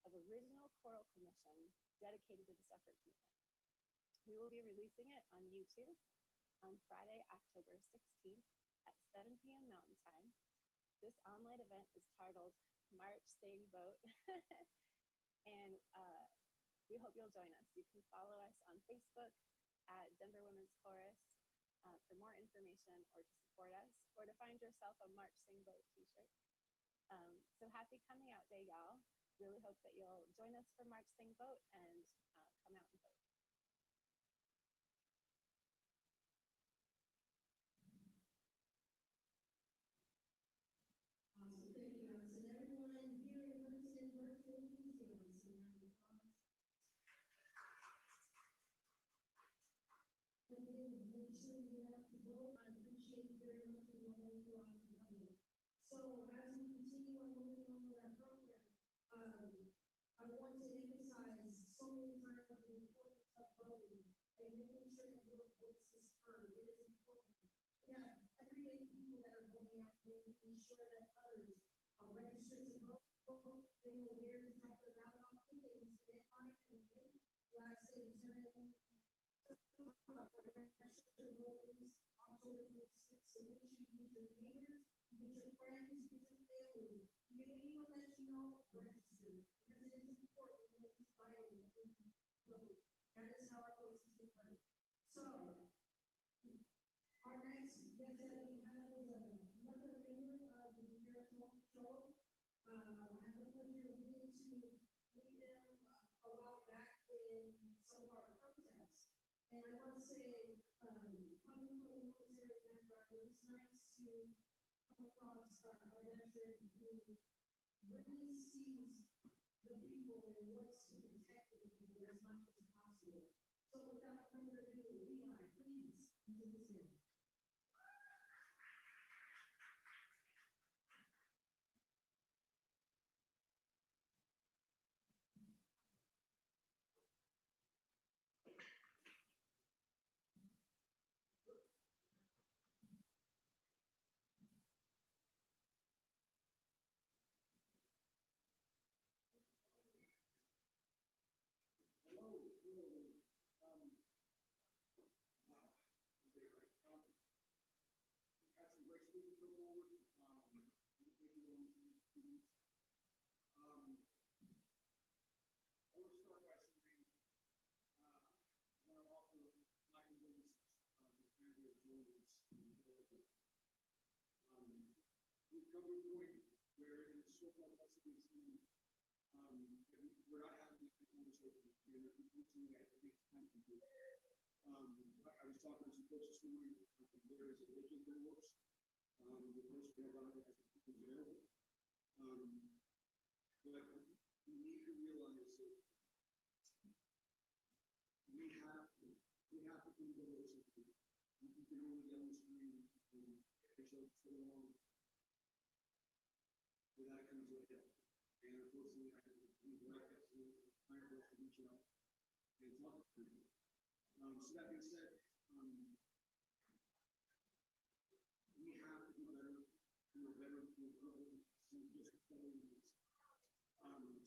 of Original Choral Commission dedicated to the suffrage movement. We will be releasing it on YouTube on Friday, October 16th at 7 p.m. Mountain Time. This online event is titled March, Sing, Vote, and we hope you'll join us. You can follow us on Facebook at Denver Women's Chorus for more information or to support us or to find yourself a March, Sing, Vote t-shirt. So happy Coming Out Day, y'all. Really hope that you'll join us for March, Sing, Vote and come out and vote. Awesome, thank you, Allison. Everyone here in person, virtually, please give us some round of applause. And then make sure you have to vote. I appreciate you very much for all you are doing. So as we continue on moving on with our program, I want to emphasize so many times the importance of voting and making sure that your voice is heard. It is important. Yeah, everyday people that are voting out, making sure that others are registered to vote. They know where to type their ballot off. They can stand on it and wait. Like I said, turn it in. Register to vote is October 26th. So make sure you get your neighbors, you get your friends, you get your family. You get anyone that you know, register. Because it is important that it's vital that we vote. That is how our voices get heard. So, our next guest that we have is another member of the Miracle Patrol. I have the pleasure of getting to meet them a while back in some of our protests. And I want to say, coming from the military background, it was nice to come We've come to a point where in the so called presidency, we're not having these conversations. We're continuing at the time to do it. I was talking to some folks this morning. There is a religion that works. The most we have on it as a people available. But we need to realize that we have to come to those things. We can only demonstrate ourselves so long. That comes with it. And unfortunately, I think like that to hire us to reach out and talk to people. So that being said, we have to do better, do better, so just following this.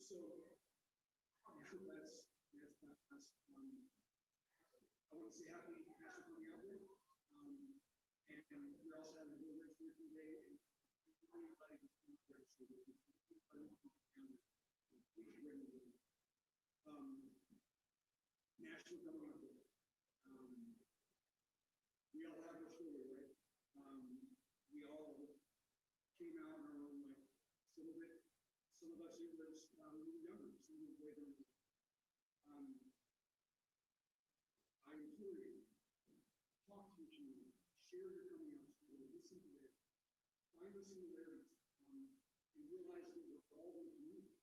So that's I want to say happy National Coming Out Day. And we're also having a little rich working day. National Coming Out Day. We all have a story, right? We all came out in our own way. Some of us it was younger, some of it way younger. I implore you, talk to each other, share your coming out story, listen to it, find the similarities, and realize that we're all in the community.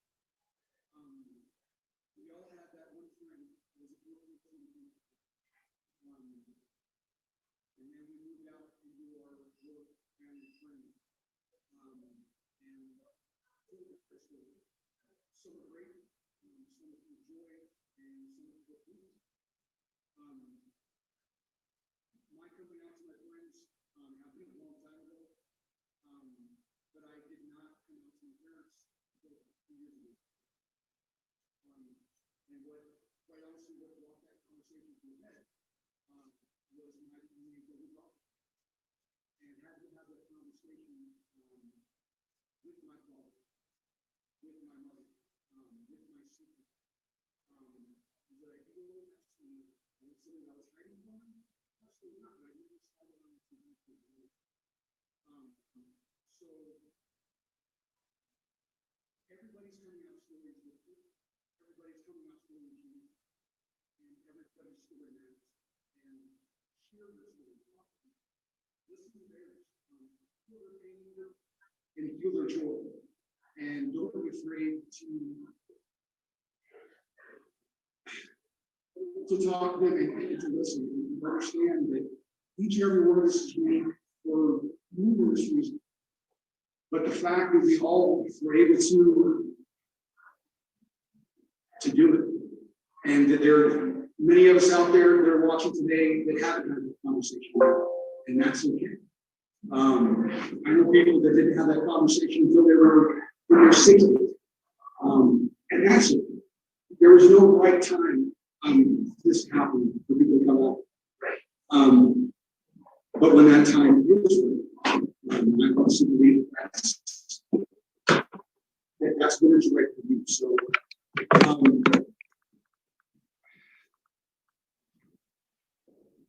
We all had that one friend who was a broken community. And then we moved out into our work, family, friends. And some are great, some are for joy, and some are for peace. My coming out to my friends happened a long time ago, but I did not come out to my parents until 2 years ago. And quite honestly, what brought that conversation to my head was my need to live up. And had to have that conversation with my father, with my mother, with my sister. Did I feel absolutely something I was hiding from him? Absolutely not. I didn't decide what I was to do. So everybody's coming out stories with you. Everybody's coming out stories with you. And everybody's story matters. And share your story. Listen to theirs. Feel their pain and feel their joy. And don't be afraid to talk to them and to listen and understand that each and every one of us is unique for numerous reasons. But the fact that we all were able to do it, and that there are many of us out there that are watching today that haven't had that conversation, and that's okay. I know people that didn't have that conversation until they were in their 60s, and that's it. There was no right time this happened for people to come out. But when that time is right, I also believe that's when it's right for you. So,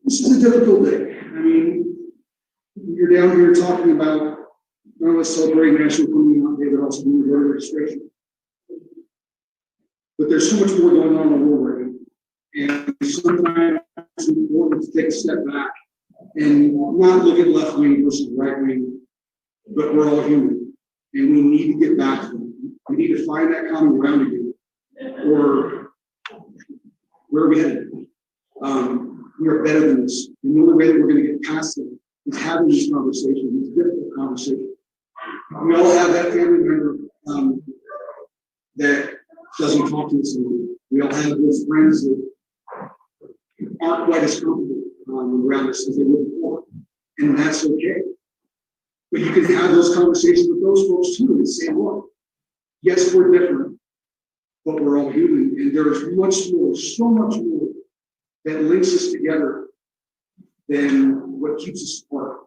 this is a difficult day. I mean, you're down here talking about not only celebrating National Coming Out Day, but also doing voter registration. But there's so much more going on in the world right now. And sometimes it's important to take a step back and not look at left wing versus right wing, but we're all human, and we need to get back to them. We need to find that common ground again, or where are we headed? We are better than this. And the only way that we're going to get past it is having this conversation, this difficult conversation. We all have that family member that doesn't talk to us anymore. We all have those friends that aren't quite as comfortable around us as they were before, and that's okay. But you can have those conversations with those folks too and say, look, yes, we're different, but we're all human, and there's much more, so much more that links us together than what keeps us apart.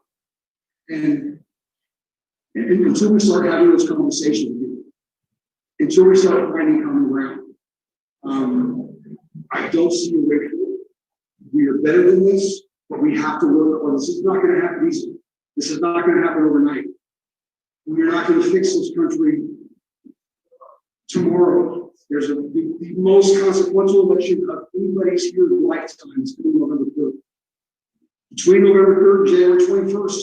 And until we start having those conversations, until we start finding common ground, I don't see a way forward. We are better than this, but we have to work on this. This is not going to happen easily. This is not going to happen overnight. We are not going to fix this country tomorrow. There's the most consequential election of anybody's here lifetime is going to be November 3rd. Between November 3rd and January 21st,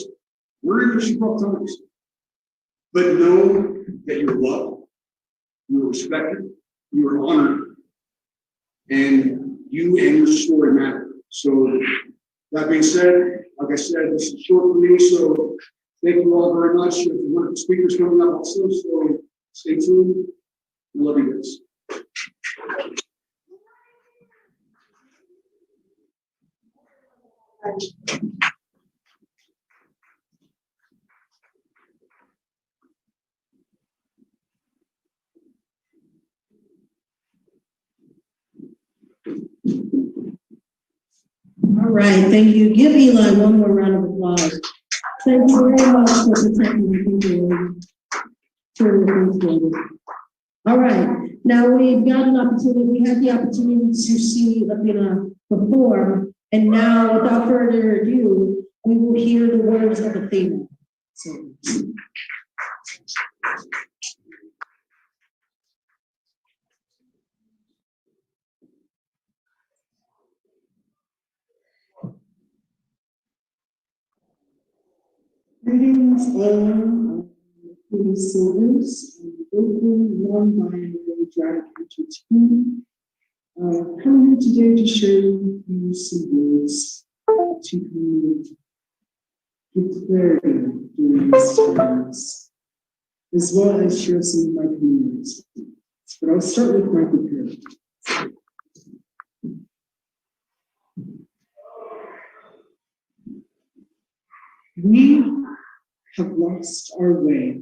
we're in some rough times. But know that you're loved, you're respected, you are honored, and you and your story matter. So that being said, like I said, this is short for me, so thank you all very much. We have wonderful speakers coming up also, so stay tuned. I love you guys. All right, thank you. Give Eli one more round of applause. Thank you very much for protecting the people. All right, now we've got an opportunity, we had the opportunity to see Latina perform, and now without further ado, we will hear the words of Athena. So. Greetings all, citizens, local non-binary drag entertainment. Coming here today to share with you some words to give clarity during these times, as well as share some of my opinions. But I'll start with my prepared. We have lost our way,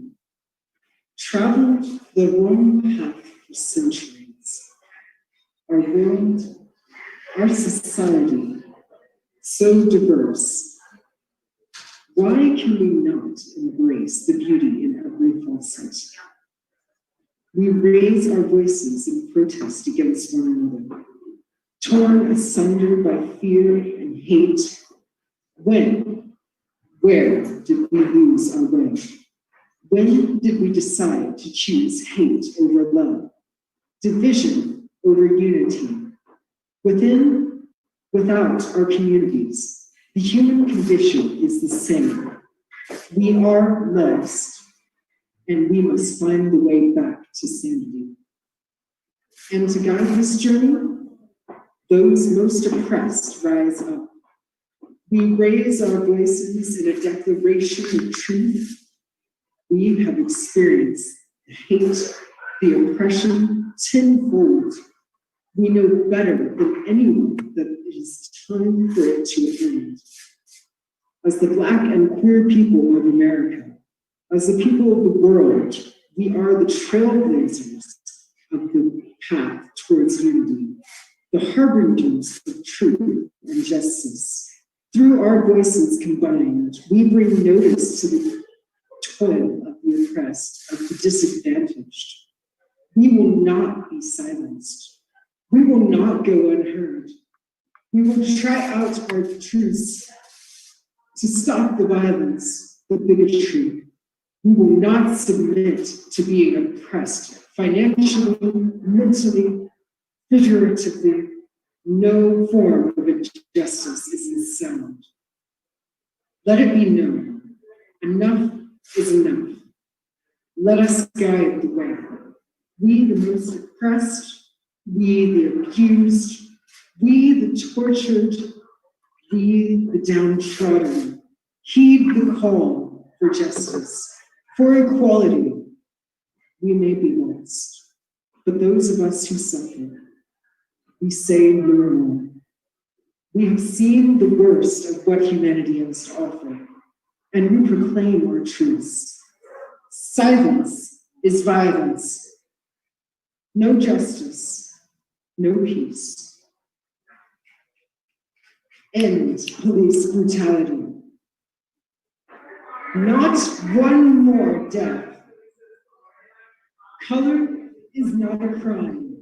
traveled the wrong path for centuries. Our world, our society, so diverse. Why can we not embrace the beauty in every facet? We raise our voices in protest against one another, torn asunder by fear and hate. Where did we lose our way? When did we decide to choose hate over love, division over unity? Within, without our communities, the human condition is the same. We are lost, and we must find the way back to sanity. And to guide this journey, those most oppressed rise up. We raise our voices in a declaration of truth. We have experienced the hate, the oppression tenfold. We know better than anyone that it is time for it to end. As the Black and queer people of America, as the people of the world, we are the trailblazers of the path towards unity, the harbingers of truth and justice. Through our voices combined, we bring notice to the toil of the oppressed, of the disadvantaged. We will not be silenced. We will not go unheard. We will try out our truths to stop the violence, the bigotry. We will not submit to being oppressed financially, mentally, figuratively. No form of injustice is sound. Let it be known, enough is enough. Let us guide the way. We, the most oppressed, we, the abused, we, the tortured, we, the downtrodden, heed the call for justice, for equality. We may be lost, but those of us who suffer, we say no more. We have seen the worst of what humanity has to offer, and we proclaim our truths. Silence is violence. No justice, no peace. End police brutality. Not one more death. Color is not a crime.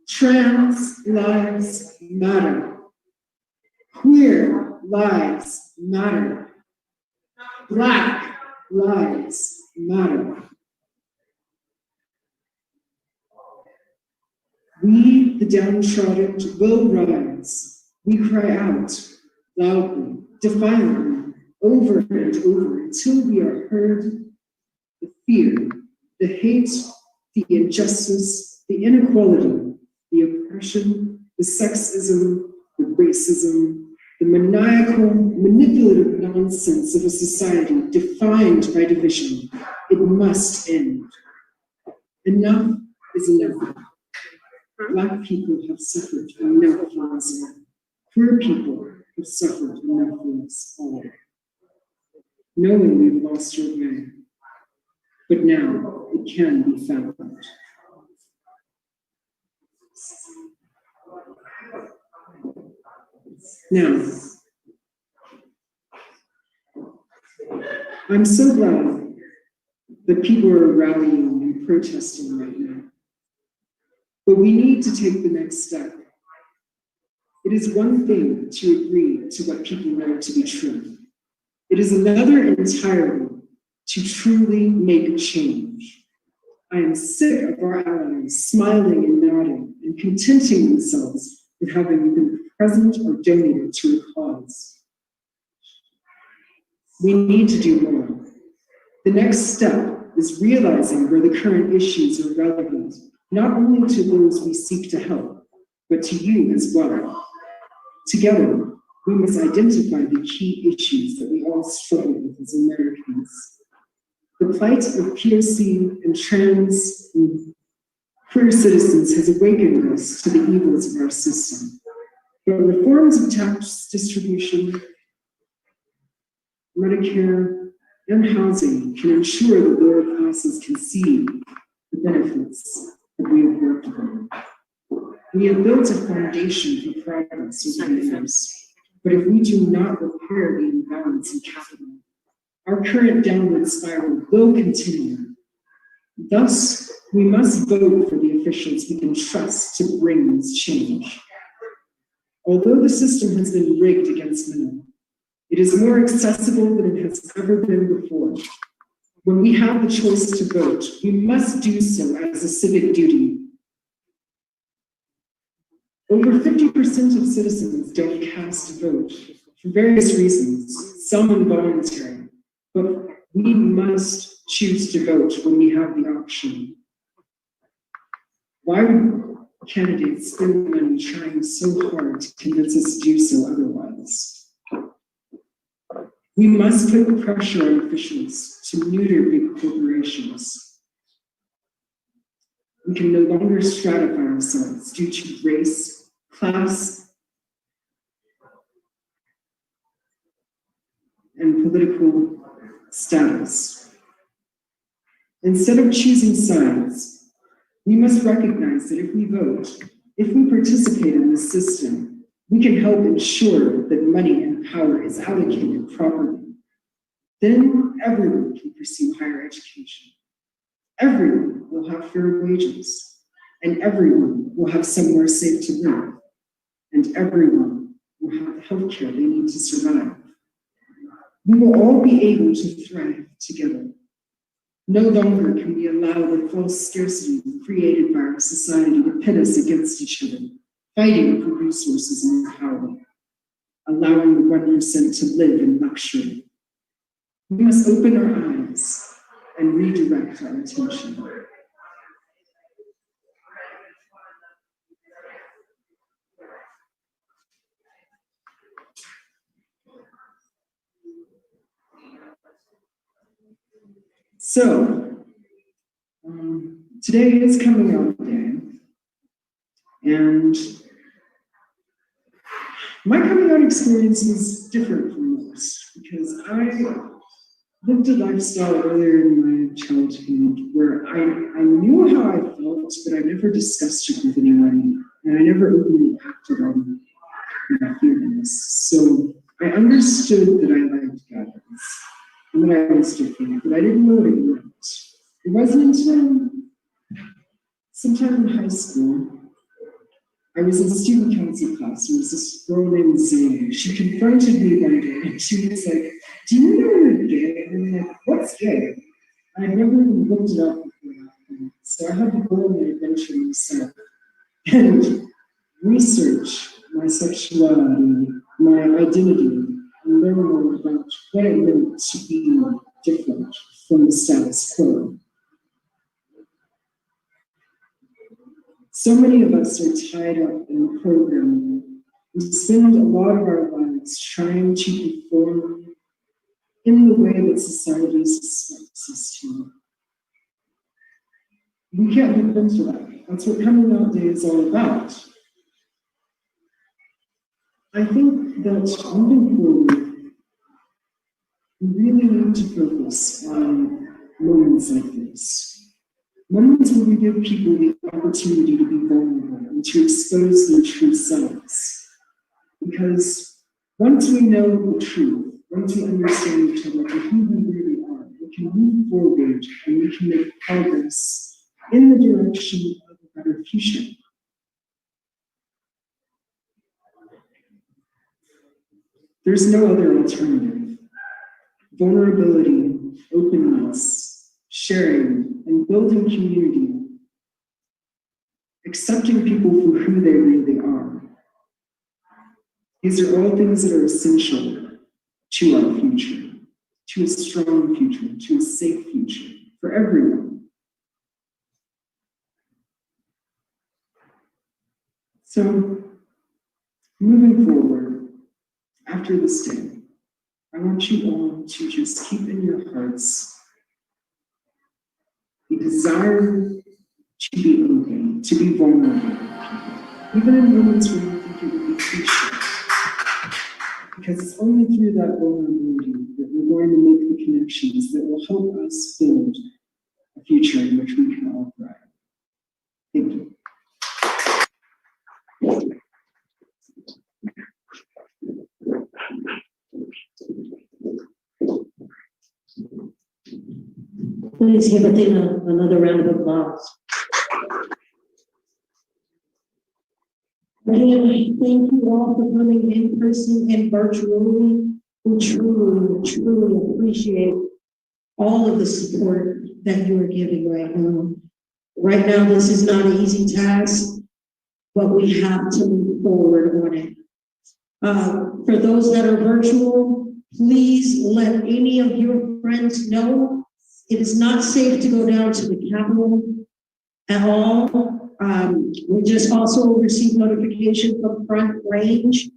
Trans lives matter. Queer lives matter. Black lives matter. We, the downtrodden, will rise. We cry out loudly, defiantly, over and over until we are heard. The fear, the hate, the injustice, the inequality, the oppression, the sexism, the racism, the maniacal, manipulative nonsense of a society defined by division. It must end. Enough is enough. Black people have suffered enough for us all. Queer people have suffered enough for us all. Knowing we've lost our way, but now it can be found. Now, I'm so glad that people are rallying and protesting right now. But we need to take the next step. It is one thing to agree to what people know to be true. It is another entirely to truly make a change. I am sick of our allies smiling and nodding and contenting themselves with having been present or donated to a cause. We need to do more. The next step is realizing where the current issues are relevant, not only to those we seek to help, but to you as well. Together, we must identify the key issues that we all struggle with as Americans. The plight of POC and trans and queer citizens has awakened us to the evils of our system. But reforms of tax distribution, Medicare, and housing can ensure that lower classes can see the benefits that we have worked on. We have built a foundation for progress over the years, but if we do not repair the imbalance in capital, our current downward spiral will continue. Thus, we must vote for the officials we can trust to bring this change. Although the system has been rigged against women, it is more accessible than it has ever been before. When we have the choice to vote, we must do so as a civic duty. Over 50% of citizens don't cast a vote for various reasons, some involuntary, but we must choose to vote when we have the option. Why would candidates spend money trying so hard to convince us to do so otherwise? We must put pressure on officials to neuter big corporations. We can no longer stratify ourselves due to race, class, and political status. Instead of choosing sides, we must recognize that if we vote, if we participate in the system, we can help ensure that money and power is allocated properly. Then everyone can pursue higher education. Everyone will have fair wages, and everyone will have somewhere safe to live, and everyone will have the health care they need to survive. We will all be able to thrive together. No longer can we allow the false scarcity created by our society to pit us against each other, fighting for resources and power, allowing the 1% to live in luxury. We must open our eyes and redirect our attention. So, today is coming out day, and my coming out experience was different from most because I lived a lifestyle earlier in my childhood where I knew how I felt, but I never discussed it with anyone, and I never openly acted on my feelings. So I understood that I liked guys and that I was different, but I didn't know what it meant. It wasn't until sometime in high school, I was in student council class. There was this girl named Zane. She confronted me one day and she was like, "Do you know you're gay?" And I'm like, "What's gay?" And I never even looked it up before that point. So I had to go on an adventure myself and research my sexuality, my identity, and learn more about what it meant to be different from the status quo. So many of us are tied up in the program. We spend a lot of our lives trying to perform in the way that society expects us to. We can't give in to that. That's what Coming Out Day is all about. I think that moving forward, we really need to focus on moments like this. Moments where we give people the opportunity to be vulnerable and to expose their true selves. Because once we know the truth, once we understand each other for who we really are, we can move forward and we can make progress in the direction of a better future. There's no other alternative. Vulnerability, openness, sharing, and building community, accepting people for who they really are. These are all things that are essential to our future, to a strong future, to a safe future for everyone. So, moving forward, after this day, I want you all to just keep in your hearts the desire to be open, to be vulnerable, even in moments where you think it would be cliche. Because it's only through that vulnerability that we're going to make the connections that will help us build a future in which we can all thrive. Thank you. Please give Athena another round of applause. Again, thank you all for coming in person and virtually. We truly appreciate all of the support that you are giving right now. Right now, this is not an easy task, but we have to move forward on it. For those that are virtual, please let any of your friends know it is not safe to go down to the Capitol at all. We just also received notification from Front Range.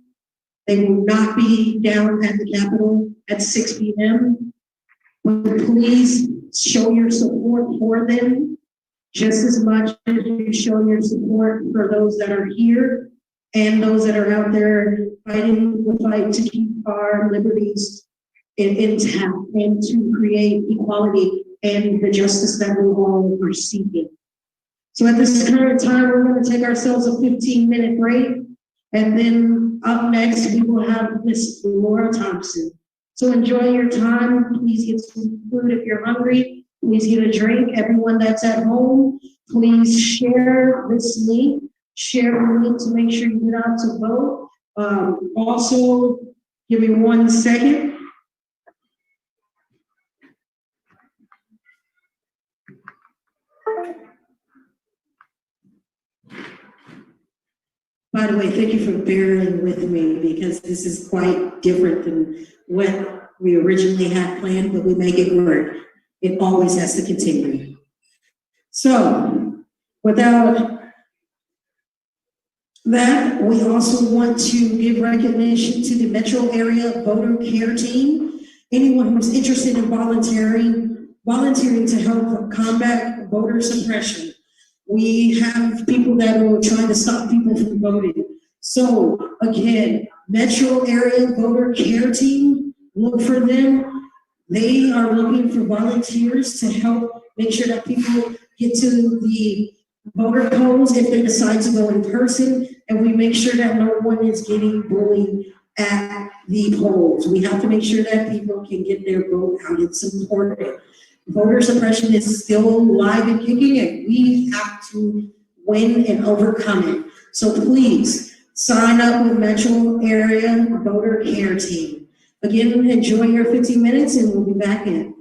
They will not be down at the Capitol at 6 p.m. But please show your support for them just as much as you show your support for those that are here and those that are out there fighting the fight to keep our liberties intact and to create equality and the justice that we all are seeking. So at this current time, we're going to take ourselves a 15-minute break, and then up next, we will have Miss Laura Thompson. So enjoy your time. Please get some food if you're hungry. Please get a drink. Everyone that's at home, please share this link. Share the link to make sure you get out to vote. Also, give me 1 second. By the way, thank you for bearing with me because this is quite different than what we originally had planned, but we make it work. It always has to continue. So, without that, we also want to give recognition to the metro area voter care team. Anyone who's interested in volunteering to help combat voter suppression. We have people that are trying to stop people from voting. So again, metro area voter care team, look for them. They are looking for volunteers to help make sure that people get to the voter polls if they decide to go in person, and we make sure that no one is getting bullied at the polls. We have to make sure that people can get their vote out. It's important. Voter suppression is still alive and kicking, and we have to win and overcome it. So please sign up with Metro Area Voter Care Team. Again, enjoy your 15 minutes and we'll be back in.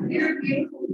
You're beautiful.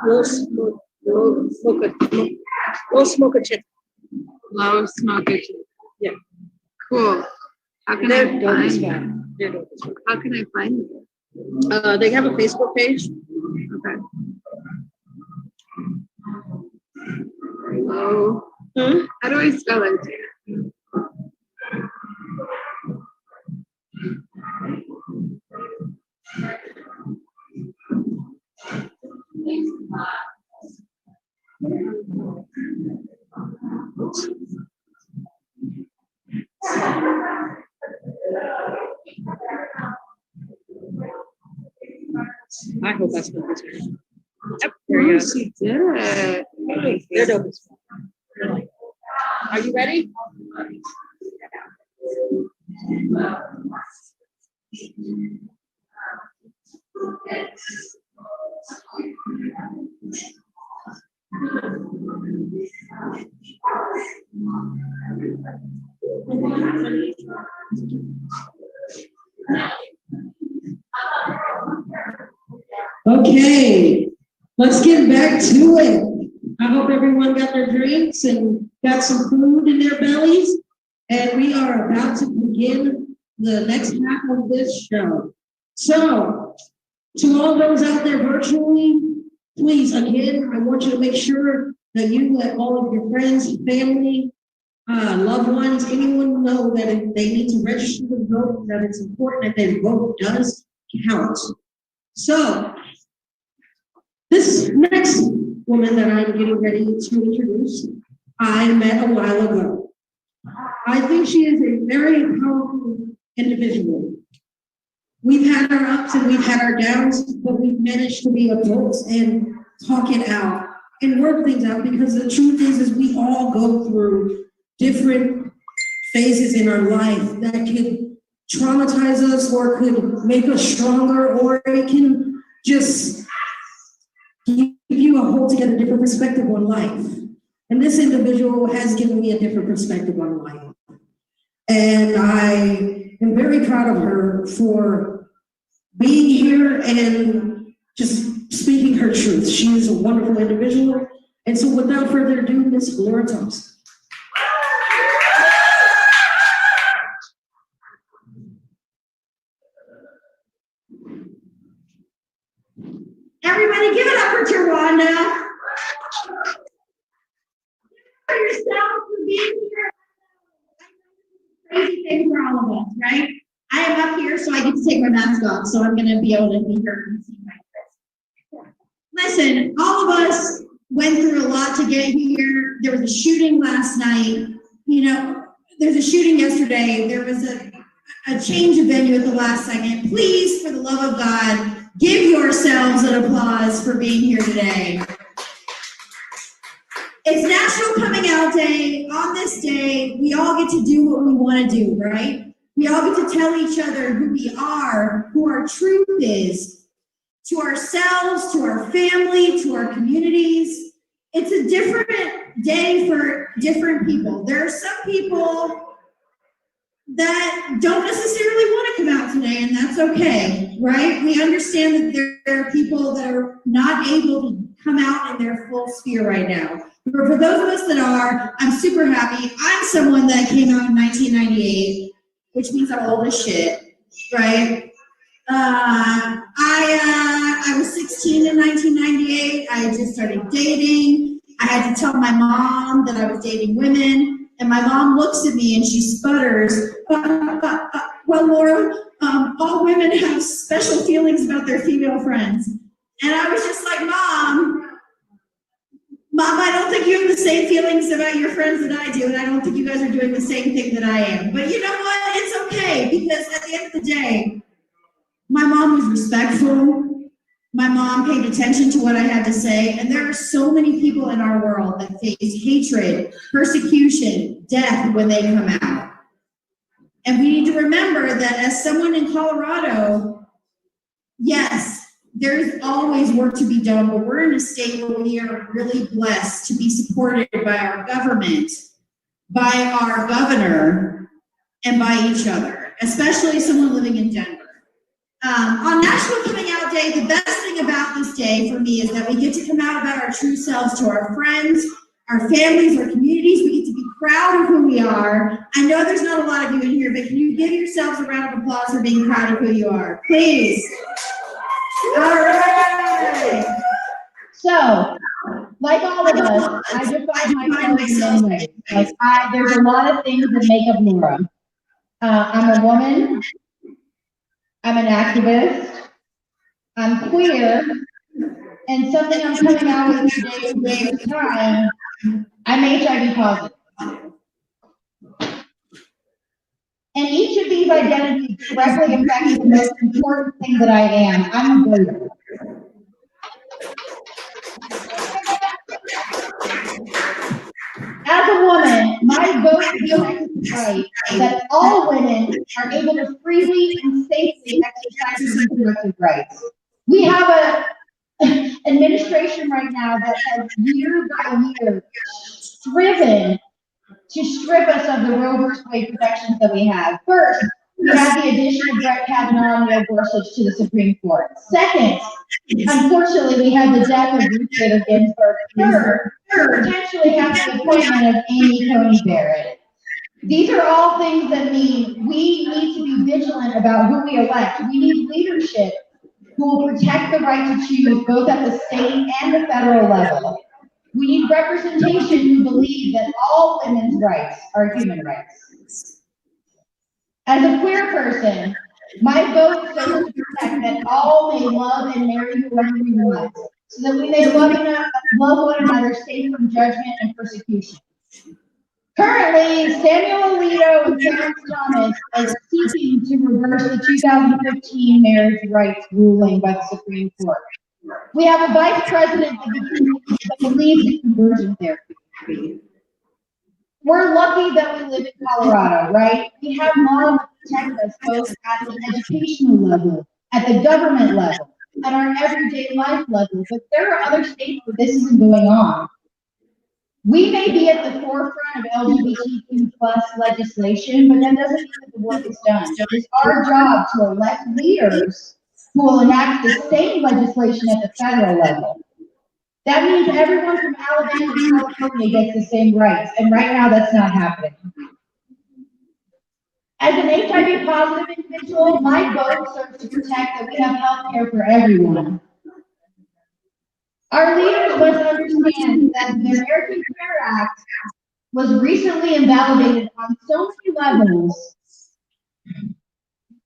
Low smoke, low smoker chip. Low smoker chip. Yeah. Cool. How can They're I dope as find fuck. them? They're dope as fuck. How can I find them? They have a Facebook page. Okay. Low. How do I spell it? I hope that's what this is. Yep, There there you you go. She did it. They're dope as fuck. Are you ready? Okay, let's get back to it. I hope everyone got their drinks and got some food in their bellies. And we are about to begin the next half of this show. So, to all those out there virtually, please, again, I want you to make sure that you let all of your friends, family, loved ones, anyone know that if they need to register to vote, that it's important that their vote does count. So, this next woman that I'm getting ready to introduce, I met a while ago. I think she is a very powerful individual. We've had our ups and we've had our downs, but we've managed to be adults and talk it out and work things out, because the truth is we all go through different phases in our life that could traumatize us or could make us stronger, or it can just give you a whole together different perspective on life. And this individual has given me a different perspective on life. And I am very proud of her for being here and just speaking her truth. She is a wonderful individual. And so without further ado, Ms. Laura Thompson. Everybody give it up for Tawanda. For yourself for being here. Crazy thing for all of us, right? I am up here so I get to take my mask off, so I'm gonna be able to be heard and see my face. Listen, all of us went through a lot to get here. There was a shooting last night. You know, there's a shooting yesterday. There was a change of venue at the last second. Please, for the love of God, give yourselves an applause for being here today. It's National Coming Out Day. On this day, we all get to do what we want to do, right? We all get to tell each other who we are, who our truth is, to ourselves, to our family, to our communities. It's a different day for different people. There are some people that don't necessarily want to come out today, and that's okay, right? We understand that there are people that are not able to come out in their full sphere right now. But for those of us that are, I'm super happy. I'm someone that came out in 1998, which means I'm old as shit, right? I was 16 in 1998. I had just started dating. I had to tell my mom that I was dating women, and my mom looks at me and she sputters. Well, Laura, all women have special feelings about their female friends. And I was just like, Mom, I don't think you have the same feelings about your friends that I do, and I don't think you guys are doing the same thing that I am. But you know what? It's okay, because at the end of the day, my mom was respectful. My mom paid attention to what I had to say, and there are so many people in our world that face hatred, persecution, death when they come out. And we need to remember that as someone in Colorado, yes, there's always work to be done, but we're in a state where we are really blessed to be supported by our government, by our governor, and by each other, especially someone living in Denver. On National Coming Out Day, the best thing about this day for me is that we get to come out about our true selves to our friends, our families, our communities. We get to be proud of who we are. I know there's not a lot of you in here, but can you give yourselves a round of applause for being proud of who you are? Please. All right. So, like all of us, I define myself in many ways. Like there's a lot of things that make up Laura. I'm a woman. I'm an activist. I'm queer. And something I'm coming out with today for the first time, I'm HIV positive. And each of these identities directly affects the most important thing that I am. I'm a voter. As a woman, my vote gives the right that all women are able to freely and safely exercise their reproductive rights. We have administration right now that has year by year striven to strip us of the Roe v. Wade protections that we have. First, we have the addition of Brett Kavanaugh and Neil Gorsuch to the Supreme Court. Second, unfortunately, we have the death of Ruth Bader Ginsburg. Third, potentially have the appointment of Amy Coney Barrett. These are all things that mean we need to be vigilant about who we elect. We need leadership who will protect the right to choose both at the state and the federal level. We need representation who believe that all women's rights are human rights. As a queer person, my vote serves to protect that all may love and marry whoever we want, so that we may love one another safe from judgment and persecution. Currently, Samuel Alito and Clarence Thomas are seeking to reverse the 2015 marriage rights ruling by the Supreme Court. We have a vice president that believes in conversion therapy. We're lucky that we live in Colorado, right? We have laws that protect us both at the educational level, at the government level, at our everyday life level, but there are other states where this isn't going on. We may be at the forefront of LGBTQ+ legislation, but that doesn't mean that the work is done. It's our job to elect leaders who will enact the same legislation at the federal level. That means everyone from Alabama to California gets the same rights, and right now that's not happening. As an HIV positive individual, my vote serves to protect that we have health care for everyone. Our leaders must understand that the American Care Act was recently invalidated on so many levels.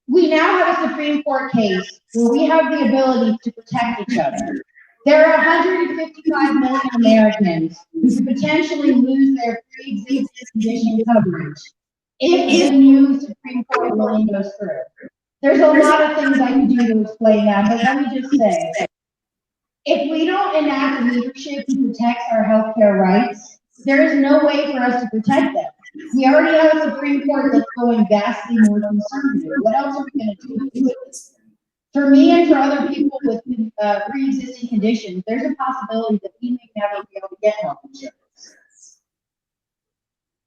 We now have a Supreme Court case where we have the ability to protect each other. There are 155 million Americans who could potentially lose their pre-existing condition coverage if the new Supreme Court ruling goes through. There's a lot of things I can do to explain that, but let me just say, if we don't enact leadership who protects our healthcare rights, there is no way for us to protect them. We already have a Supreme Court that's going vastly more conservative. What else are we going to do? For me and for other people with pre-existing conditions, there's a possibility that we may never be able to get health insurance.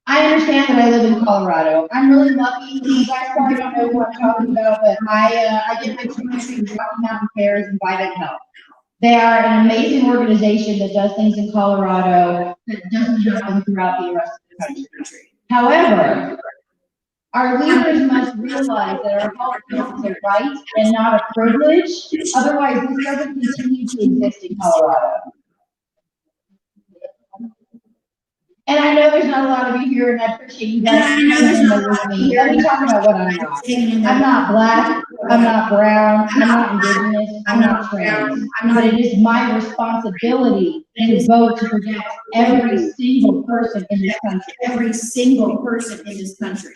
I understand that I live in Colorado. I'm really lucky. You guys probably don't know who I'm talking about, but I get my treatment through Rocky Mountain Cares and Vivint Health. They are an amazing organization that does things in Colorado that doesn't happen throughout the rest of the country. However, our leaders must realize that our health care is a right and not a privilege. Otherwise, this doesn't continue to exist in Colorado. And I know there's not a lot of you here, and I appreciate you guys being with me. Let me talk about what I'm not. I'm not black, I'm not brown, I'm not indigenous, I'm not trans. But it is my responsibility to vote to protect every single person in this country. Every single person in this country.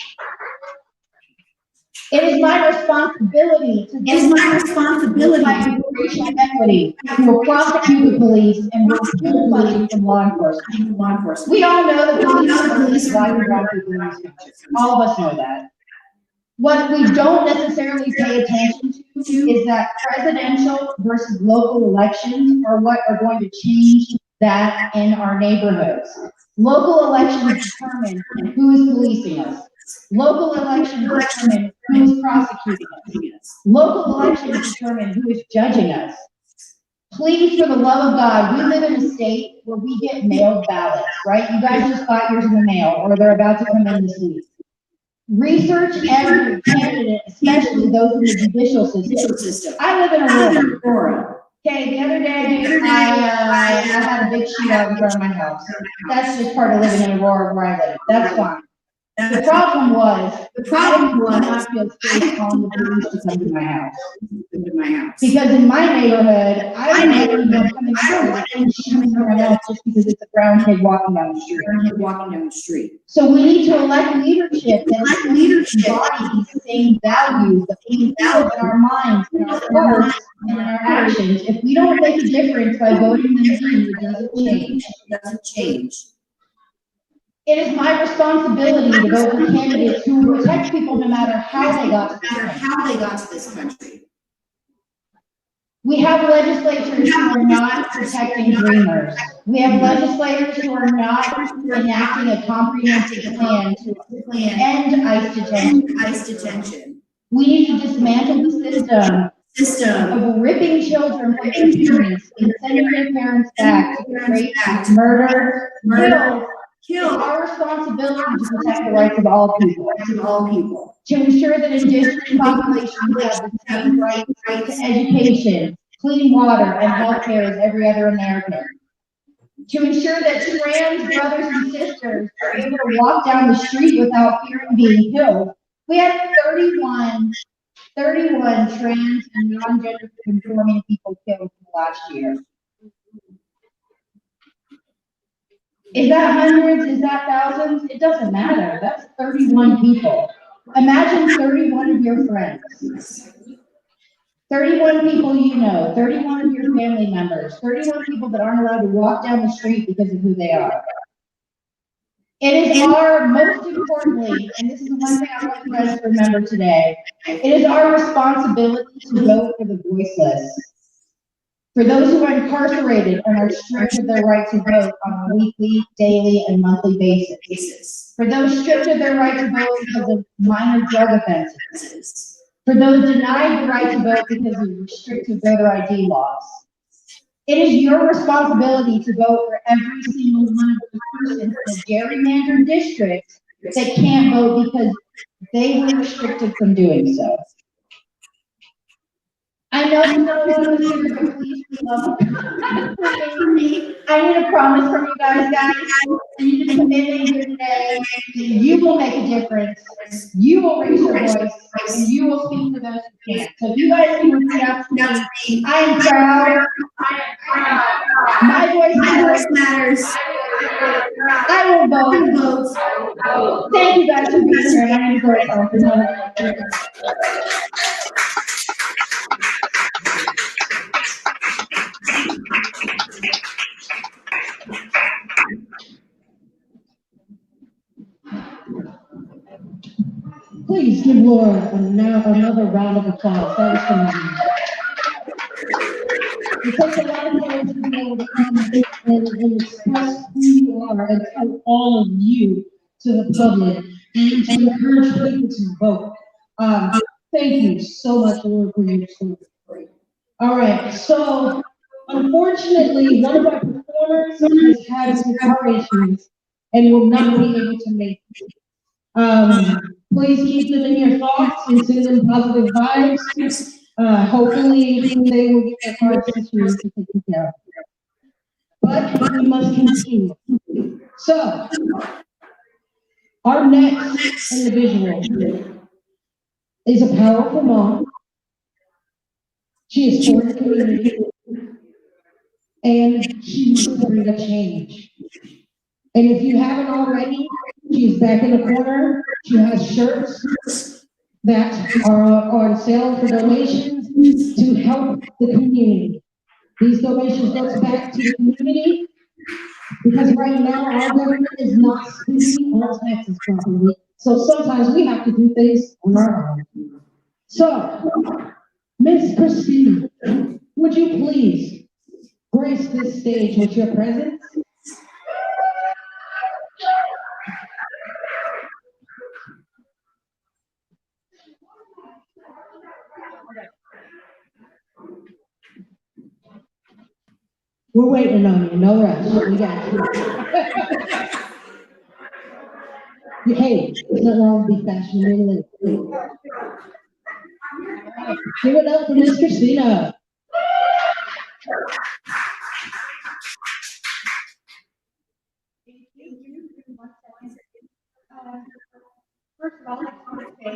It is my responsibility to fight for racial equity, to prosecute the police, and remove money from law enforcement. We all know that police are black and brown people in this country. All of us know that. What we don't necessarily pay attention to is that presidential versus local elections are what are going to change that in our neighborhoods. Local elections determine who is policing us. Local elections determine who is prosecuting us. Local elections determine who is judging us. Please, for the love of God, we live in a state where we get mailed ballots, right? You guys just got yours in the mail, or they're about to come in this week. Research every candidate, especially those in the judicial system. I live in Aurora. Okay, the other day I had a big shootout in front of my house. That's just part of living in Aurora where I live. That's fine. The problem was I did not feel safe calling the police to come to my house. Because in my neighborhood, I don't know anyone coming out and shooting someone else just because it's a brown kid walking down the street. So we need to elect leadership that embodies the same values that we feel in our minds, in our hearts, and in our actions. If we don't make a difference by voting them in, it doesn't change. It is my responsibility to vote for candidates who will protect people no matter how they got to this country. We have legislators who are not protecting dreamers. We have legislators who are not enacting a comprehensive plan to end ICE detention. We need to dismantle the system of ripping children from their parents and sending their parents back to rape, murder, kill. It's our responsibility to protect the rights of all people. To ensure that indigenous populations have the same right to education, clean water, and health care as every other American. To ensure that trans brothers and sisters are able to walk down the street without fearing being killed. We had 31 trans and non-gender conforming people killed last year. Is that hundreds? Is that thousands? It doesn't matter. That's 31 people. Imagine 31 of your friends. 31 people you know, 31 of your family members, 31 people that aren't allowed to walk down the street because of who they are. It is our, most importantly, and this is the one thing I want you guys to remember today, it is our responsibility to vote for the voiceless. For those who are incarcerated and are stripped of their right to vote on a weekly, daily, and monthly basis. For those stripped of their right to vote because of minor drug offenses. For those denied the right to vote because of restricted voter ID laws. It is your responsibility to vote for every single one of the persons in the gerrymandered district that can't vote because they were restricted from doing so. I know some of you are please love. I need a promise from you guys. I need a commitment here today. You will make a difference. You will raise your voice, and you will speak for those who can't. So if you guys can repeat after me, I am proud. My voice matters. I will vote. Thank you guys for being here. My name is Lori Thompson. Please give Laura another round of applause. That was phenomenal. It takes a lot of courage to be able to come and express who you are and tell all of you to the public and to encourage people to vote. Thank you so much, Laura, for your story. All right, so unfortunately, one of our performers has had some car issues and will not be able to make it. Please keep them in your thoughts and send them positive vibes. Hopefully, they will get their car situation taken care of. But we must continue. So, our next individual is a powerful mom. She is for the community, and she wants to bring a change. And if you haven't already, she's back in the corner. She has shirts that are on sale for donations to help the community. These donations go back to the community because right now our government is not spending our taxes properly. So sometimes we have to do things on our own. So, Miss Christina, would you please grace this stage with your presence? We're waiting on you, no rush. We got you. Hey, it's not wrong to be fashionable. Give it up for Miss Christina. First of all, I just want to say,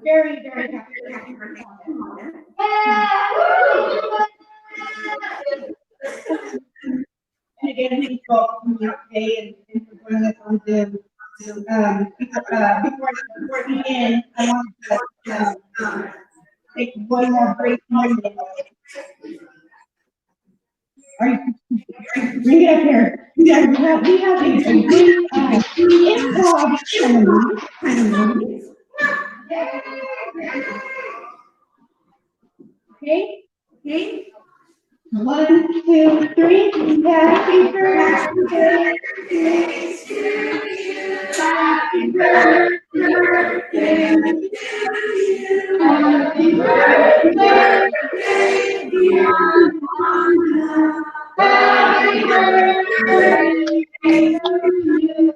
very, very happy birthday and again, thank you all for coming out today and for joining us on Zoom. Before we end, I want to take one more brief moment. Bring it up here. We have a brief improv ceremony. Okay? Okay? 1, 2, 3. Happy birthday to you. Happy birthday to you. Happy birthday, dear Wanda. Happy birthday to you.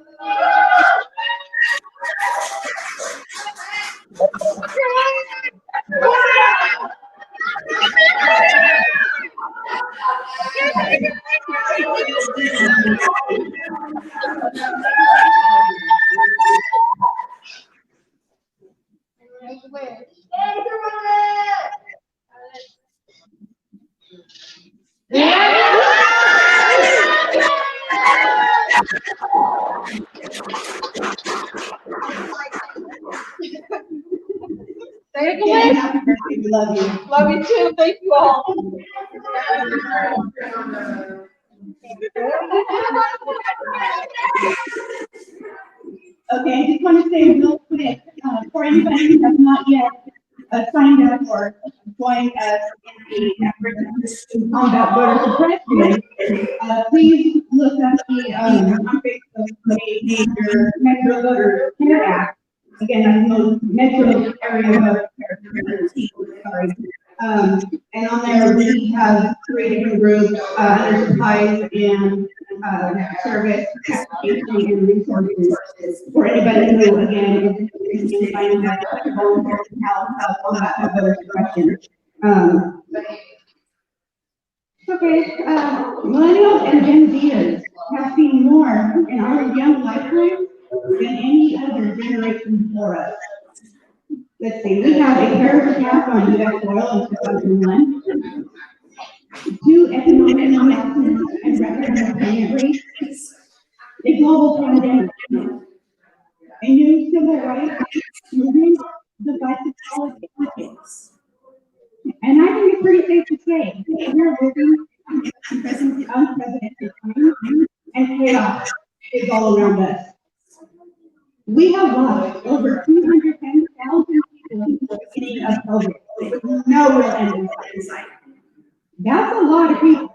Thank you. Happy birthday. We love you. Love you too. Thank you all. Okay, I just want to say real quick, for anybody who has not yet signed up or joined us in the effort to combat voter suppression, please look up the on Facebook page under Metro Voter Care Act. Again, that's the Metro Area Voter Care. Sorry. And on there we have 3 different groups under supplies and service, education, and resources for anybody who, again, is in finding that volunteer to help combat voter suppression. Okay, millennials and Gen Zers have seen more in our young lifetime than any other generation before us. Let's see, we have a terrorist attack on U.S. soil in 2001, 2 economic collapses and record unemployment rates, a global pandemic, a new civil rights movement, divisive politics. And I think it's pretty safe to say we're living in unprecedented times, and chaos is all around us. We have lost over 210,000 people in the beginning of COVID with no real end in sight. That's a lot of people,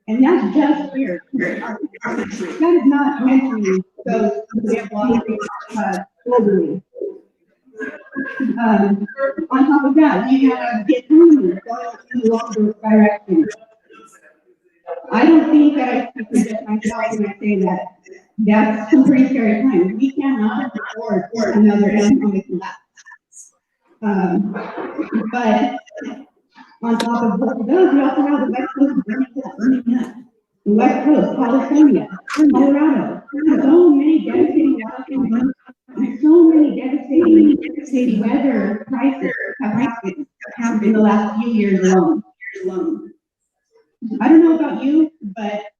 and that's just here. That is not mentioning those who we have lost globally. On top of that, we have the economy going in the wrong direction. I don't think that I speak for just myself when I say that. That's some pretty scary times. We cannot afford another economic collapse. But on top of both of those, we also have the West Coast burning up. The West Coast, California, Colorado. So many devastating wildfires. So many devastating weather crises have happened in the last few years alone. I don't know about you, but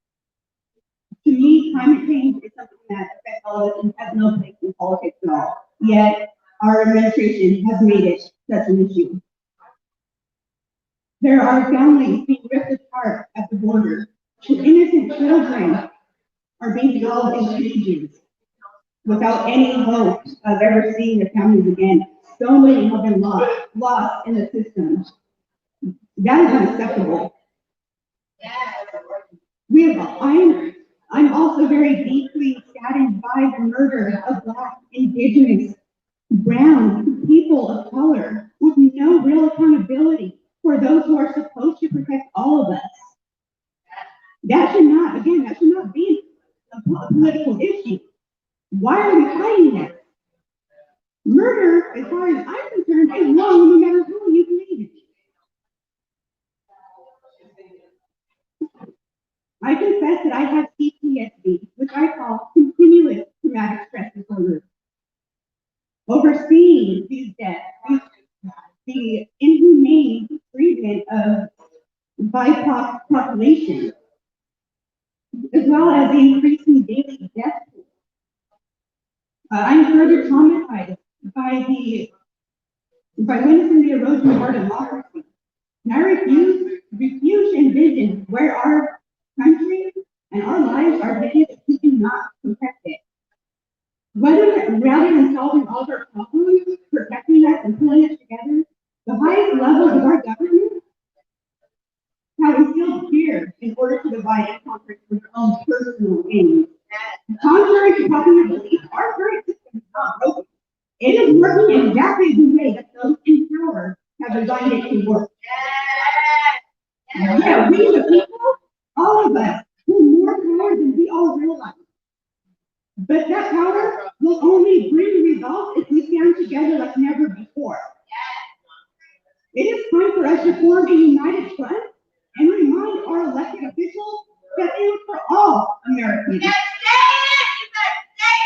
to me, climate change is something that affects all of us and has no place in politics at all. Yet, our administration has made it such an issue. There are families being ripped apart at the border. Innocent children are being held in cages without any hope of ever seeing their families again. So many have been lost in the system. That is unacceptable. I'm also very deeply saddened by the murder of Black, Indigenous, brown people of color with no real accountability for those who are supposed to protect all of us. That should not be a political issue. Why are we fighting that? Murder, as far as I'm concerned, is wrong no matter who you believe in. I confess that I have PTSD, which I call continuous traumatic stress disorder. Overseeing these deaths, the inhumane treatment of BIPOC population, as well as the increasing daily death toll. I'm further traumatized by witnessing the erosion of our democracy. And I refuse to envision where our country and our lives are headed if we do not protect it. Rather than solving all of our problems, protecting us and pulling us together, the highest levels of our government divide and conquer for their own personal gain. Contrary to popular belief, our current system is not broken. It is working exactly the way that those in power have designed it to work. Yeah, we the people, all of us, hold more power than we all realize. But that power will only bring results if we stand together like never before. It is time for us to form a united front and remind our elected officials that they are for all Americans.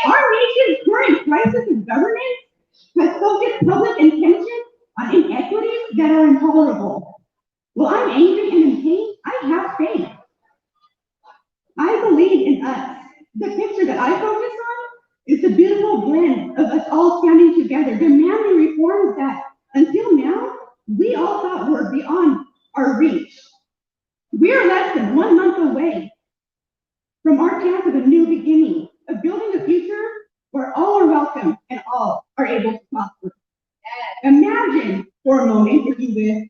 Our nation's current crisis of governance has focused public attention on inequities that are intolerable. While I'm angry and in pain, I have faith. I believe in us. The picture that I focus on is the beautiful blend of us all standing together, demanding reforms that, until now, we all thought were beyond our reach. We're less than 1 month away from our chance of a new beginning, of building a future where all are welcome and all are able to prosper. Imagine for a moment, if you will,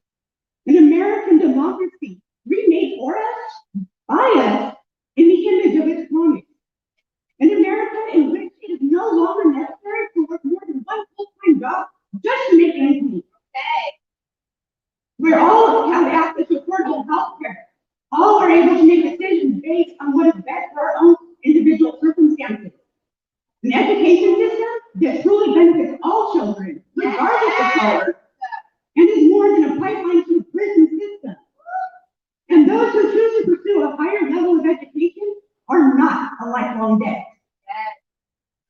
an American democracy remade for us, by us, in the image of its promise. An America in which it is no longer necessary to work more than one full-time job just to make ends meet. Where all have access to affordable health care. All are able to make decisions based on what is best for our own individual circumstances. An education system that truly benefits all children, regardless of color, and is more than a pipeline to the prison system. And those who choose to pursue a higher level of education are not a lifelong debt.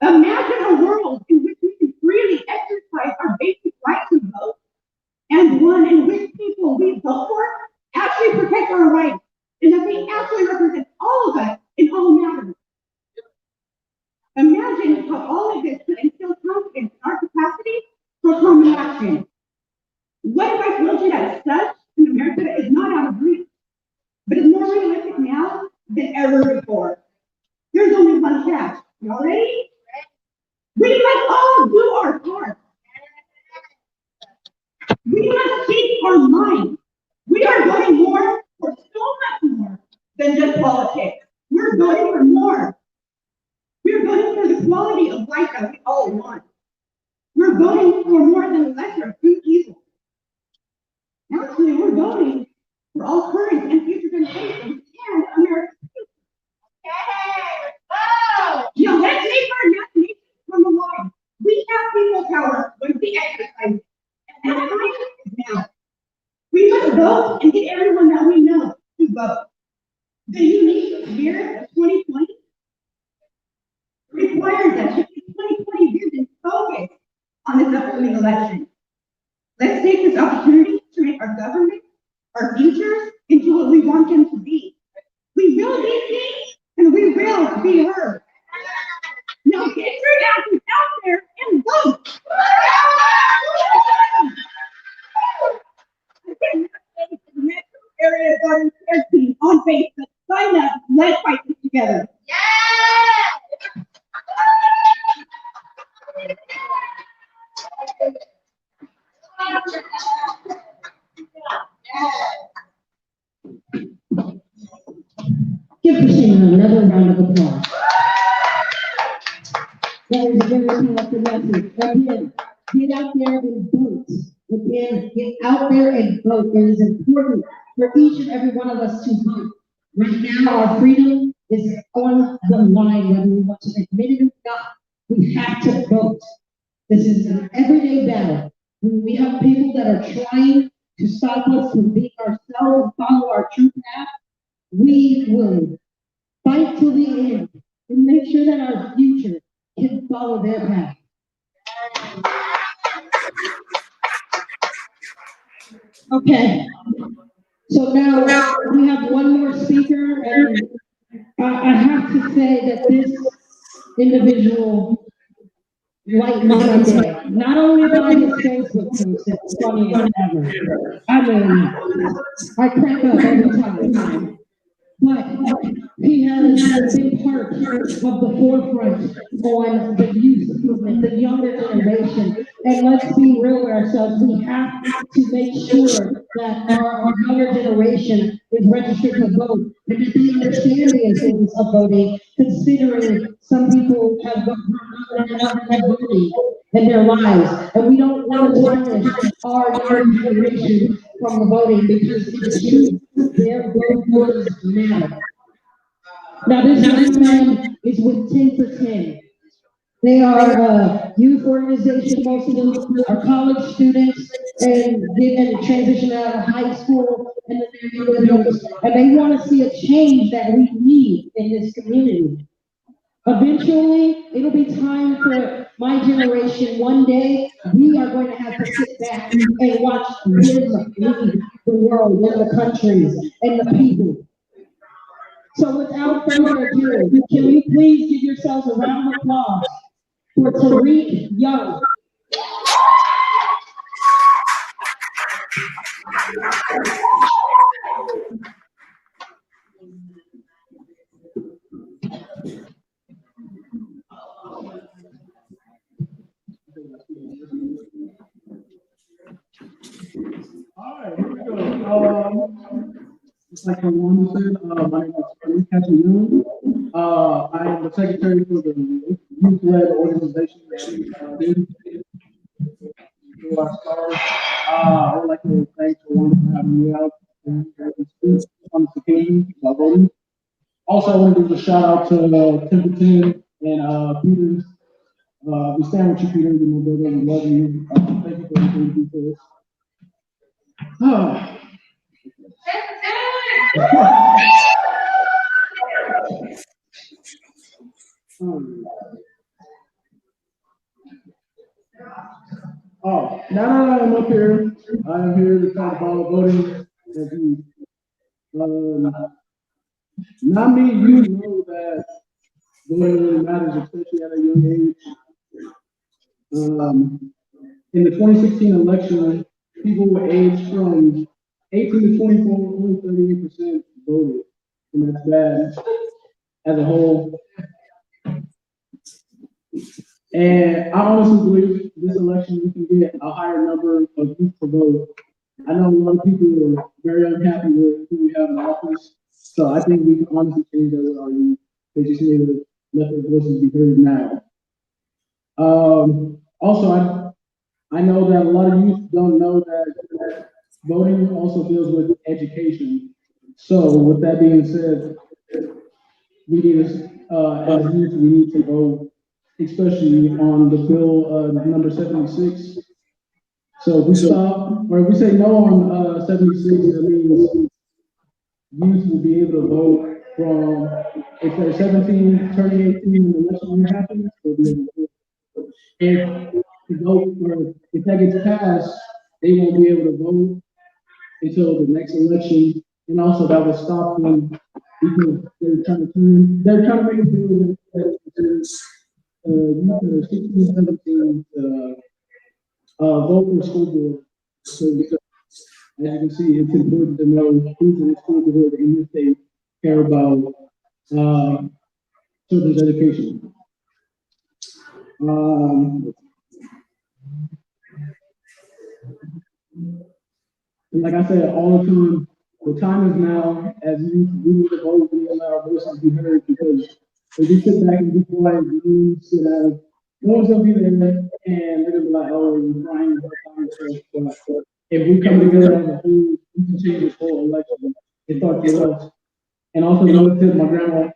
Imagine a world in which we can freely exercise our basic right to vote, and one in which people we vote for actually protect our rights, and that they actually represent all of us in all matters. Imagine how all of this could instill confidence in our capacity for common action. What if I told you that such in America is not out of reach, but is more realistic now than ever before? There's only one catch. Y'all ready? We must all do our part. We must speak our mind. We are voting more for so much more than just politics. We're voting for more. We're voting for the quality of life that we all want. We're voting for more than the lesser of two evils. Actually, we're voting for all current and future generations and America's future. Now, let's make our imagination come alive. We have people power when we exercise it. And that time is now. We must vote and get everyone that we know to vote. The unique year of 2020 requires that 2020 vision focus on this upcoming election. Let's take this opportunity to make our government, our futures, into what we want them to be. We will be seen and we will be heard. Now get your asses out there and vote. The metro area garden care team on Facebook. Sign up. Let's fight this together. Give Christina another round of applause. That is a very powerful message. Again, get out there and vote. Again, get out there and vote. It is important for each and every one of us to vote. Right now, our freedom is on the line, whether we want to admit it or not. We have to vote. This is an everyday battle. When we have people that are trying to stop us from being ourselves, follow our true path, we will fight till the end and make sure that our future can follow their path. Okay, so now we have one more speaker, and I have to say that this individual lightened my day. Not only by his Facebook post, it's funny as ever. I mean, I crack up every time. But he has been part of the forefront on the youth movement, the younger generation, And let's be real with ourselves, we have to make sure that our younger generation is registered to vote, and that they understand the importance of voting, considering some people have not had voting in their lives, and we don't want to tarnish our younger generation from the voting, because it's true, their vote matter. Now, this young man is with 10 for 10. They are a youth organization, most of them are college students and getting transition out of high school, and then they're young adults, and they want to see a change that we need in this community. Eventually, it'll be time for my generation. One day, we are going to have to sit back and watch them lead the world and the countries and the people. So without further ado, can we please give yourselves a round of applause for Tariq Young. All right, here we go. Just like Alana said, my name is Tariq Young. I am the secretary for the youth-led organization. Before I start, I would like to thank Alana for having me out and speak on this occasion about voting. Also, I want to give a shout out to Templeton and Peters. We stand with you, Peter. You're my brother. We love you. Thank you for everything you do for us. Oh, now that I'm up here, I'm here to talk about voting as youth. Not me, you know that voting really matters, especially at a young age. In the 2016 election, people were aged from 18 to 24, only 38% voted, and that's bad as a whole. And I honestly believe this election we can get a higher number of youth to vote. I know a lot of people are very unhappy with who we have in office, so I think we can honestly change that with our youth. They just need to let their voices be heard now. Also, I know that a lot of youth don't know that voting also deals with education. So with that being said, we need to, as youth, we need to vote, especially on the bill number 76. So if we stop, or if we say no on 76, that means youth will be able to vote from, if they're 17, turning 18, and the election year happens, they'll be able to vote. If that gets passed, they won't be able to vote until the next election, and also that will stop them because they're trying to make a bill that considers youth that are 16, 17 vote for school board. So because, as you can see, it's important to know who's in the school board and if they care about children's education. And like I said all the time is now. As youth, we need to vote, we need to let our voices be heard, because if we sit back and be quiet, we sit out, no one's gonna be there, and they're gonna be like, oh, you're crying. But if we come together as a whole, we can change this whole election. It starts with us. And also, another tip, my grandma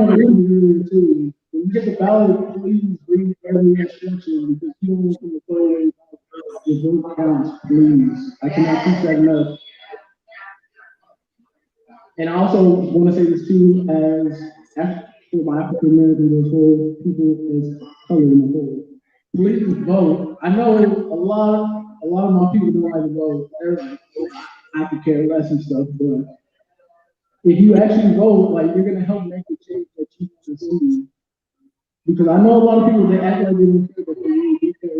told me earlier too, when you get the ballot, please read every instruction, because you don't want to throw away your vote counts, please. I cannot teach that enough. And I also want to say this too, as for my African American, those whole people as color in the whole. Please vote. I know a lot of my people don't like to vote. They're like, I could care less and stuff, but if you actually vote, like, you're gonna help make the change that you want to see. Because I know a lot of people, they act like they don't care, but they really do care.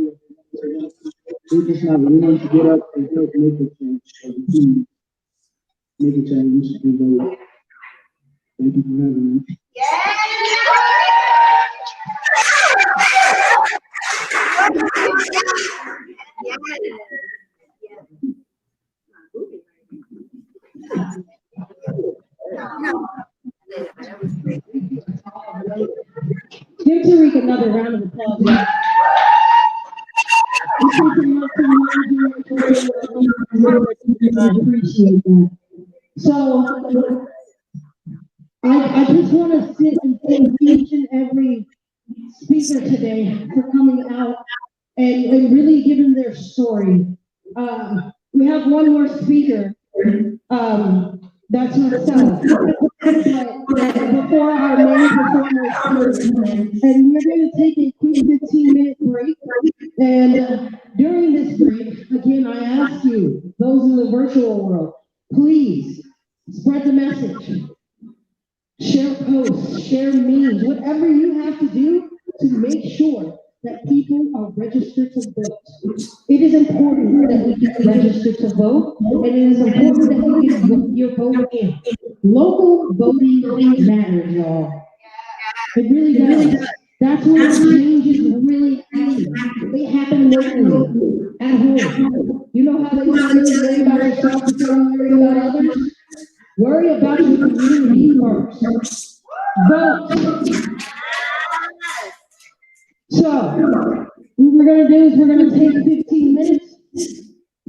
They're just not willing to get up and help make a change. So please make a change and vote. Thank you for having me. Yeah. Give Tariq another round of applause. I appreciate that. So, I just want to sit and thank each and every speaker today for coming out and really giving their story. We have one more speaker, that's myself. But before our main performers, and we're going to take a quick 15-minute break. And during this break, again, I ask you, those in the virtual world, please spread the message. Share posts, share memes, whatever you have to do to make sure that people are registered to vote. It is important that we get registered to vote, and it is important that we get your vote in. Local voting matters, y'all. It really does. That's where change is really happening. They happen locally, at home. You know how they say worry about yourself before you worry about others? Worry about your community first. Vote. So, what we're gonna do is we're gonna take 15 minutes.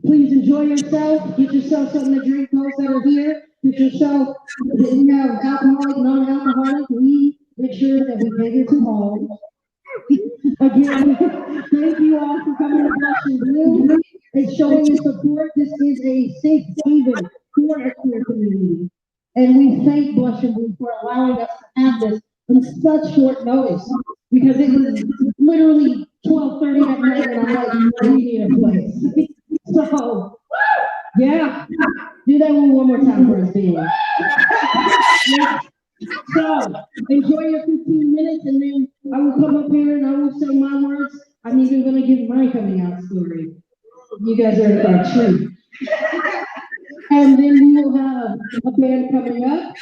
Please enjoy yourself. Get yourself something to drink, those that are here. Get yourself, if you have alcoholic, non-alcoholic, we make sure that we take it to home. Again, thank you all for coming to Blush and Blue and showing your support. This is a safe haven for the queer community. And we thank Blush and Blue for allowing us to have this on such short notice, because it was literally 12:30 at night and I'm like, we need a place. So, yeah, do that one more time for us, baby. So, enjoy your 15 minutes and then I will come up here and I will say my words. I'm even gonna give my coming out story. You guys are a treat. And then we will have a band coming up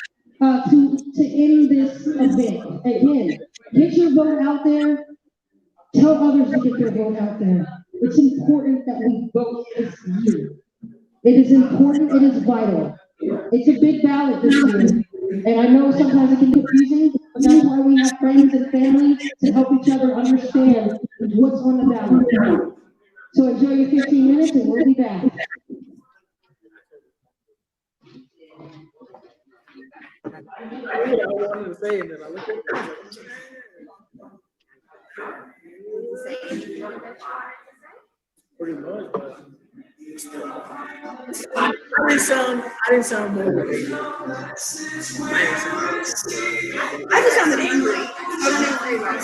to end this event. Again, get your vote out there. Tell others to get their vote out there. It's important that we vote this year. It is important, it is vital. It's a big ballot this year. And I know sometimes it can be confusing, but that's why we have friends and family to help each other understand what's on the ballot. So enjoy your 15 minutes and we'll be back. Pretty much, but I didn't sound more. I just sounded angry. I don't know what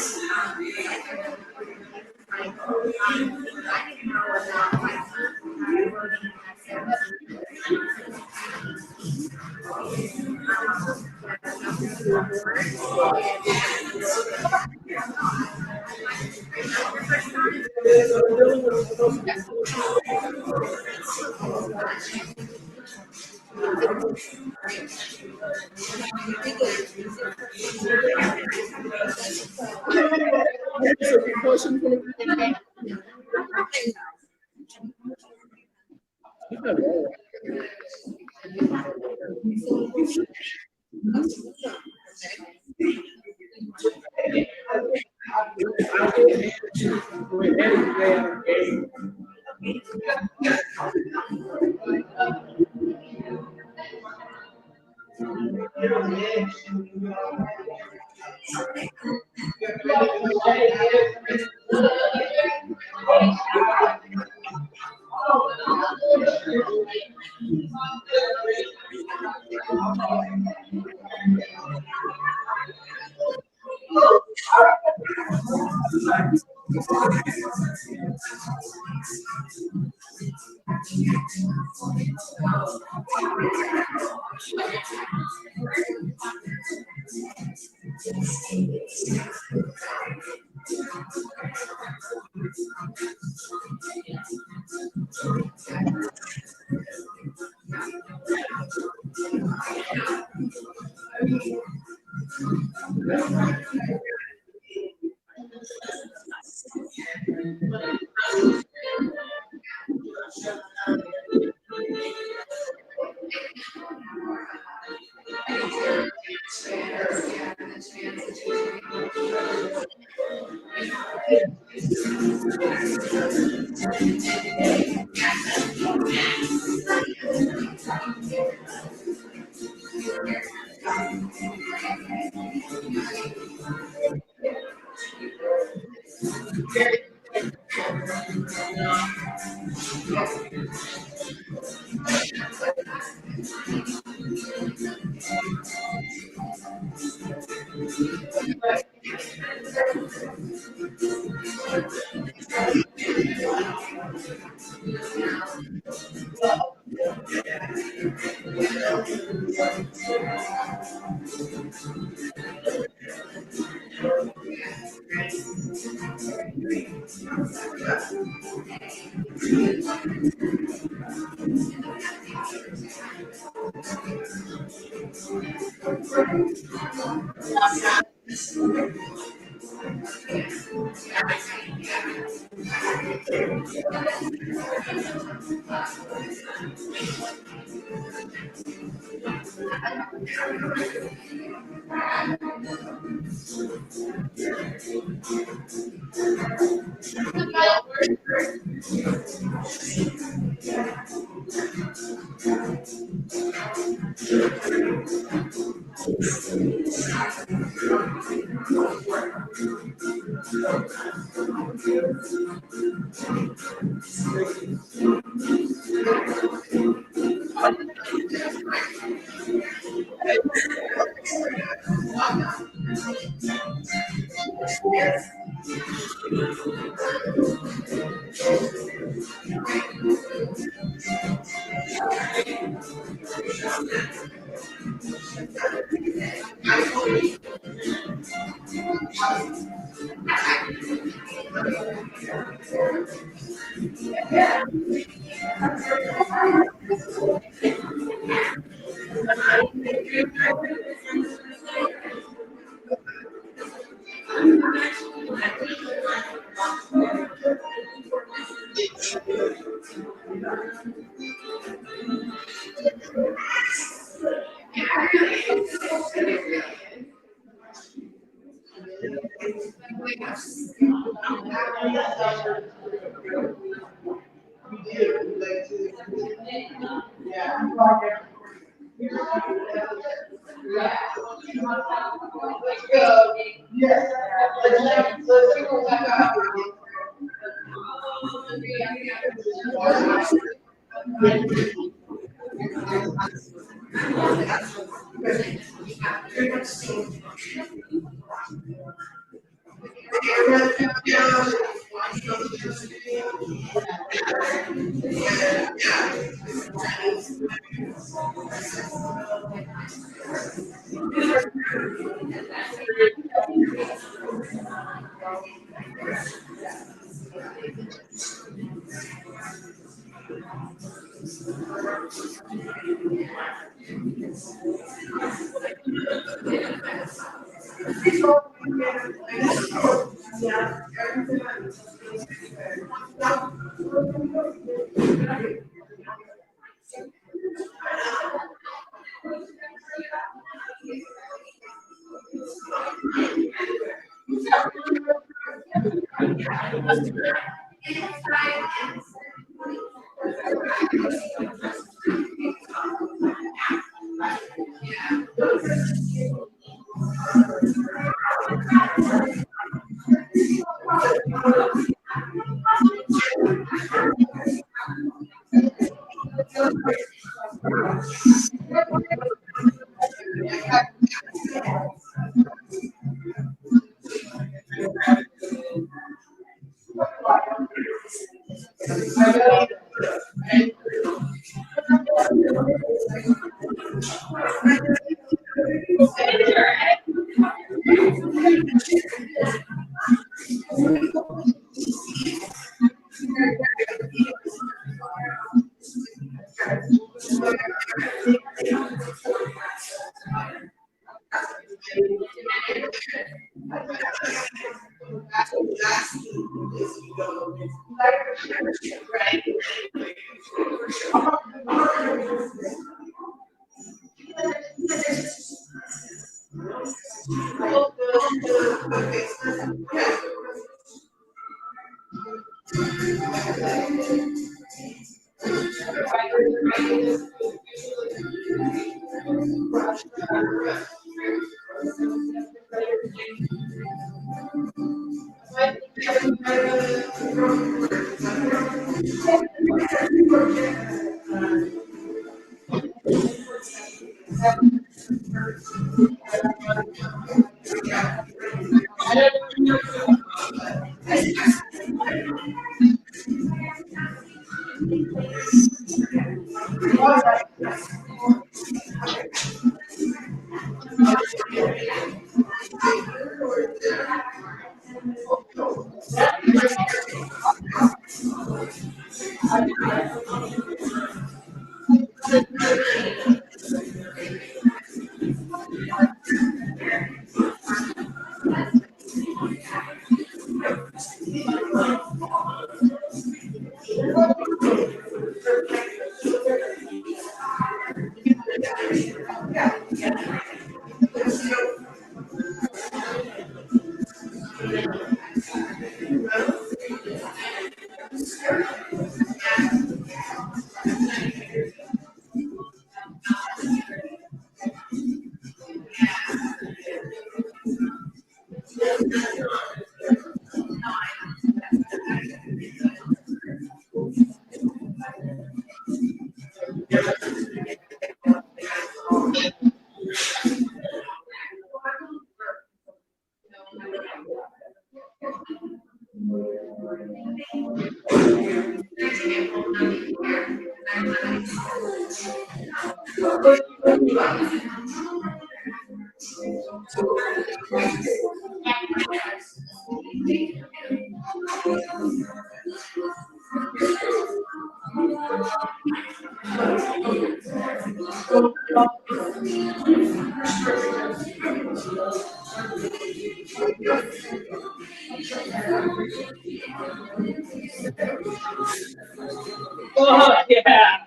Oh, yeah.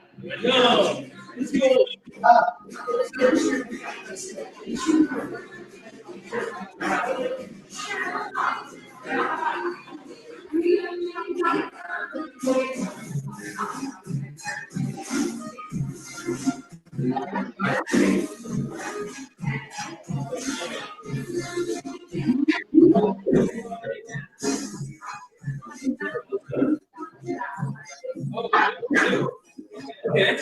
No. Let's go. Okay.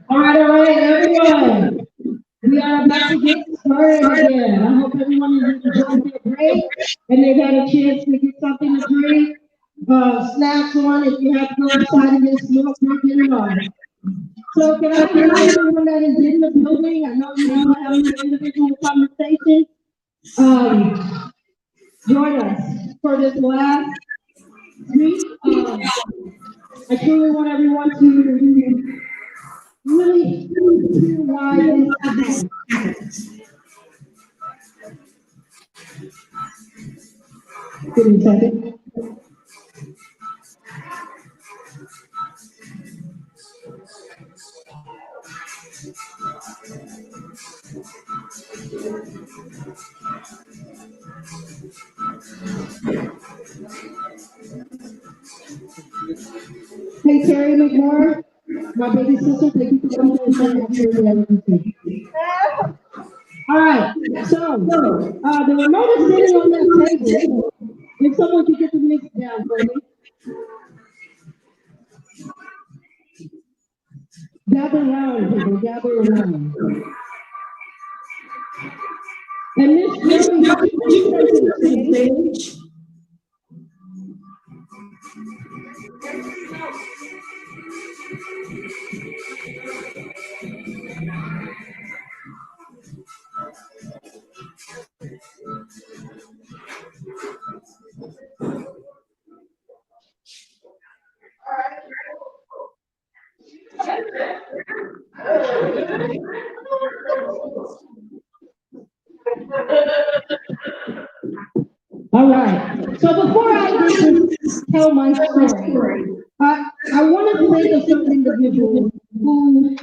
All right, everyone. We are about to get started again. I hope everyone has enjoyed their break and they've had a chance to get something to drink, snacks on. If you have to go outside and get a smoke, get it on. So can I tell everyone that is in the building? I know you all have your individual conversations. Join us for this last week. I truly want everyone to really hear why this happens. Give me a second. Hey, Terry McMorris, my baby sister, thank you for coming and saying I'm sure you have everything. All right, so the remote is sitting on that table. If someone could get the mix down for me. Gather around, people, gather around. And Miss Joey, could you please come to the stage? All right, so before I get to tell my story, I want to think of some individual who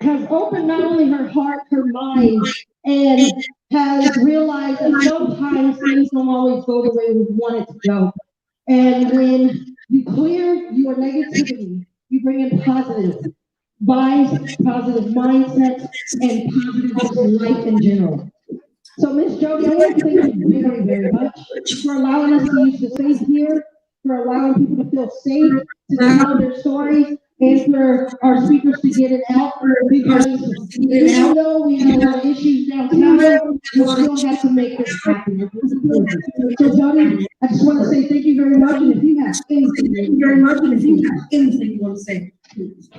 has opened not only her heart, her mind, and has realized that sometimes things don't always go the way we want it to go. And when you clear your negativity, you bring in positive vibes, positive mindset, and positive just life in general. So, Miss Jody, I want to thank you very, very much for allowing us to use the space here, for allowing people to feel safe to tell their stories, and for our speakers to get it out. Because even though we have a lot of issues downtown, we still have to make this happen. So, Jody, I just want to say thank you very much, and if you have anything, you want to say.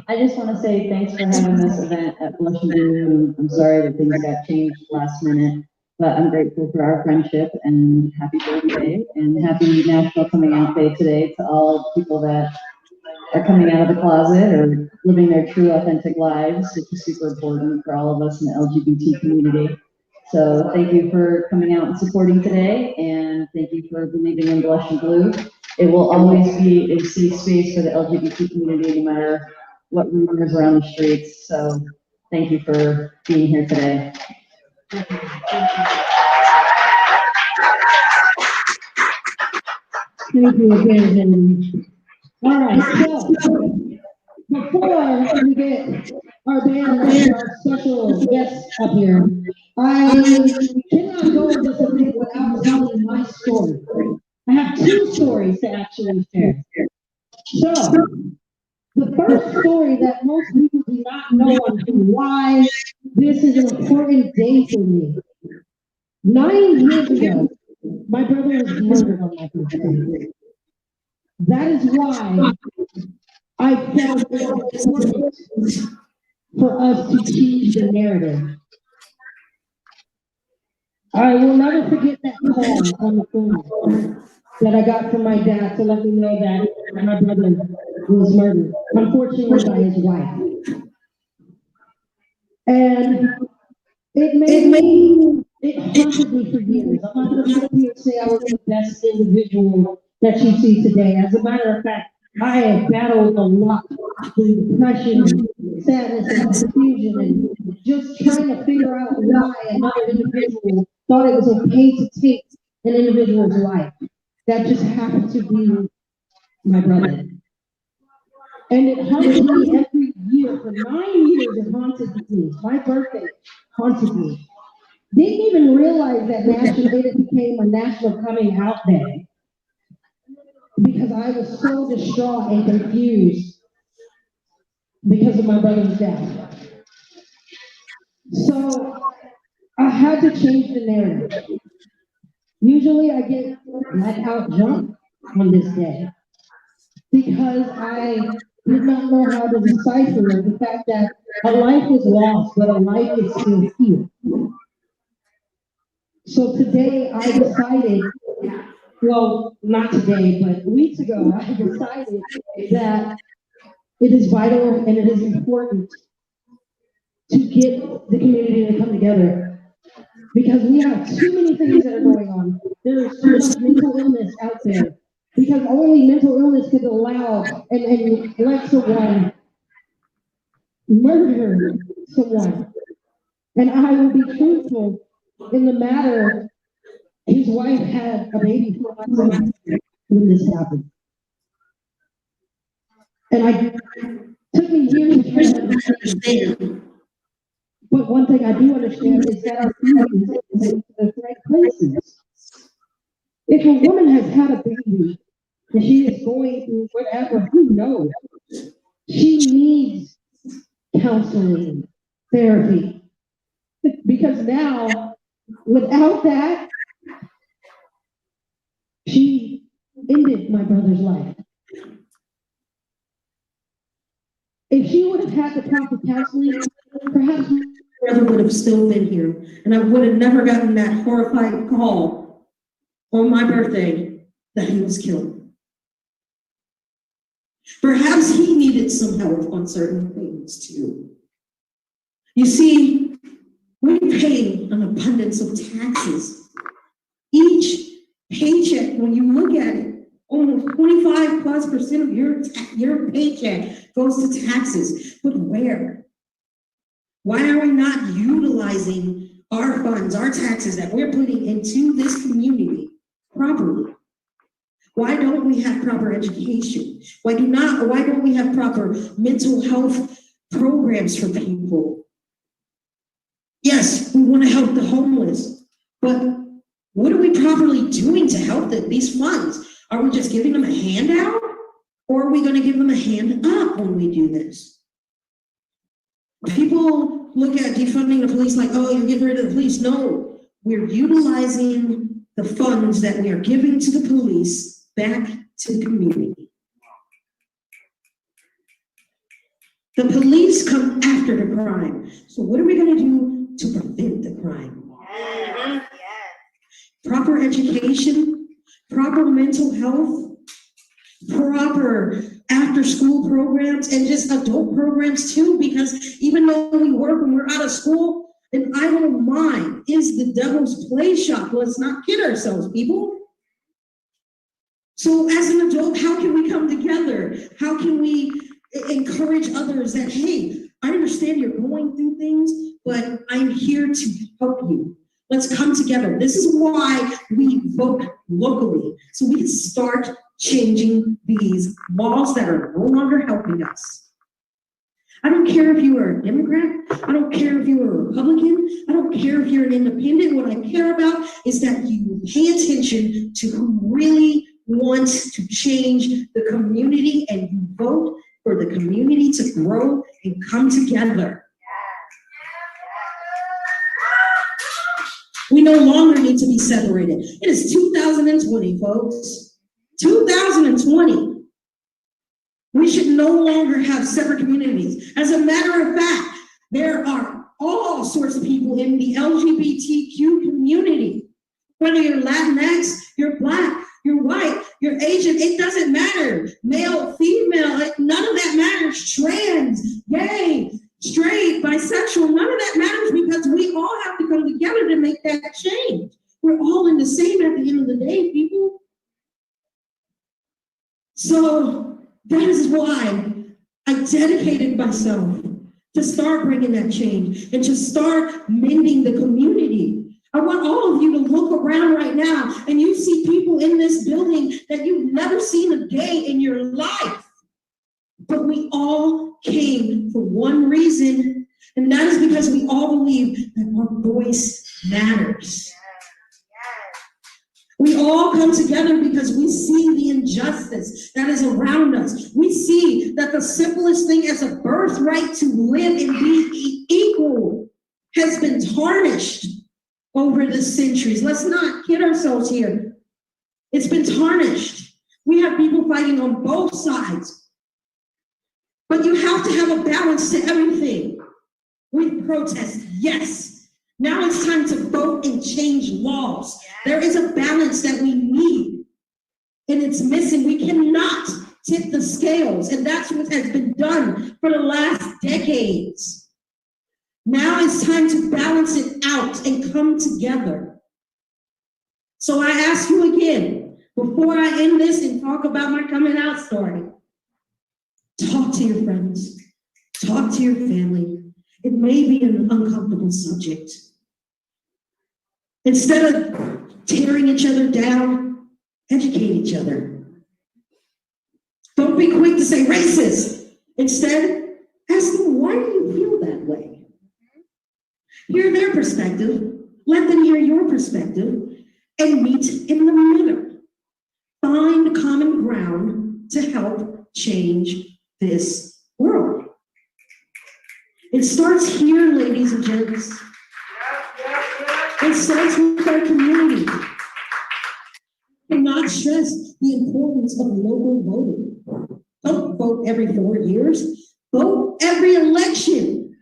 I just want to say thanks for having this event at Blush and Blue. I'm sorry that things got changed last minute, but I'm grateful for our friendship and happy birthday and happy National Coming Out Day today to all people that are coming out of the closet or living their true authentic lives, which is super important for all of us in the LGBT community. So thank you for coming out and supporting today, and thank you for believing in Blush and Blue. It will always be a safe space for the LGBT community, no matter what rumors around the streets. So thank you for being here today. Thank you again, Henry. All right, so before we get our band and our special guests up here, I cannot go to this event without telling my story. I have two stories to actually share. So, the first story that most people do not know on why this is an important day for me. 9 years ago, my brother was murdered on my birthday. That is why I felt it was important for us to change the narrative. I will never forget that call on the phone that I got from my dad to let me know that my brother was murdered, unfortunately by his wife. And it haunted me for years. I'm not going to sit here and say I was the best individual that you see today. As a matter of fact, I have battled a lot through depression, sadness, and confusion, and just trying to figure out why another individual thought it was okay to take an individual's life. That just happened to be my brother. And it haunted me every year. For 9 years, it haunted me. My birthday haunted me. Didn't even realize that it became a National Coming Out Day because I was so distraught and confused because of my brother's death. So I had to change the narrative. Usually I get blackout drunk on this day because I did not know how to decipher the fact that a life was lost, but a life is still here. So today I decided, well, not today, but weeks ago, I decided that it is vital and it is important to get the community to come together because we have too many things that are going on. There is too much mental illness out there because only mental illness could allow and let someone murder someone. And I will be truthful in the matter, his wife had a baby 4 months ago when this happened. And took me years to try to understand. But one thing I do understand is that our feelings is in the right places. If a woman has had a baby and she is going through whatever, who knows? She needs counseling, therapy. Because now, without that, she ended my brother's life. If she would have had the proper counseling, perhaps my brother would have still been here, and I would have never gotten that horrifying call on my birthday that he was killed. Perhaps he needed some help on certain things too. You see, we pay an abundance of taxes. Each paycheck when you look at it, almost 25+% of your paycheck goes to taxes. But where? Why are we not utilizing our funds, our taxes that we're putting into this community properly? Why don't we have proper education? Why don't we have proper mental health programs for people? Yes, we want to help the homeless, but what are we properly doing to help these funds? Are we just giving them a handout, or are we going to give them a hand up when we do this? People look at defunding the police like, oh, you're getting rid of the police. No, we're utilizing the funds that we are giving to the police back to the community. The police come after the crime. So what are we going to do to prevent the crime? Proper education, proper mental health, proper after-school programs, and just adult programs too, because even though we work when we're out of school, an idle mind is the devil's play shop. Let's not kid ourselves, people. So as an adult, how can we come together? How can we encourage others that, hey, I understand you're going through things, but I'm here to help you. Let's come together. This is why we vote locally, so we can start changing these laws that are no longer helping us. I don't care if you are a Democrat. I don't care if you're a Republican. I don't care if you're an independent. What I care about is that you pay attention to who really wants to change the community, and you vote for the community to grow and come together. We no longer need to be separated. It is 2020, folks. 2020. We should no longer have separate communities. As a matter of fact, there are all sorts of people in the LGBTQ community. Whether you're Latinx, you're Black, you're white, you're Asian, it doesn't matter. Male, female, none of that matters. Trans, gay, straight, bisexual, none of that matters, because we all have to come together to make that change. We're all in the same at the end of the day, people. So that is why I dedicated myself to start bringing that change and to start mending the community. I want all of you to look around right now and you see people in this building that you've never seen a day in your life. But we all came for one reason, and that is because we all believe that our voice matters. We all come together because we see the injustice that is around us. We see that the simplest thing as a birthright to live and be equal has been tarnished over the centuries. Let's not kid ourselves here. It's been tarnished. We have people fighting on both sides. But you have to have a balance to everything. We protest, yes. Now it's time to vote and change laws. There is a balance that we need, and it's missing. We cannot tip the scales, and that's what has been done for the last decades. Now it's time to balance it out and come together. So I ask you again, before I end this and talk about my coming out story, talk to your friends, talk to your family. It may be an uncomfortable subject. Instead of tearing each other down, educate each other. Don't be quick to say racist. Instead, ask them, why do you feel that way? Hear their perspective, let them hear your perspective, and meet in the middle. Find common ground to help change this world. It starts here, ladies and gents. It starts with our community. I cannot stress the importance of local voting. Don't vote every 4 years. Vote every election.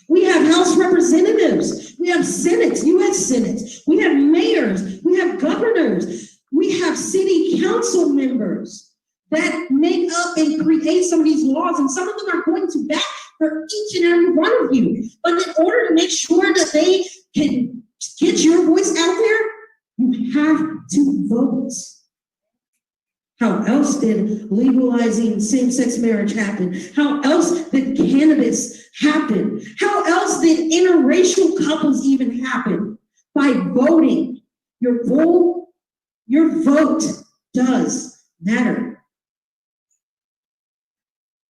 We have House representatives. We have Senates, U.S. Senates. We have mayors. We have governors. We have city council members that make up and create some of these laws. And some of them are going to bat for each and every one of you. But in order to make sure that they can get your voice out there, You have to vote. How else did legalizing same-sex marriage happen? How else did cannabis happen? How else did interracial couples even happen? By voting. Your vote does matter.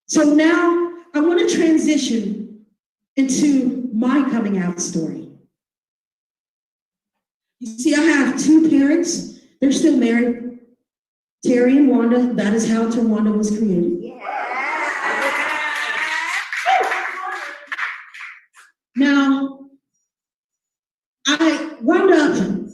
So now I want to transition into my coming out story. You see, I have two parents. They're still married. Terry and Wanda, that is how Tawanda was created. Now, I wound up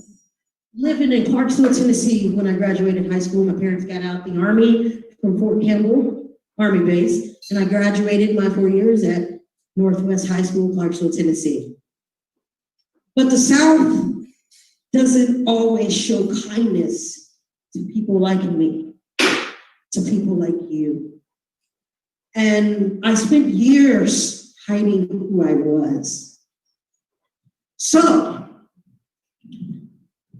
living in Clarksville, Tennessee when I graduated high school. My parents got out the Army from Fort Campbell Army Base, and I graduated my 4 years at Northwest High School, Clarksville, Tennessee. But the South doesn't always show kindness to people like me, to people like you. And I spent years hiding who I was. So,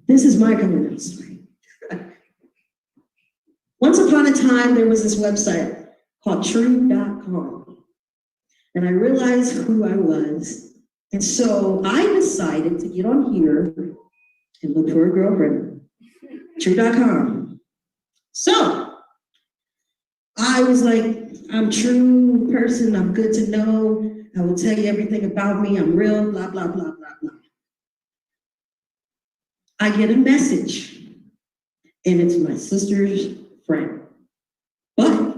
this is my coming out story. Once upon a time, there was this website called True.com. And I realized who I was. And so I decided to get on here and look for a girlfriend. True.com. So I was like, I'm a true person, I'm good to know, I will tell you everything about me, I'm real, blah, blah, blah, blah, blah. I get a message, and it's my sister's friend. But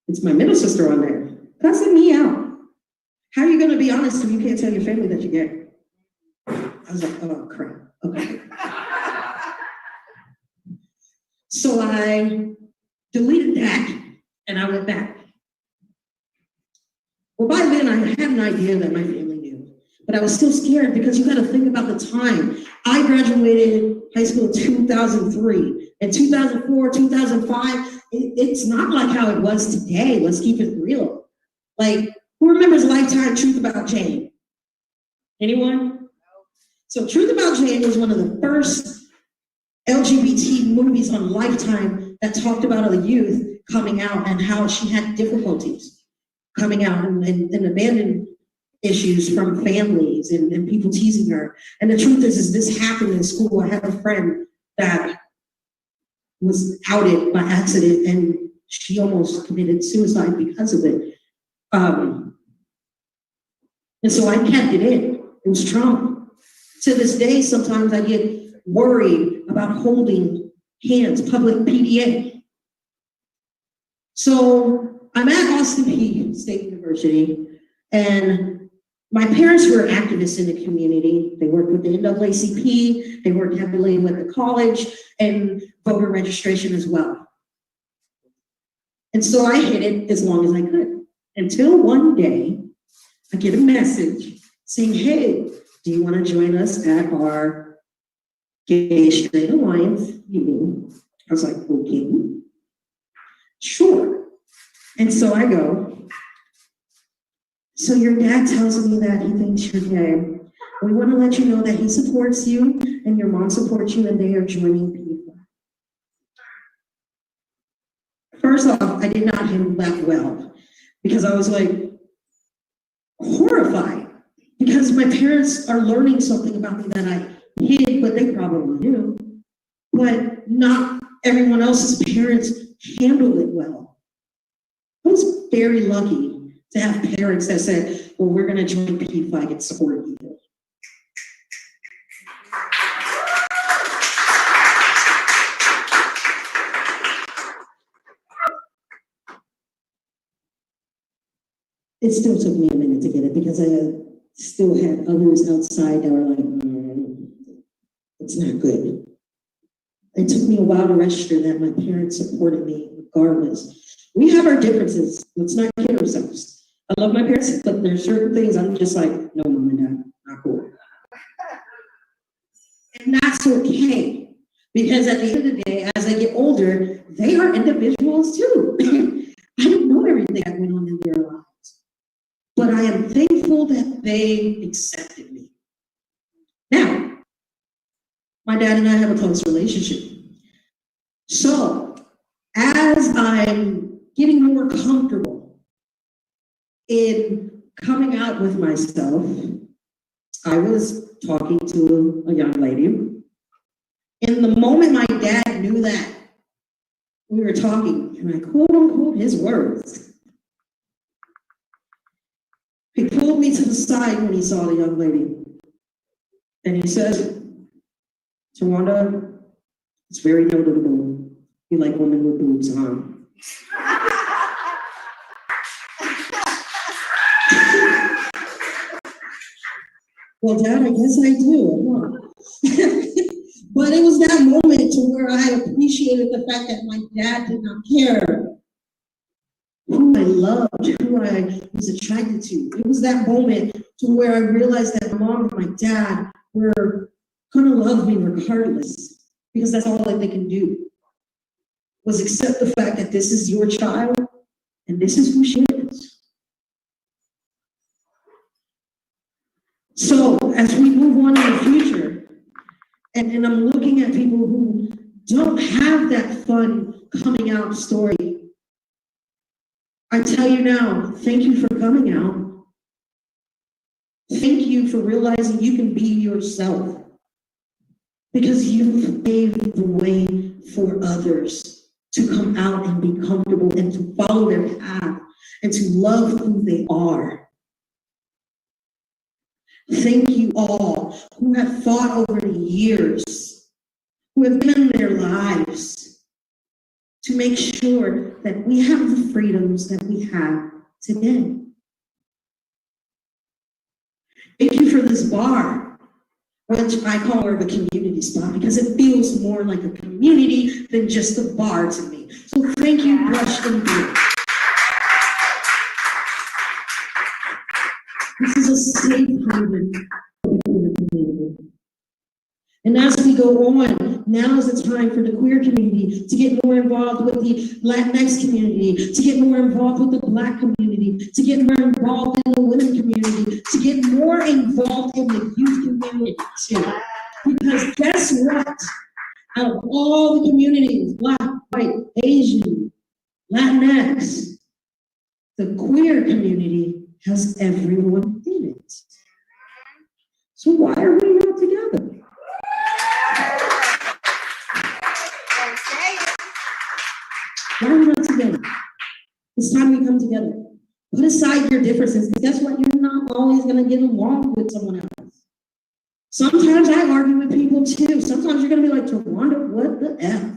it's my middle sister on there, cussing me out. How are you gonna be honest if you can't tell your family that you're gay? I was like, oh crap, okay. So I deleted that and I went back. Well, by then I had an idea that my family knew, but I was still scared because you got to think about the time. I graduated high school in 2003. In 2004, 2005, it's not like how it was today. Let's keep it real. Like, who remembers Lifetime Truth About Jane? Anyone? So Truth About Jane was one of the first LGBT movies on Lifetime that talked about a youth coming out and how she had difficulties coming out and abandoned issues from families and people teasing her. And the truth is this happened in school. I had a friend that was outed by accident and she almost committed suicide because of it. And so I kept it in. It was trauma. To this day, sometimes I get worried about holding hands, public PDA. So I'm at Austin Peay State University, and my parents were activists in the community. They worked with the NAACP, they worked heavily with the college and voter registration as well. And so I hid it as long as I could, until one day I get a message saying, hey, do you want to join us at our Gay Straight Alliance meeting? I was like, okay, sure. And so I go, so your dad tells me that he thinks you're gay. We want to let you know that he supports you and your mom supports you and they are joining people. First off, I did not handle that well because I was like horrified because my parents are learning something about me that I hid, but they probably knew. But not everyone else's parents handled it well. I was very lucky to have parents that said, well, we're going to join PFLAG and support you. It still took me a minute to get it because I still had others outside that were like, it's not good. It took me a while to register that my parents supported me regardless. We have our differences. Let's not kid ourselves. I love my parents, but there's certain things I'm just like, no, mom and dad, not cool. And that's okay. Because at the end of the day, as I get older, they are individuals too. I don't know everything that went on in their lives. But I am thankful that they accepted me. Now, My dad and I have a close relationship. So, as I'm getting more comfortable in coming out with myself, I was talking to a young lady. In the moment my dad knew that, we were talking, and I quote unquote his words. He pulled me to the side when he saw the young lady. And he says, Tawanda, it's very notable. You like women with boobs, huh? Well, Dad, I guess I do. But it was that moment to where I appreciated the fact that my dad did not care who I loved, who I was attracted to. It was that moment to where I realized that my mom and my dad were gonna love me regardless, because that's all that they can do, was accept the fact that this is your child and this is who she is. So as we move on in the future, and I'm looking at people who don't have that fun coming out story, I tell you now, thank you for coming out. Thank you for realizing you can be yourself, because you've paved the way for others to come out and be comfortable and to follow their path and to love who they are. Thank you all who have fought over the years, who have given their lives to make sure that we have the freedoms that we have today. Thank you for this bar, which I call her the community spot because it feels more like a community than just a bar to me. So thank you, Brush and Beer. This is a safe haven for the queer community. And as we go on, now is the time for the queer community to get more involved with the Latinx community, to get more involved with the Black community, to get more involved in the women community, to get more involved in the youth community too. Because guess what? Out of all the communities, Black, white, Asian, Latinx, the queer community has everyone in it. So why are we not together? Why are we not together? It's time we come together. Put aside your differences, because guess what? You're not always going to get along with someone else. Sometimes I argue with people too. Sometimes you're going to be like, Tawanda, what the F?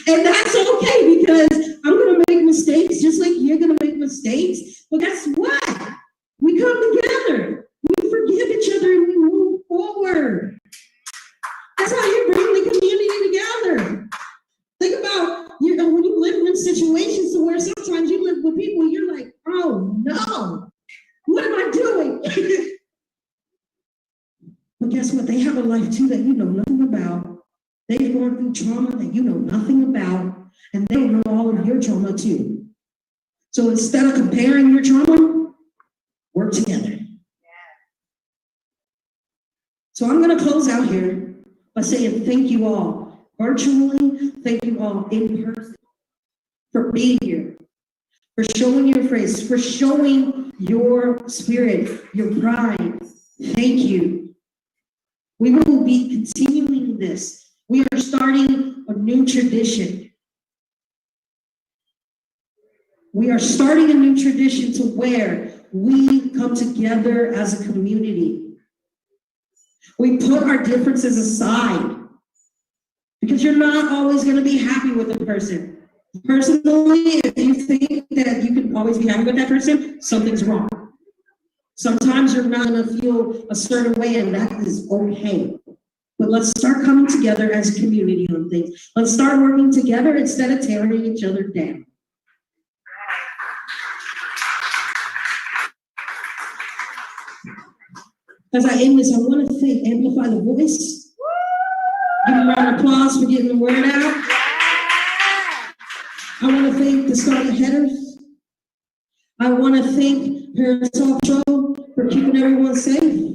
And that's okay, because I'm going to make mistakes just like you're going to make mistakes. But guess what? We come together. We forgive each other and we move forward. That's how you bring the community together. Think about, when you live in situations where sometimes you live with people, you're like, oh no, what am I doing? But guess what? They have a life too that you know nothing about. They've gone through trauma that you know nothing about, and they know all of your trauma too. So instead of comparing your trauma, work together. So I'm going to close out here by saying thank you all virtually, thank you all in person for being here, for showing your face, for showing your spirit, your pride. Thank you. We will be continuing this. We are starting a new tradition. We are starting a new tradition to where we come together as a community. We put our differences aside, because you're not always going to be happy with a person. Personally, if you think that you can always be happy with that person, something's wrong. Sometimes you're not going to feel a certain way, and that is okay. But let's start coming together as a community on things. Let's start working together instead of tearing each other down. As I end this, I want to thank Amplify the Voice. Give them a round of applause for getting the word out. I want to thank the Scarlet Headers. I want to thank Parents Talk Show for keeping everyone safe.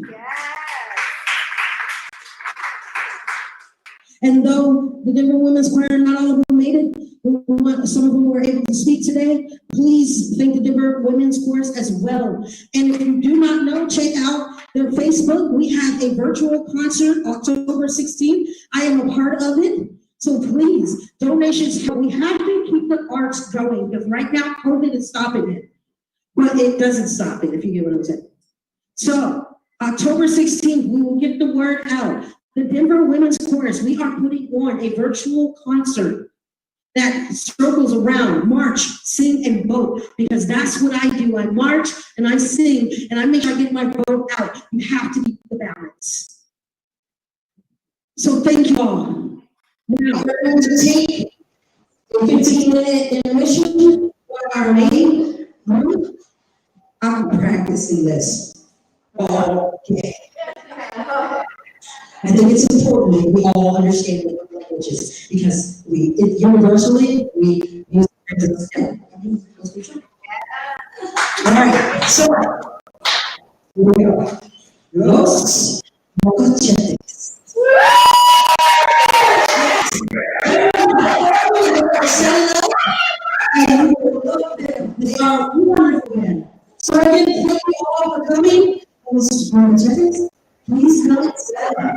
And though the Denver Women's Choir, not all of them made it, some of them were able to speak today, please thank the Denver Women's Chorus as well. And if you do not know, check out their Facebook. We have a virtual concert October 16th. I am a part of it. So please, donations, we have to keep the arts going because right now COVID is stopping it. But it doesn't stop it, if you get what I'm saying. So October 16th, we will get the word out. The Denver Women's Chorus, we are putting on a virtual concert that circles around, march, sing, and vote, because that's what I do. I march and I sing and I make sure I get my vote out. You have to keep the balance. So thank you all. Now we're going to take a 15-minute intermission for our main group. I'm practicing this all day. I think it's important that we all understand what the language is because universally we use it. All right, so here we go. Los Mocachetes. They are wonderful men. So again, thank you all for coming. Los Mocachetes, please come and sit down.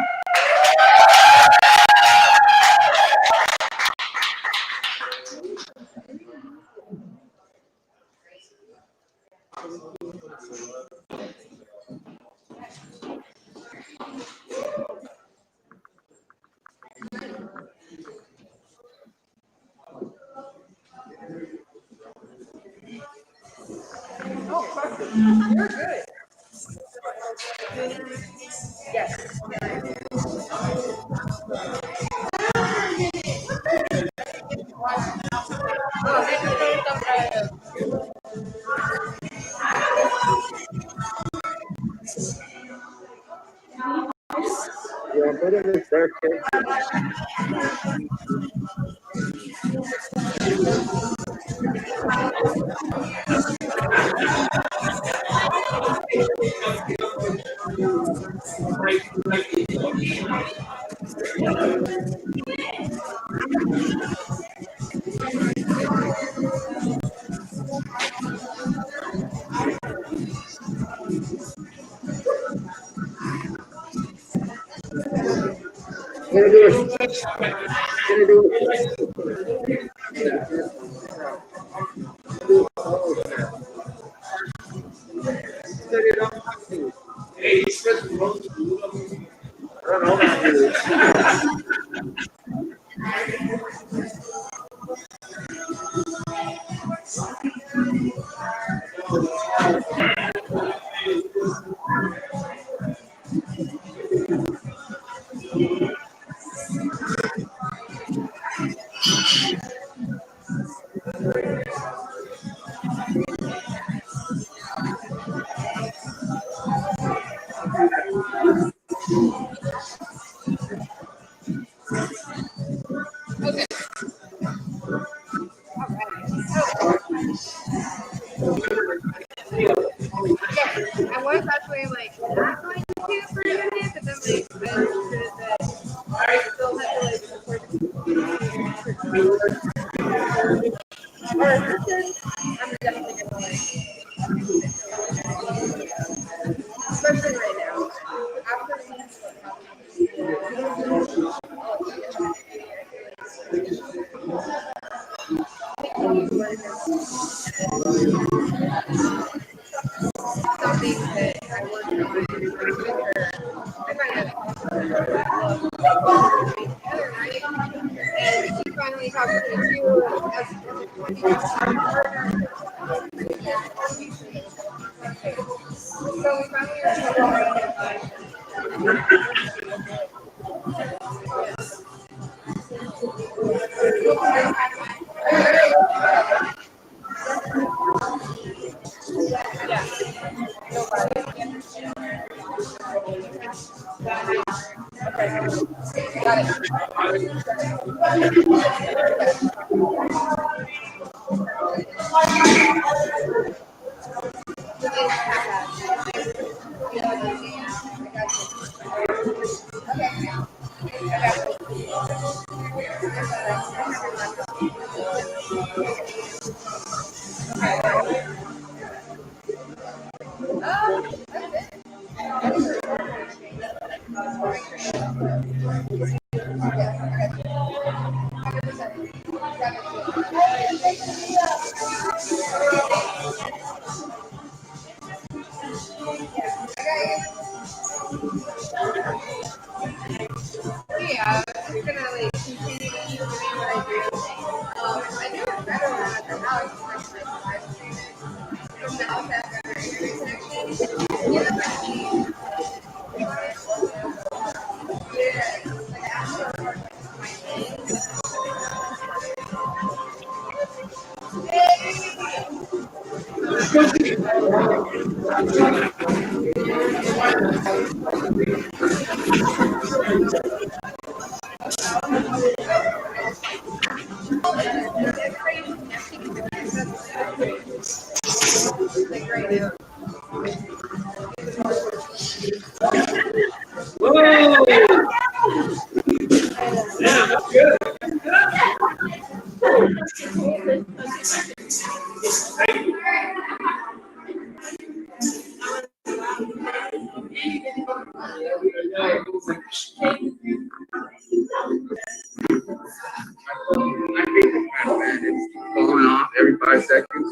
You're good. Yes. Yeah, put it in the circuit. I was actually like not going to do it for a minute, but then like I understood that I still had to like support I'm definitely gonna like especially right now. After something that I worked on with her. I might have and she finally talked to me too as a partner. So we finally Yeah, I'm gonna like continue to keep doing what I do. I do it better when I'm at the house. Like live streaming from the outside better internet connection. You know what I mean? Yeah, like after my thing. Going off every 5 seconds.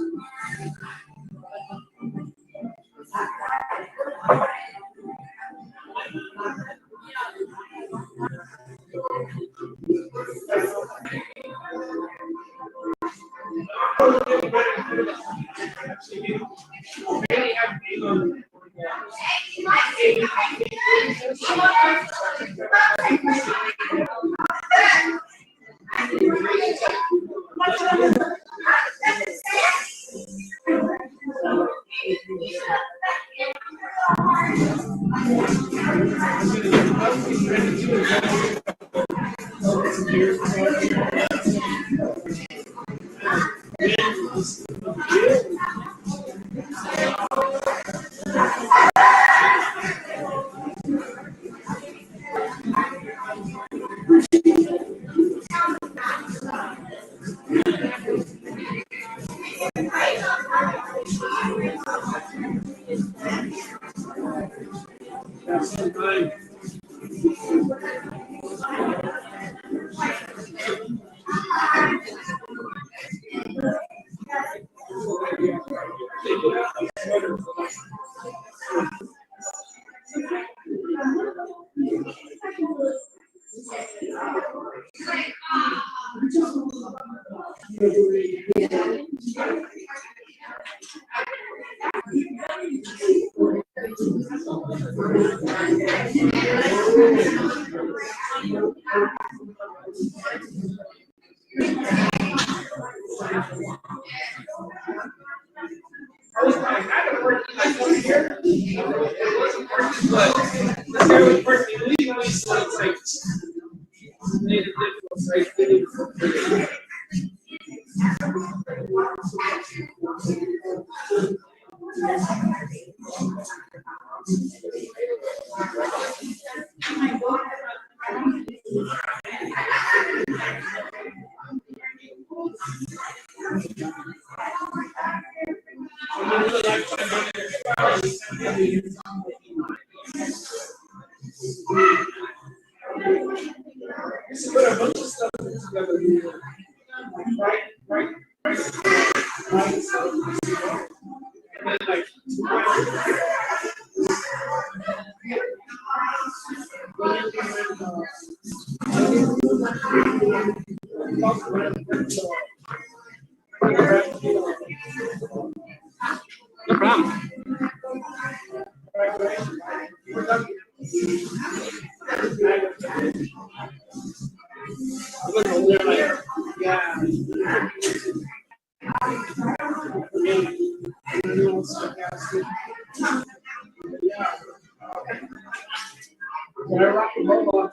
No problem.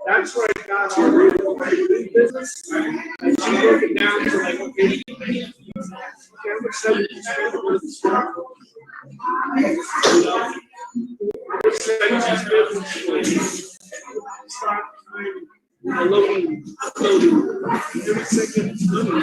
That's where I got our real business. And she broke it down to like, okay, how much stuff you spend on this stuff? I love when every second it's money.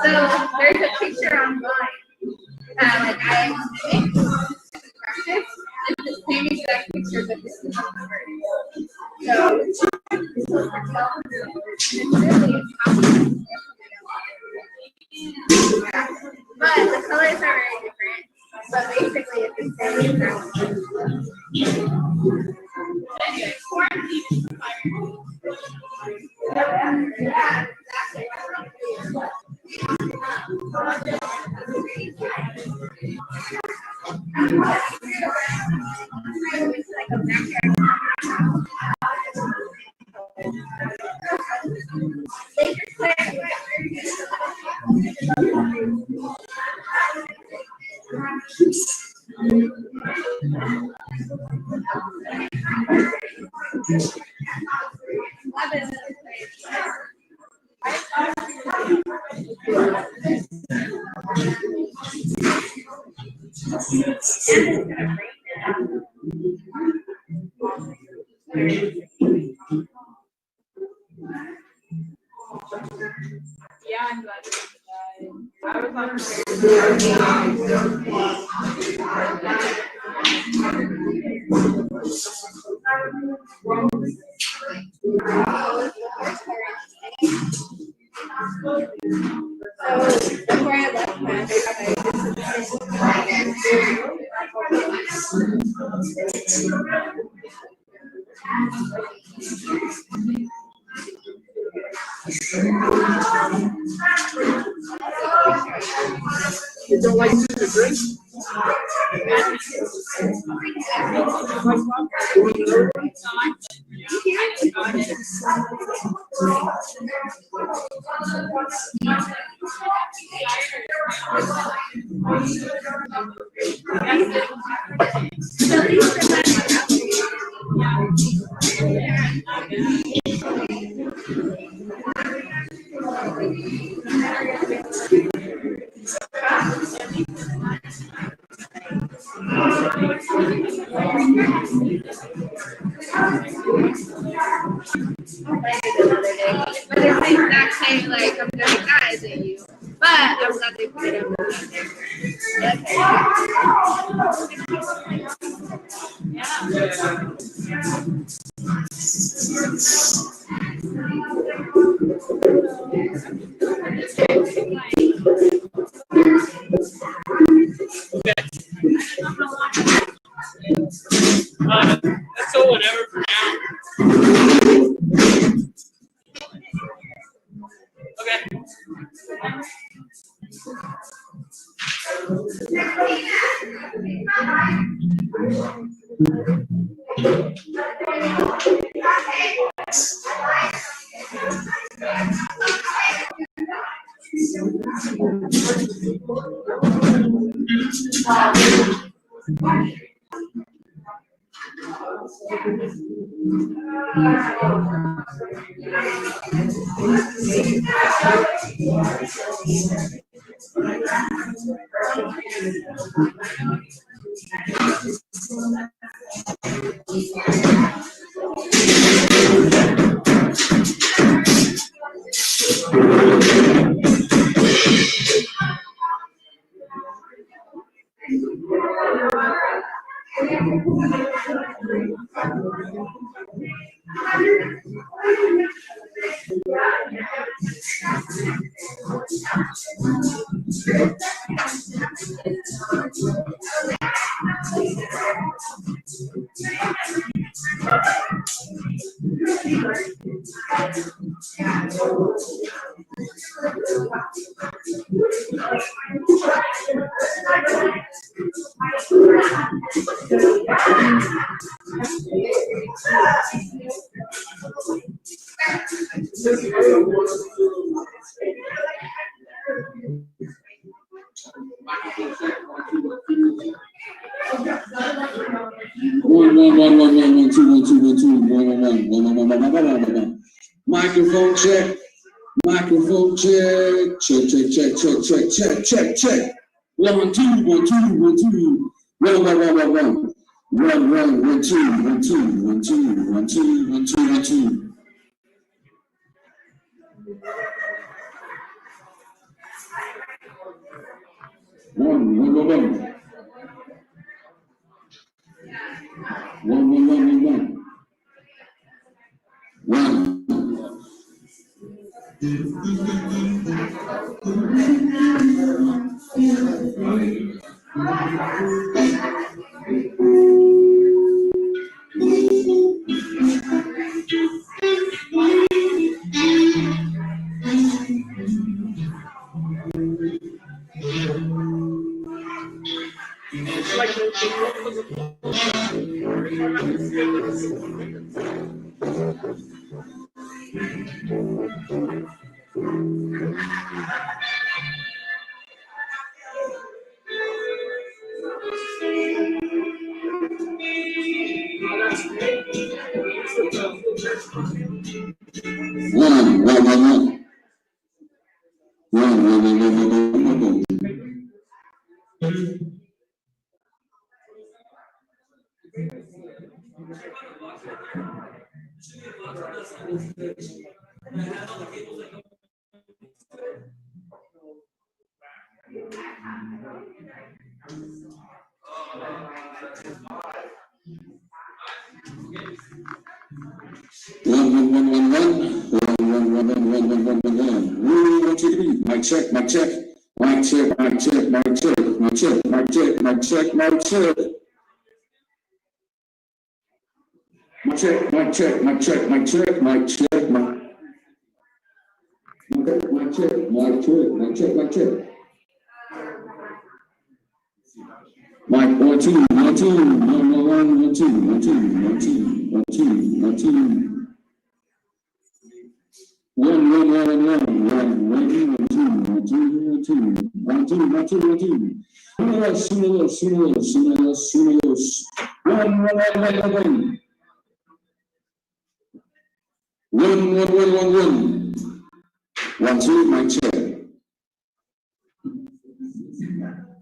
So there's a picture online. Like I practice. same exact picture, but this is not so it's really but the colors are very different. But basically it's the same Yeah, I'm glad I was before I left Mass, You don't like to drink? but it's the exact same, like, I'm gonna guys at you. But I'm glad they put it up Let's go whatever for now. Okay. Microphone check. Microphone check. Check. 1, 2, 1, 2, 1, 2. 1, 1. 1, 2, 1, 2, 1, 2, 1, 2, 1, 2, 1, 2. One. Mic check, mic check, mic check, mic check, mic check, mic check, mic check, mic check, mic check. Mic check, mic check, mic check, mic check, mic check, mic. Okay, mic check, mic check, mic check, mic check. Mic 1 2 1 2 1 1 1 2 1 2 1 2 1 2 1 2. 1 1 1 1 1 1 2 1 2 1 2 1 2 1 2 1 2. One, two, mic check.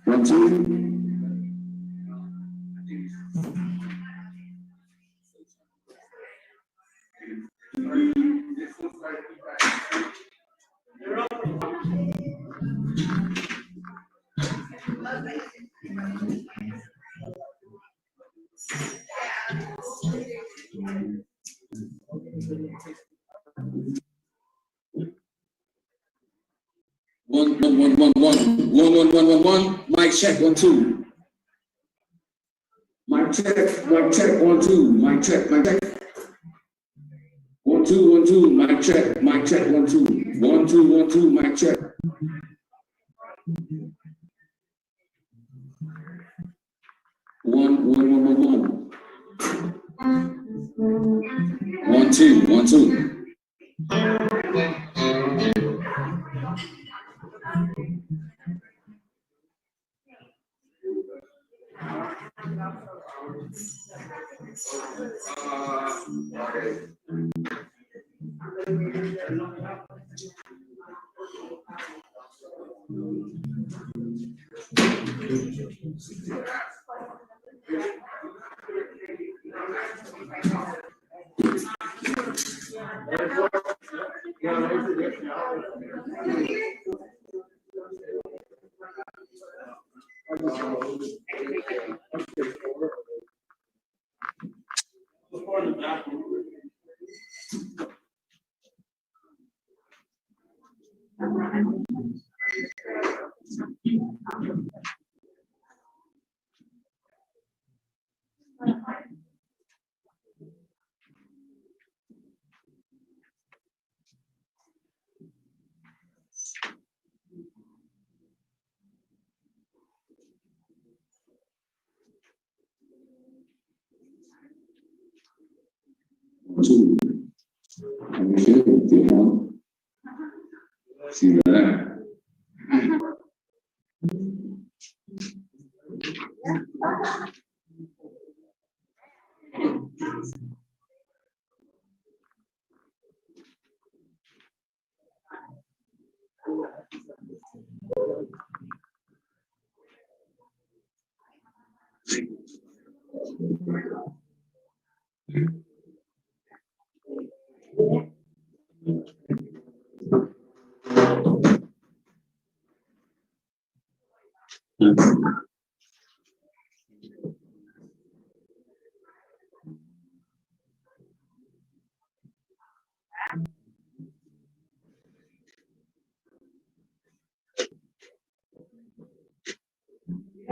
1 2. One. Mic check 1 2. Mic check 1 2. Mic check, mic check. 1 2 1 2. Mic check 1 2. 1 2 1 2. Mic check. 1 2 1 2. See that?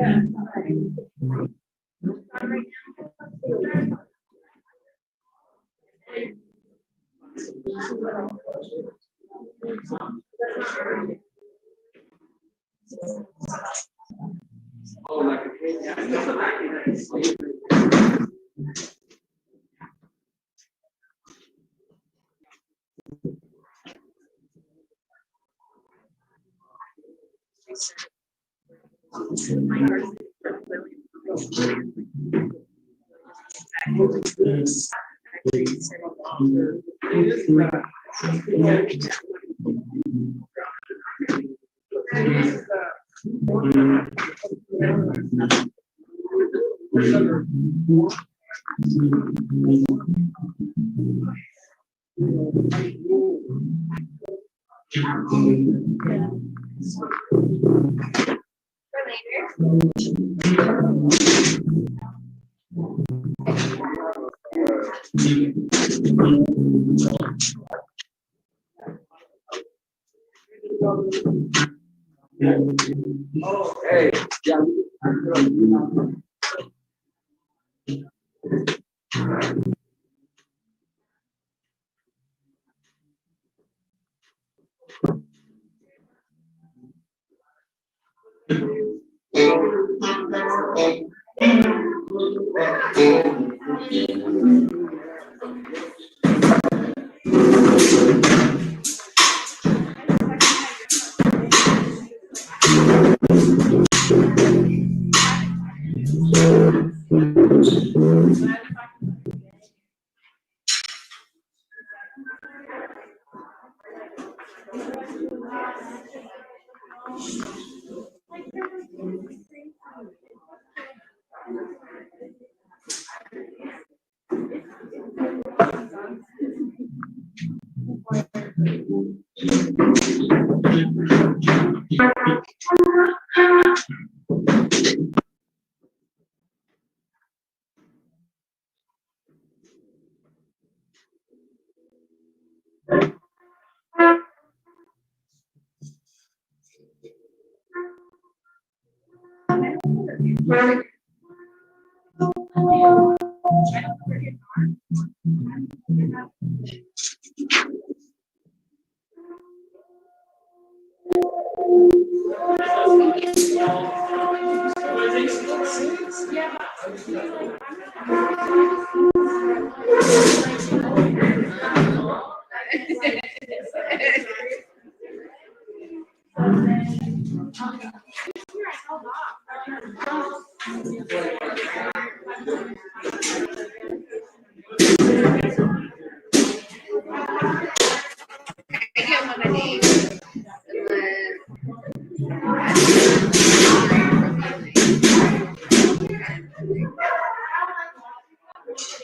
Hey,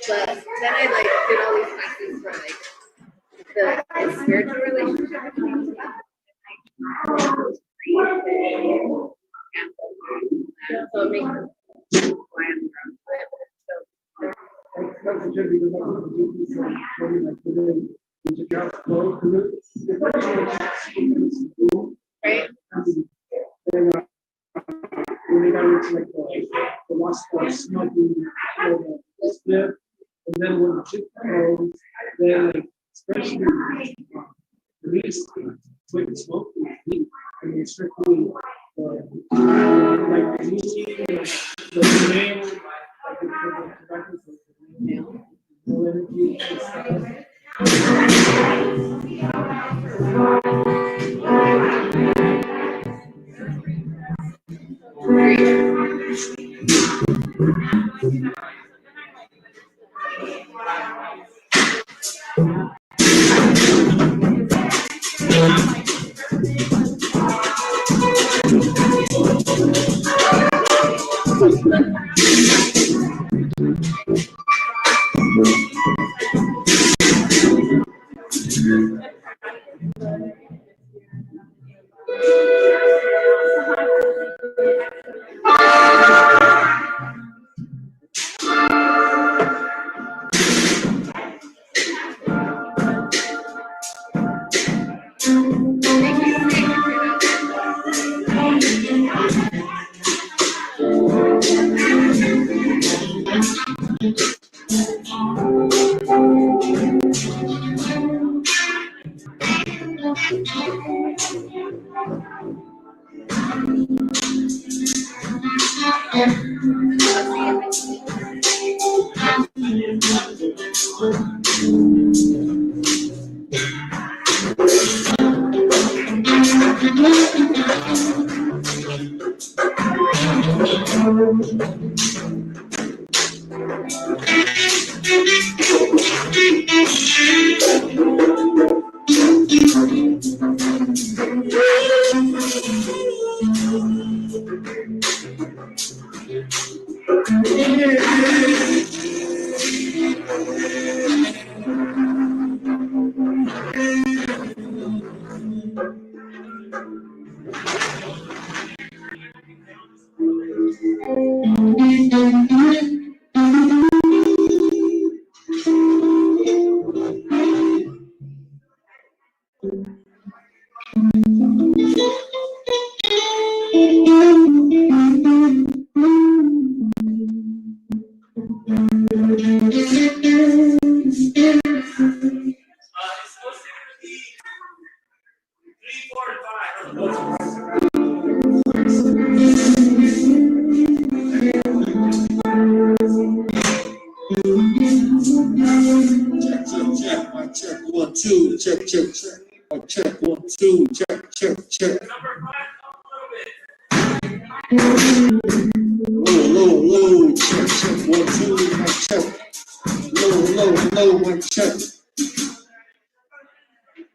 But then I like did all these classes for like the spiritual relationship between two. So it makes sense why I'm from. Right? When they got into like the lust for smoking, and then when the chip goes, then like especially release with smoke, and it's strictly like the easy, the male, like the tobacco, the energy,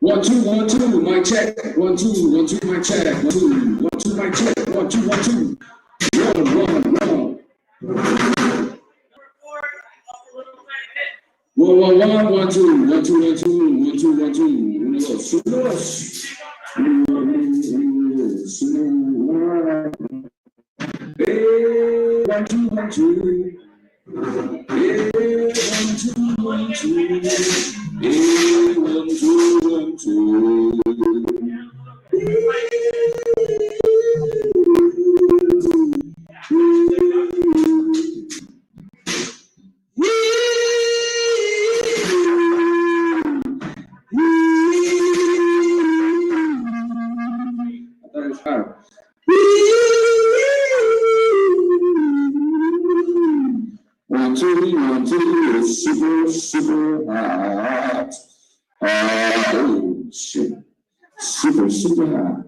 One, two, mic check. 1, 2, 1, 2, mic check. 1, 2, 1, 2, mic check. 1, 2, 1, 2. 1, 1, 1, 1, 2, 1, 2, 1, 2, 1, 2, 1, 2. Hey, 1, 2, 1, 2. Hey, 1, 2, 1, 2. Hey, 1, 2, 1, 2. One, two, it's super, super hot. Oh, shit. Super, super hot.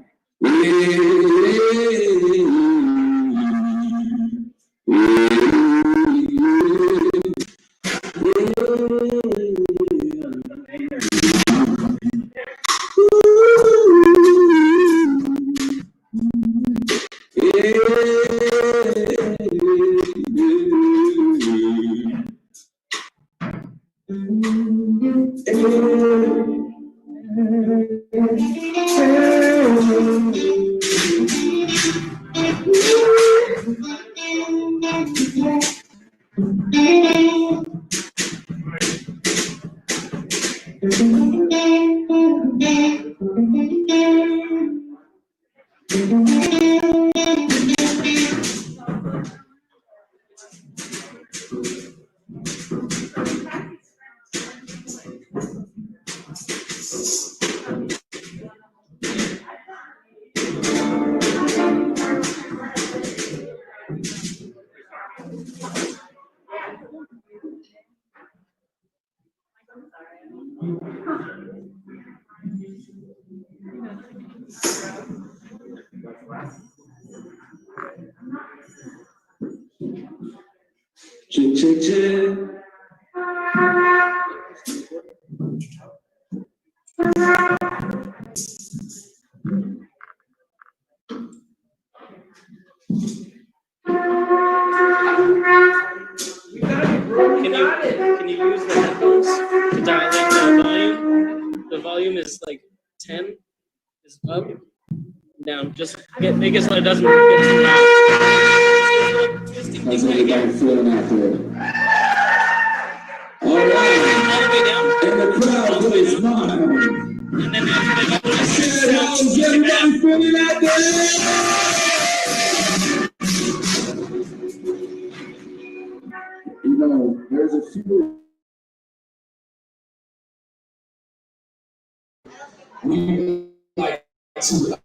Check, check, check. Can you use the headphones to dial in the volume? The volume is like 10, is up, down. Just make it so it doesn't get too loud. How's everybody feeling out there? All right. And the crowd goes mine. And then after that, how's everybody feeling out there? You know, there's a few. We like to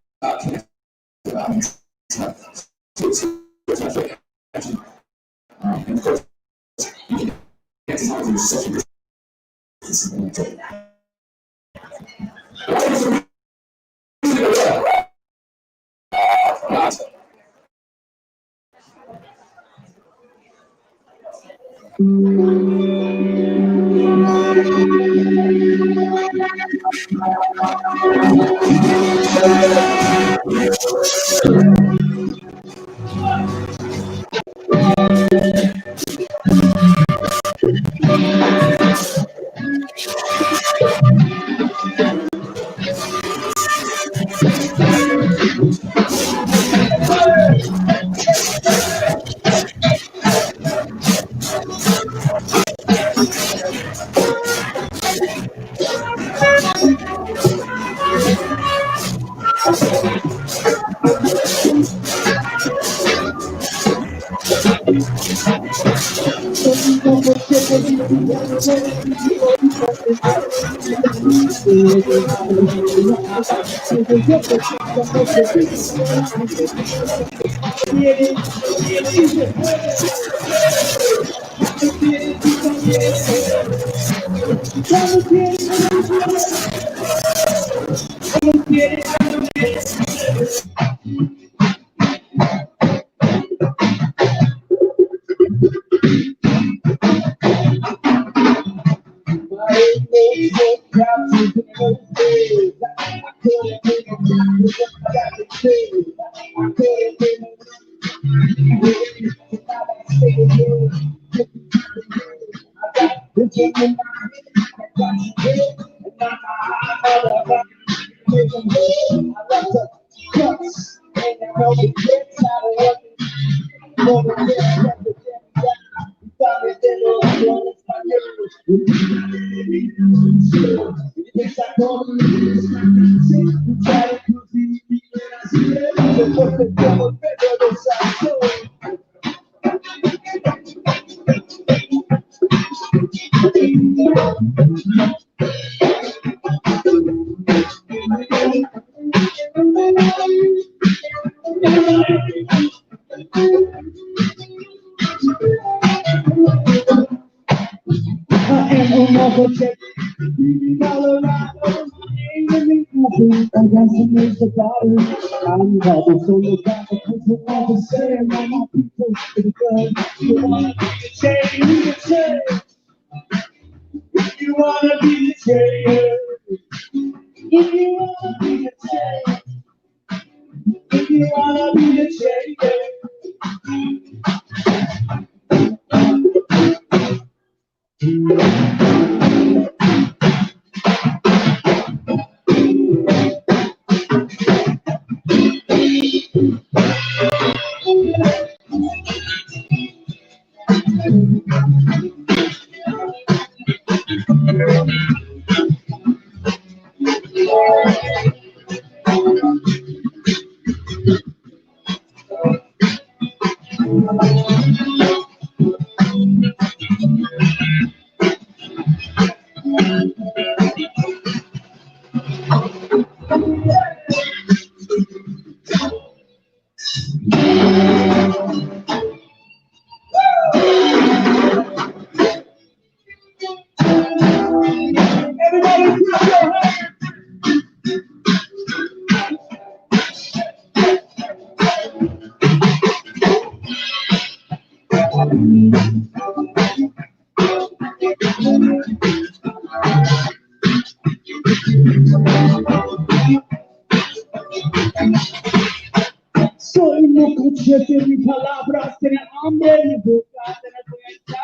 Soy no escuché mis palabras, tenía hambre y boca,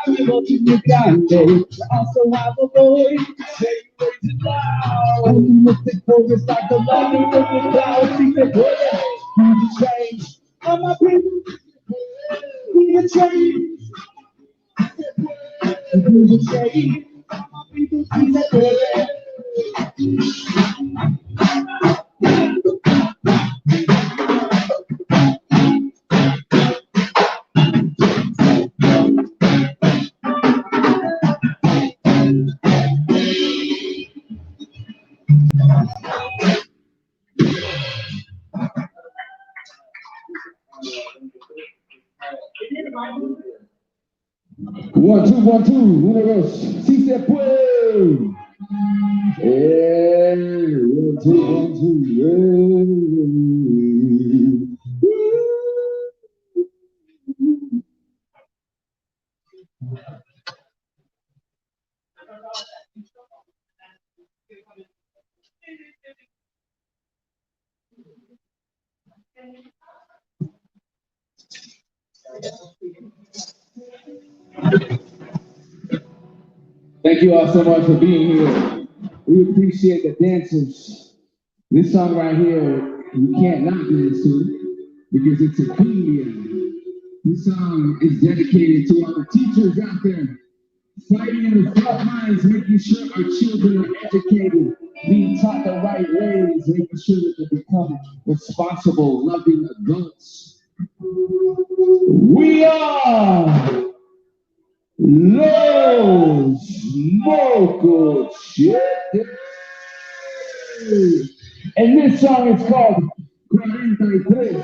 tenía voz inmigrante. Also have a voice, say raise it loud. And look at focus like the lightning in the clouds. See the way we change. All my people, we the change. We the change. All my people, we the change. 1, 2, 1, 2, si se puede. 1, 2, 1, 2. Thank you all so much for being here. We appreciate the dancers. This song right here, you can't not dance to because it's a cumbia. This song is dedicated to all the teachers out there fighting in the front lines, making sure our children are educated, being taught the right ways, making sure that they become responsible, loving adults. We are Los Mocochetes. And this song is called 43.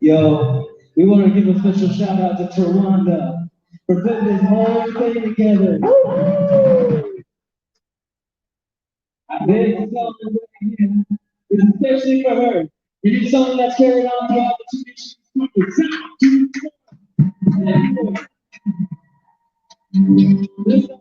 Yo, we want to give a special shout out to Tawanda for putting this whole thing together. This song is especially for her. It is something that's carried on throughout the tradition. This song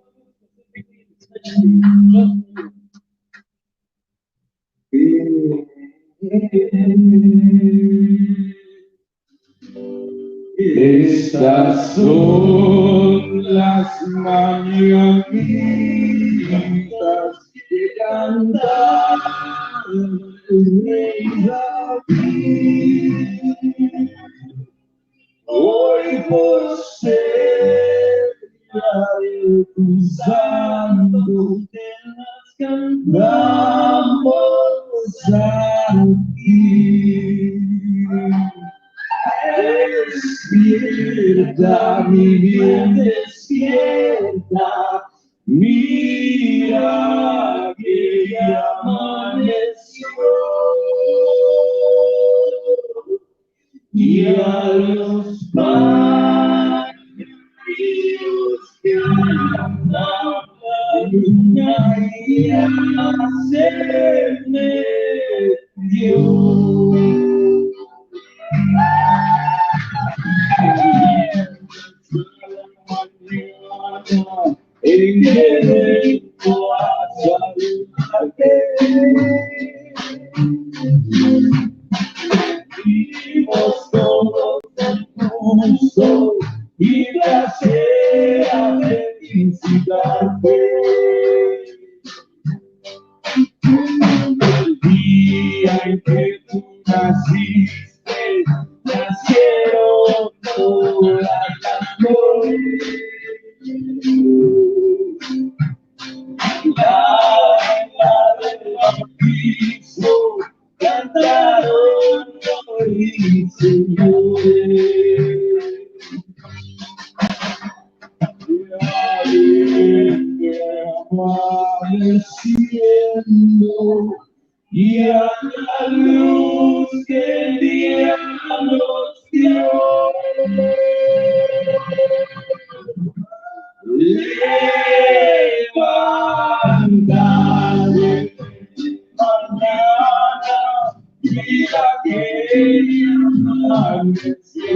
estas son las mañanitas que cantan el rey David. Hoy por ser día de tu santo te las cantamos aquí. Despierta, mi bien, despierta, mira que ya amaneció. Y a los pájaros que andan la luna ya se metió. En que vengo a saludarte. Vivimos todos hermosos y placer a felicitarte. El día en que tú naciste, nacieron todas las flores. La del bautizo cantaron hoy, señores. Amaneciendo y a la luz que el día nos dio. Levántate, mañana, mira que amaneció.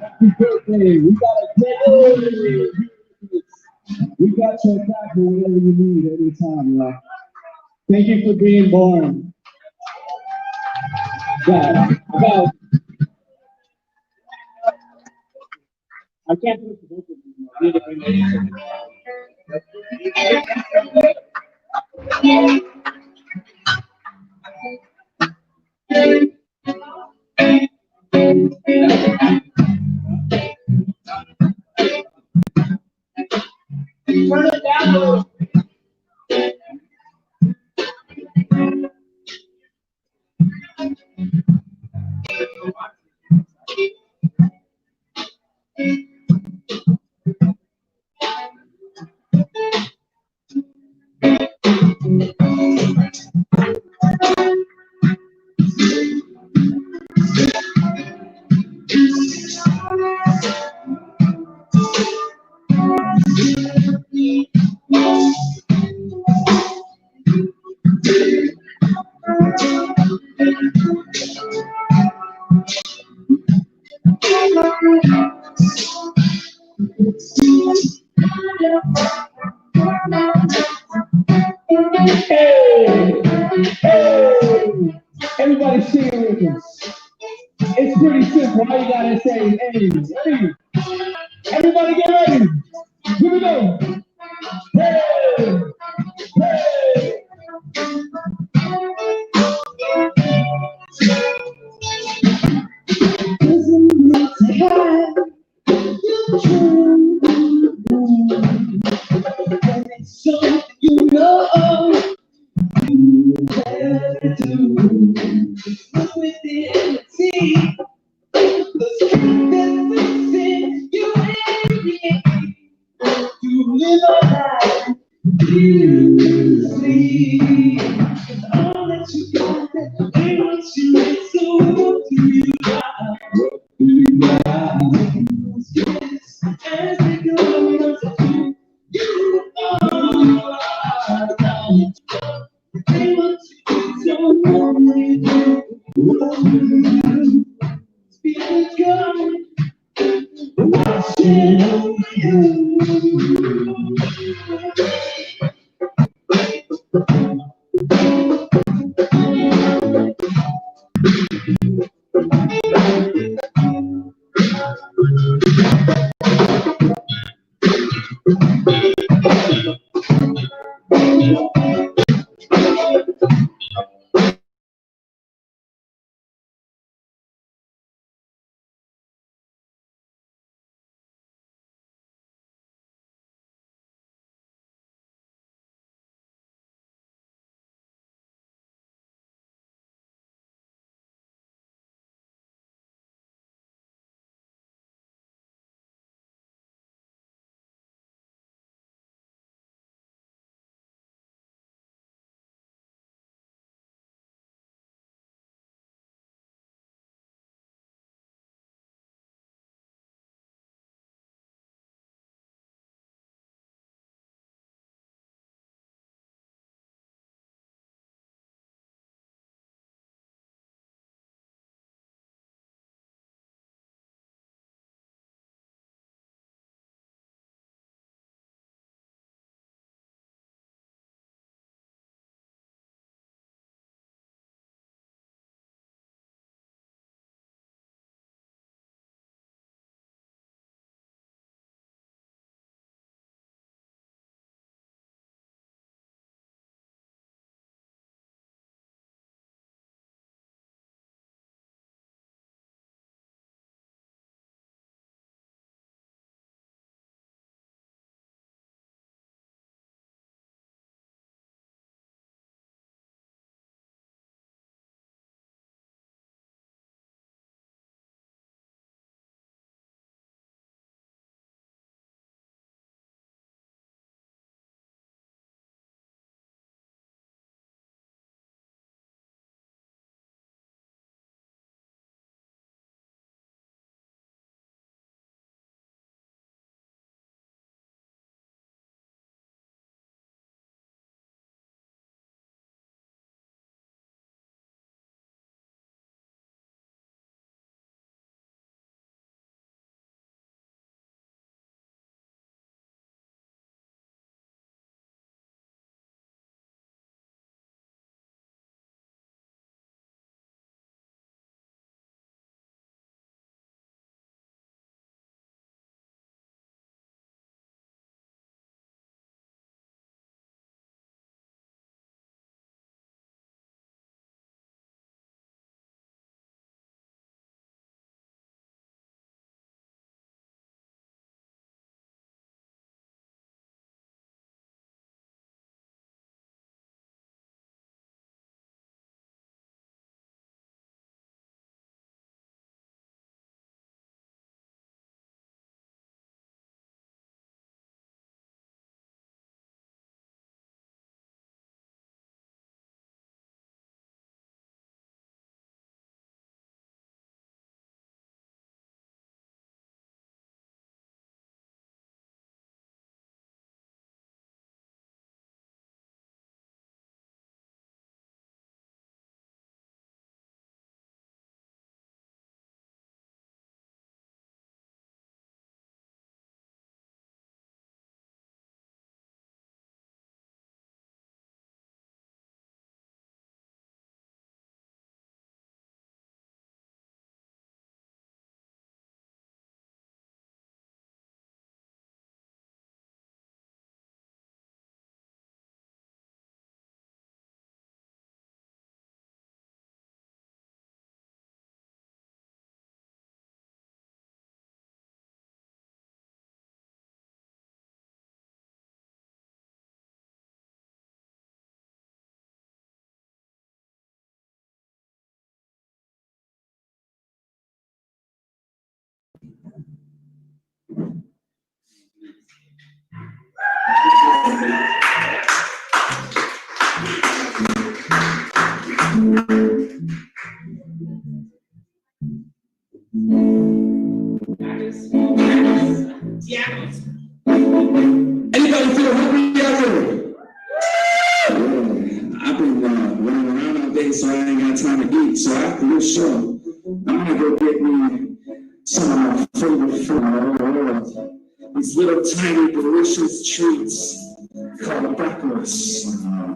Happy birthday, we got a day. We got your back for whatever you need anytime, y'all. Thank you for being born. God. I can't do it for both of you. I need to bring turn it down. Hey, hey, everybody sing with us. It's pretty simple. All you gotta say, hey, hey. Everybody get ready. Here we go. Hey, hey. Isn't it high? And it's something you know you have to do. Look within and see the strength that's within you and me. You live a life you see. All that you got, that ain't what you need, so what do you got? What do you got? Yes, as they go, you are. They want you so only do what you do. Speak with God, watching over you. Anybody feel hungry out there? I've been running around all day, so I ain't got time to eat. So after this show, I'm gonna go get me some of my favorite food in the world. These little tiny delicious treats called tacos.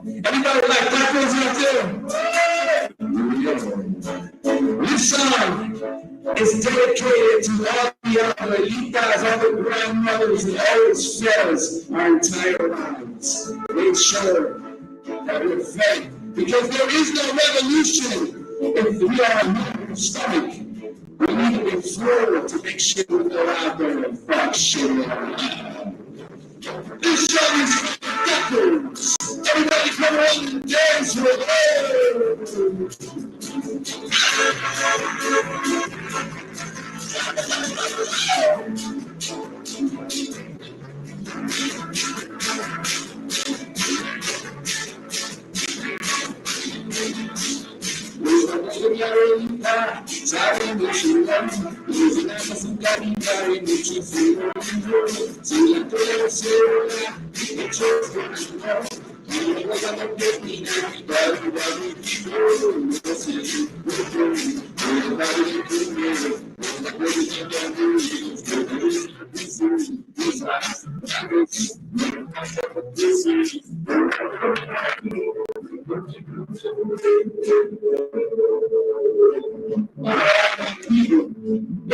Anybody like tacos out there? This song is dedicated to all the abuelitas, all the grandmothers, and always fed us our entire lives. Make sure that we're fed, because there is no revolution if we are a hungry stomach. We need to be forward to make sure we go out there and fuck shit up. This show is tacos. Everybody come on and dance with saben de chulán, desde la música viva y mucho frío. Si la tuya se vuela, hecho y luego ya no termina,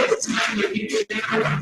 it's time to get it out.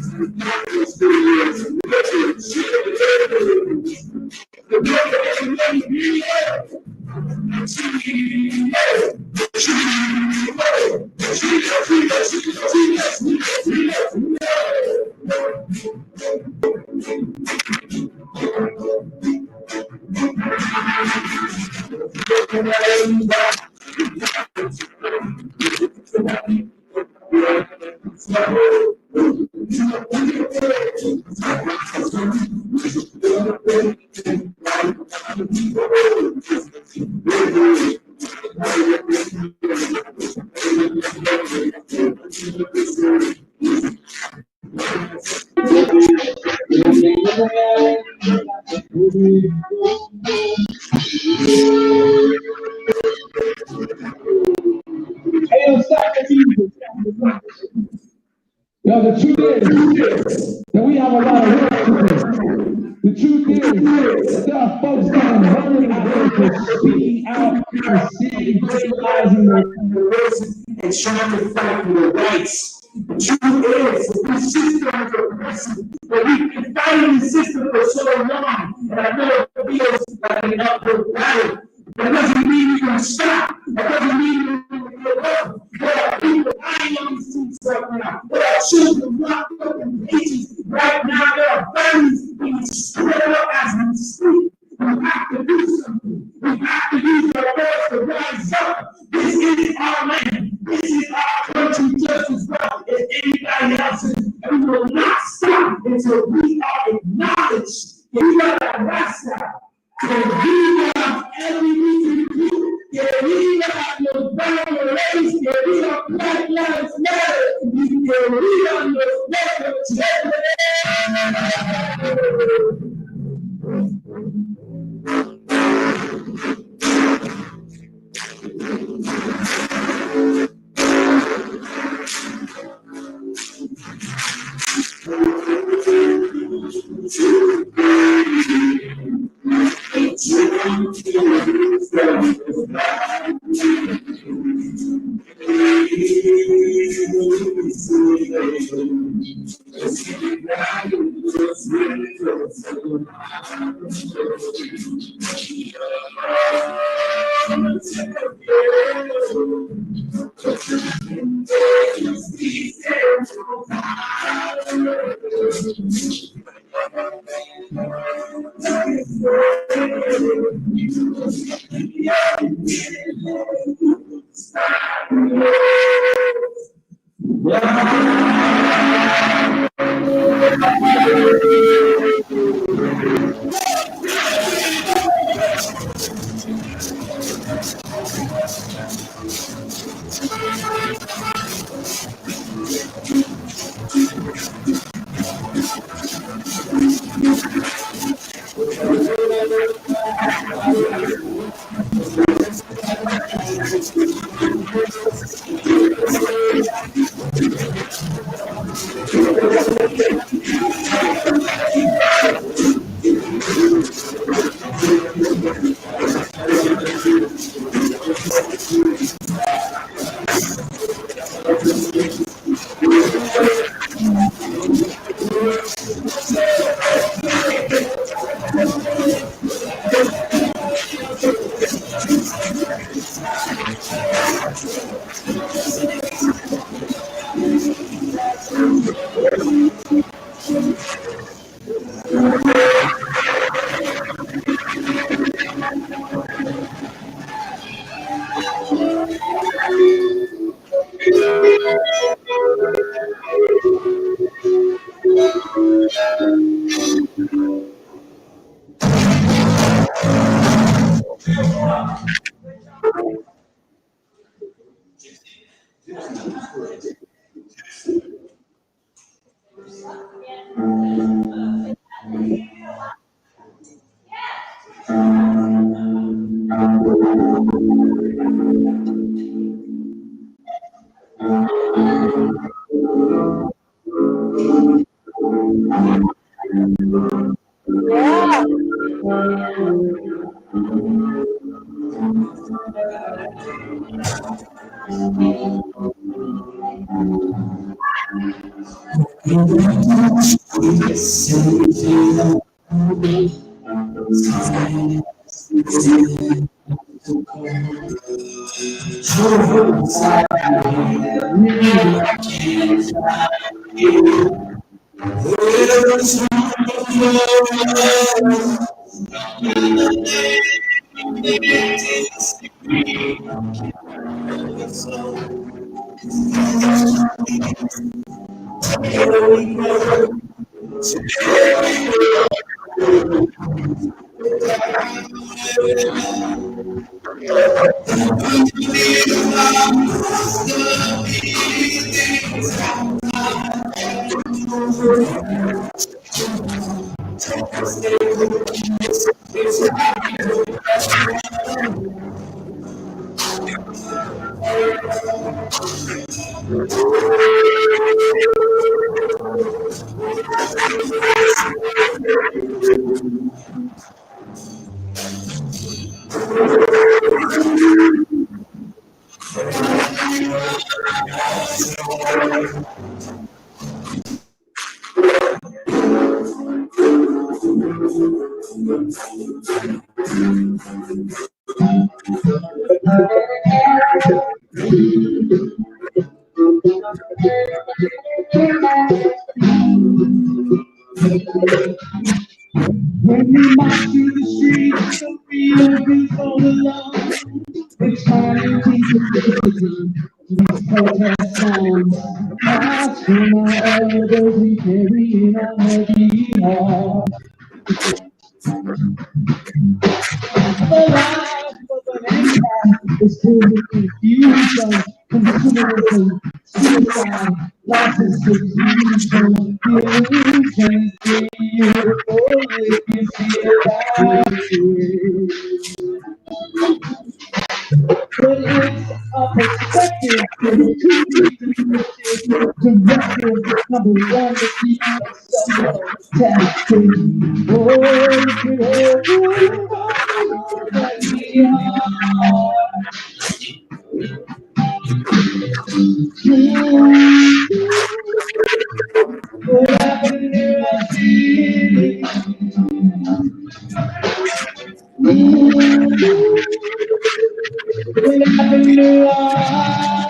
Yo, the truth is that we have a lot of work to do. The truth is that there are folks that are running out there for speaking out and seeing, realizing their voices and trying to fight for their rights. The truth is that this system is oppressive, that we've been fighting the system for so long, and I know it feels like an uphill battle. That doesn't mean we're going to stop. That doesn't mean we're going to give up. There are people dying on the streets right now. There are children locked up in cages right now. There are families being split up as we speak. We have to do something. We have to use our voice to rise up. This is our land. This is our country just as well as anybody else's. And we will not stop until we are acknowledged. We got a rascal. Que viva LGBT, que viva los brown race, que viva Black Lives Matter, y que viva los negros. When you march through the streets, the field is all alone. It's hard to listen to these protest songs. March from our elders, we carry in our heavy heart. The life of an empire is filled with confusion, consumerism, suicide, losses, confusion, illusions, beautiful if you see it that way. But it's a perspective directive number one that keeps us testing. Oh, that we are. What happened to us? What happened to us?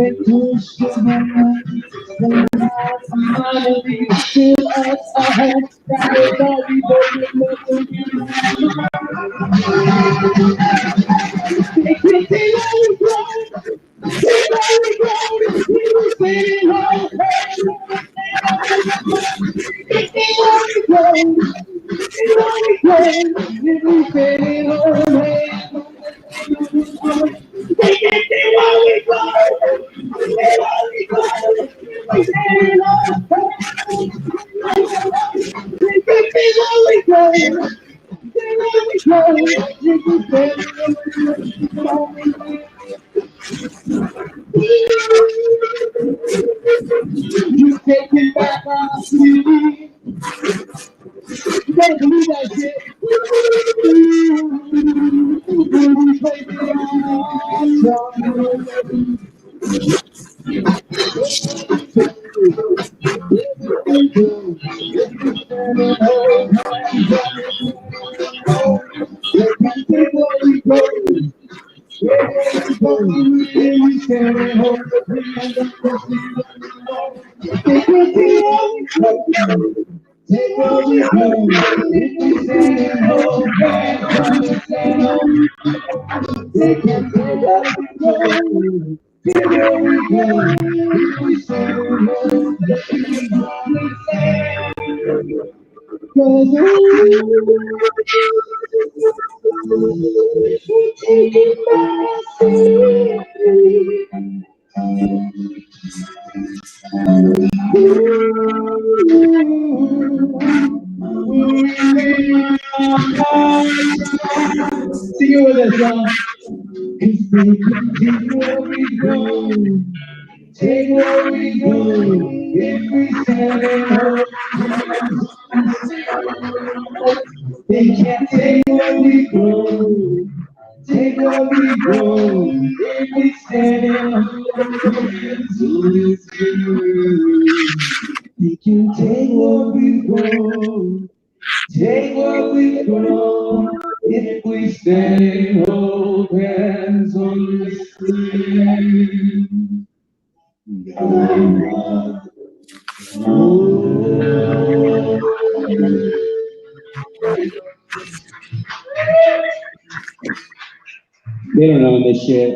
been pushed to the limit. When finally feel us ahead, that is all we both look Take it till we grow, till we grow, we sing home. Take it till we grow, till we grow, we sing home. Take it till we grow, till we grow, we sing home. Take it till we grow. You taking back our city. You gotta believe that shit. We play See you with us, y'all. Take where we go, if we stand in hope. They can't take where we go. Take where we go, if we stand in hope. They can take where we go. Take where we go, if we stand in hope. Hands on the street. They don't own this shit.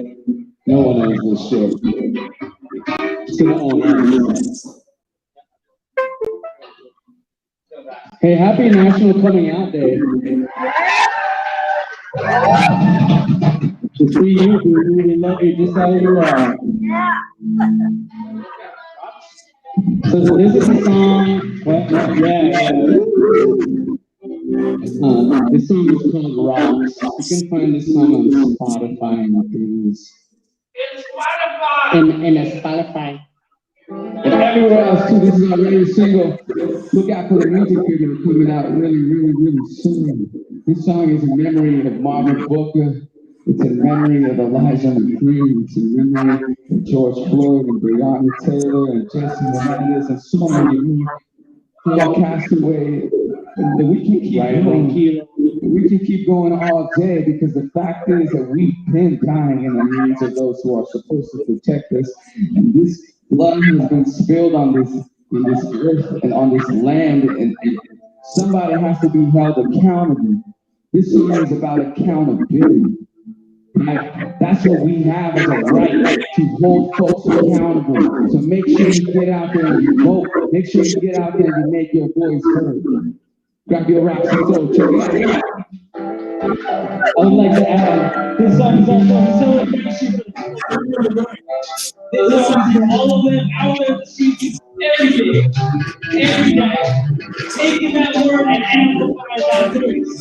No one owns this shit. It's gonna own us. Hey, happy National Coming Out Day. To see you, we really love you just how you are. So this is a song, this song is called Rocks. You can find this song on Spotify and things. In Spotify. And everywhere else too. This is our latest single. Look out for the music video coming out really soon. This song is in memory of Marvin Booker. It's in memory of Elijah McCrean. It's in memory of George Floyd and Breonna Taylor and Jesse Hernandez and so many more who all passed away. And we can keep going. We can keep going all day because the fact is that we've been dying in the hands of those who are supposed to protect us. And this blood has been spilled on this earth and on this land, and somebody has to be held accountable. This song is about accountability. Right? That's what we have as a right, to hold folks accountable. So make sure you get out there and you vote. Make sure you get out there and you make your voice heard. Grab your rocks and go. Check it out. I would like to add, this song is also a celebration. This song is for all of them out there speaking every day, taking that word and amplifying that voice.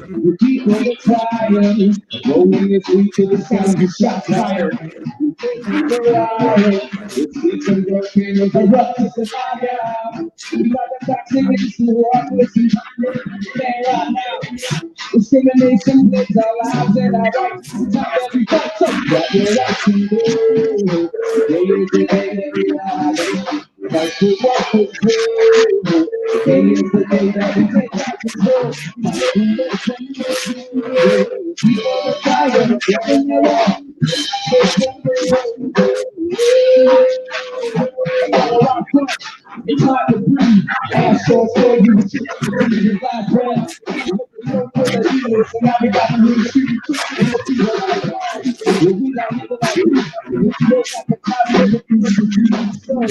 We keep on the fire, rolling this week to the sound of shots fired. We take the riot, it's leaving the candles erupt to the fire. We got the toxic who are listening right now. Discrimination lives our lives and our rights. Top every fight, so grab your rights and go. Day is the day that we lie. Fight for what is true. Day is the day that we take back control. Keep on the fire, getting it on. It's hard to breathe. Assholes for you. Your last breath. So now we got to move the street. We got people like you. It's just like a cloud living in the story.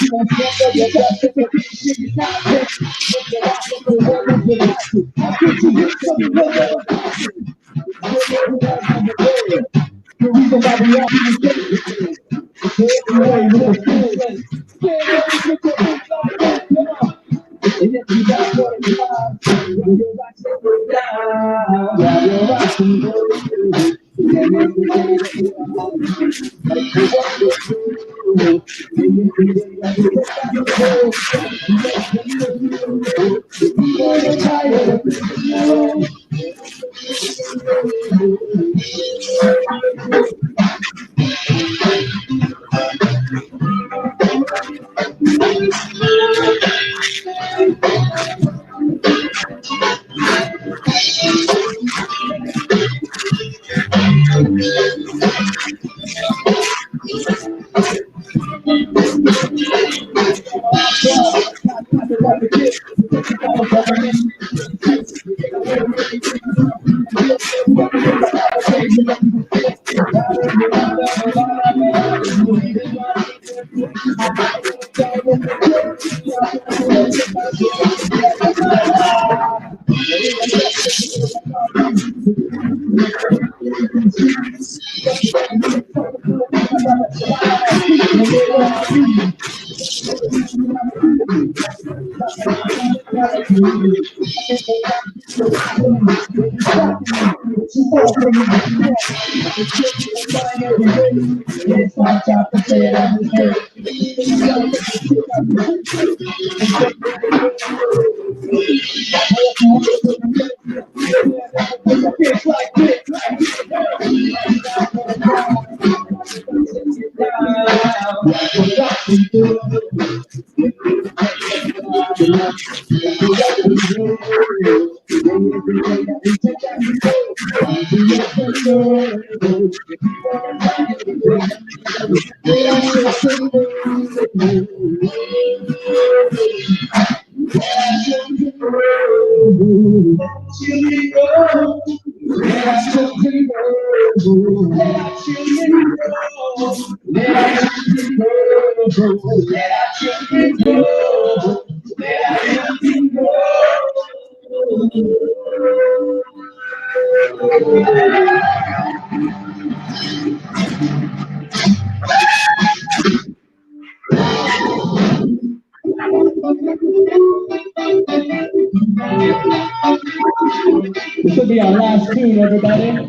You don't stand up your justification. You're not rich. Look at all the world of your life. How could you hit something with the reason why we all do this. Everywhere you look, and if you got what it is, you're right, so we're down. Yeah, you're right, and this will be our last tune, everybody.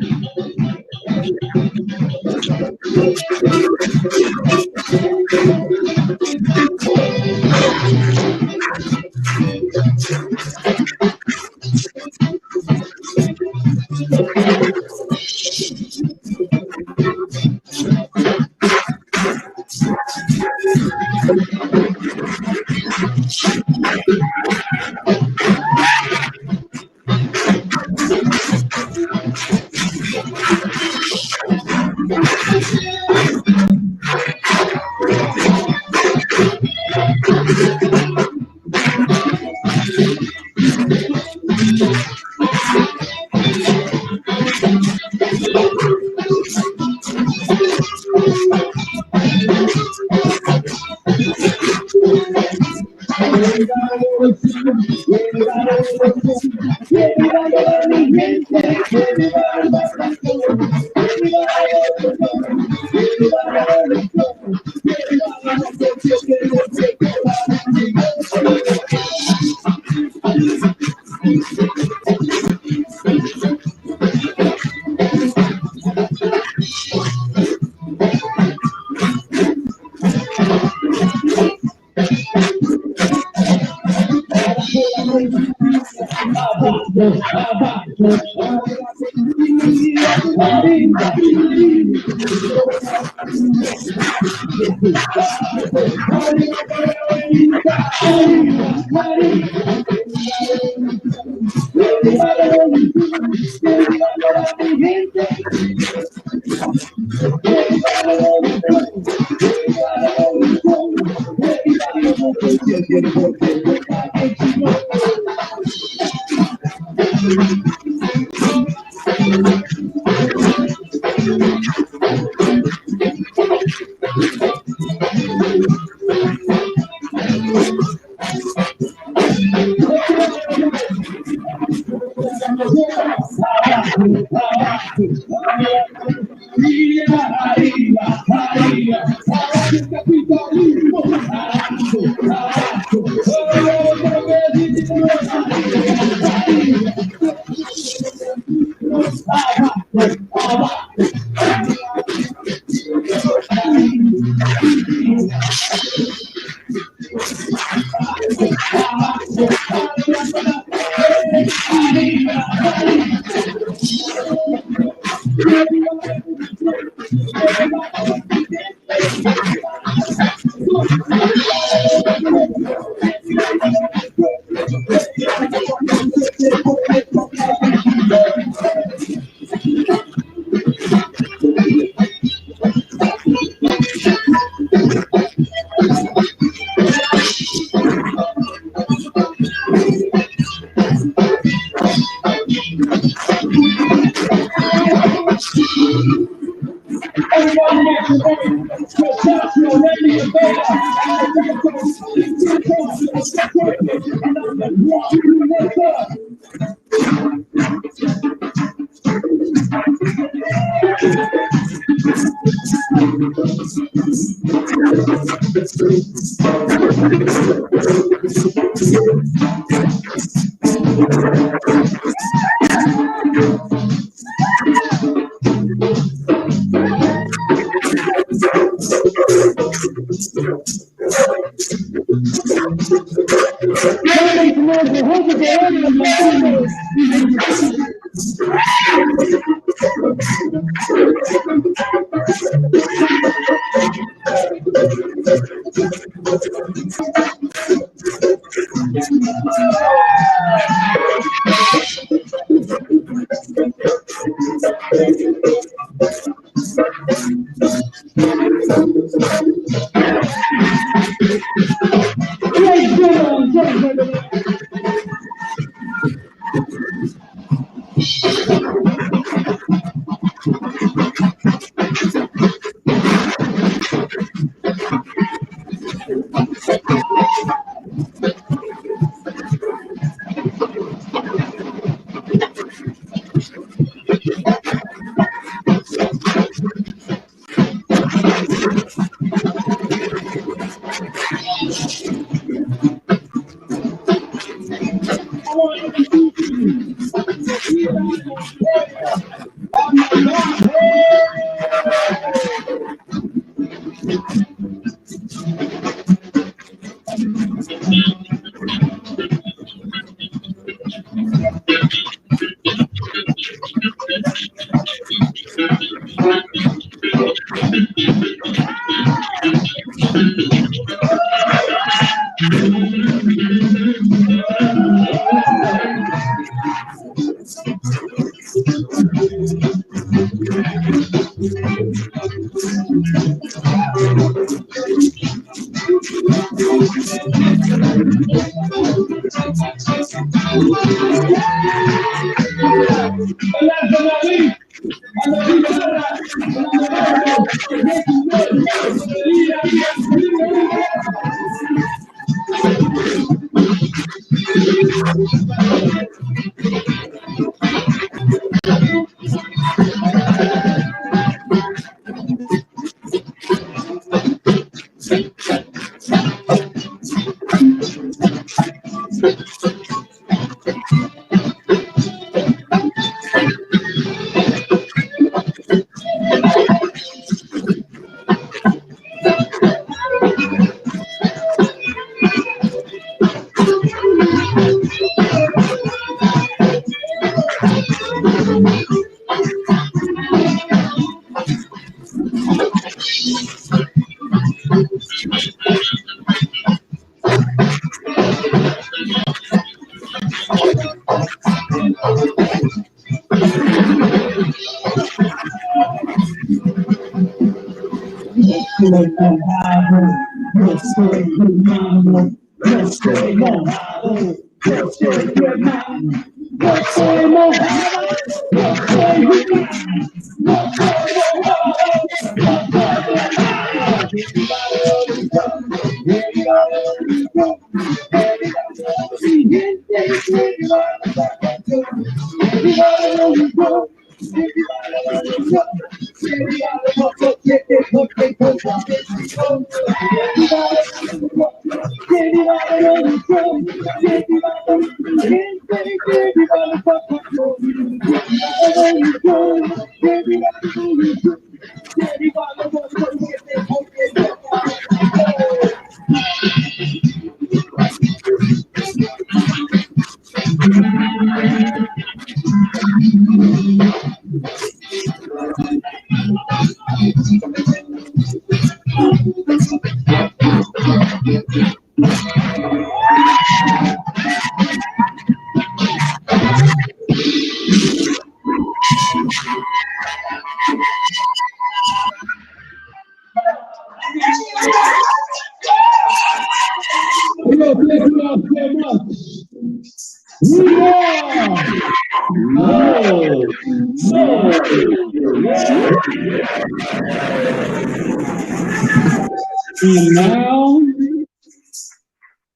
And now,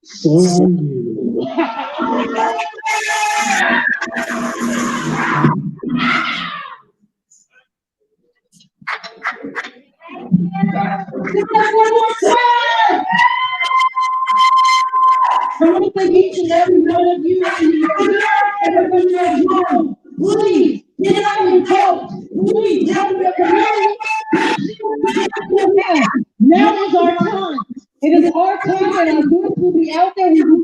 so are you. I want to thank each and every one of you please get out and talk. Please help your community. Now is our time. It is our time, and our voice will be out there. We will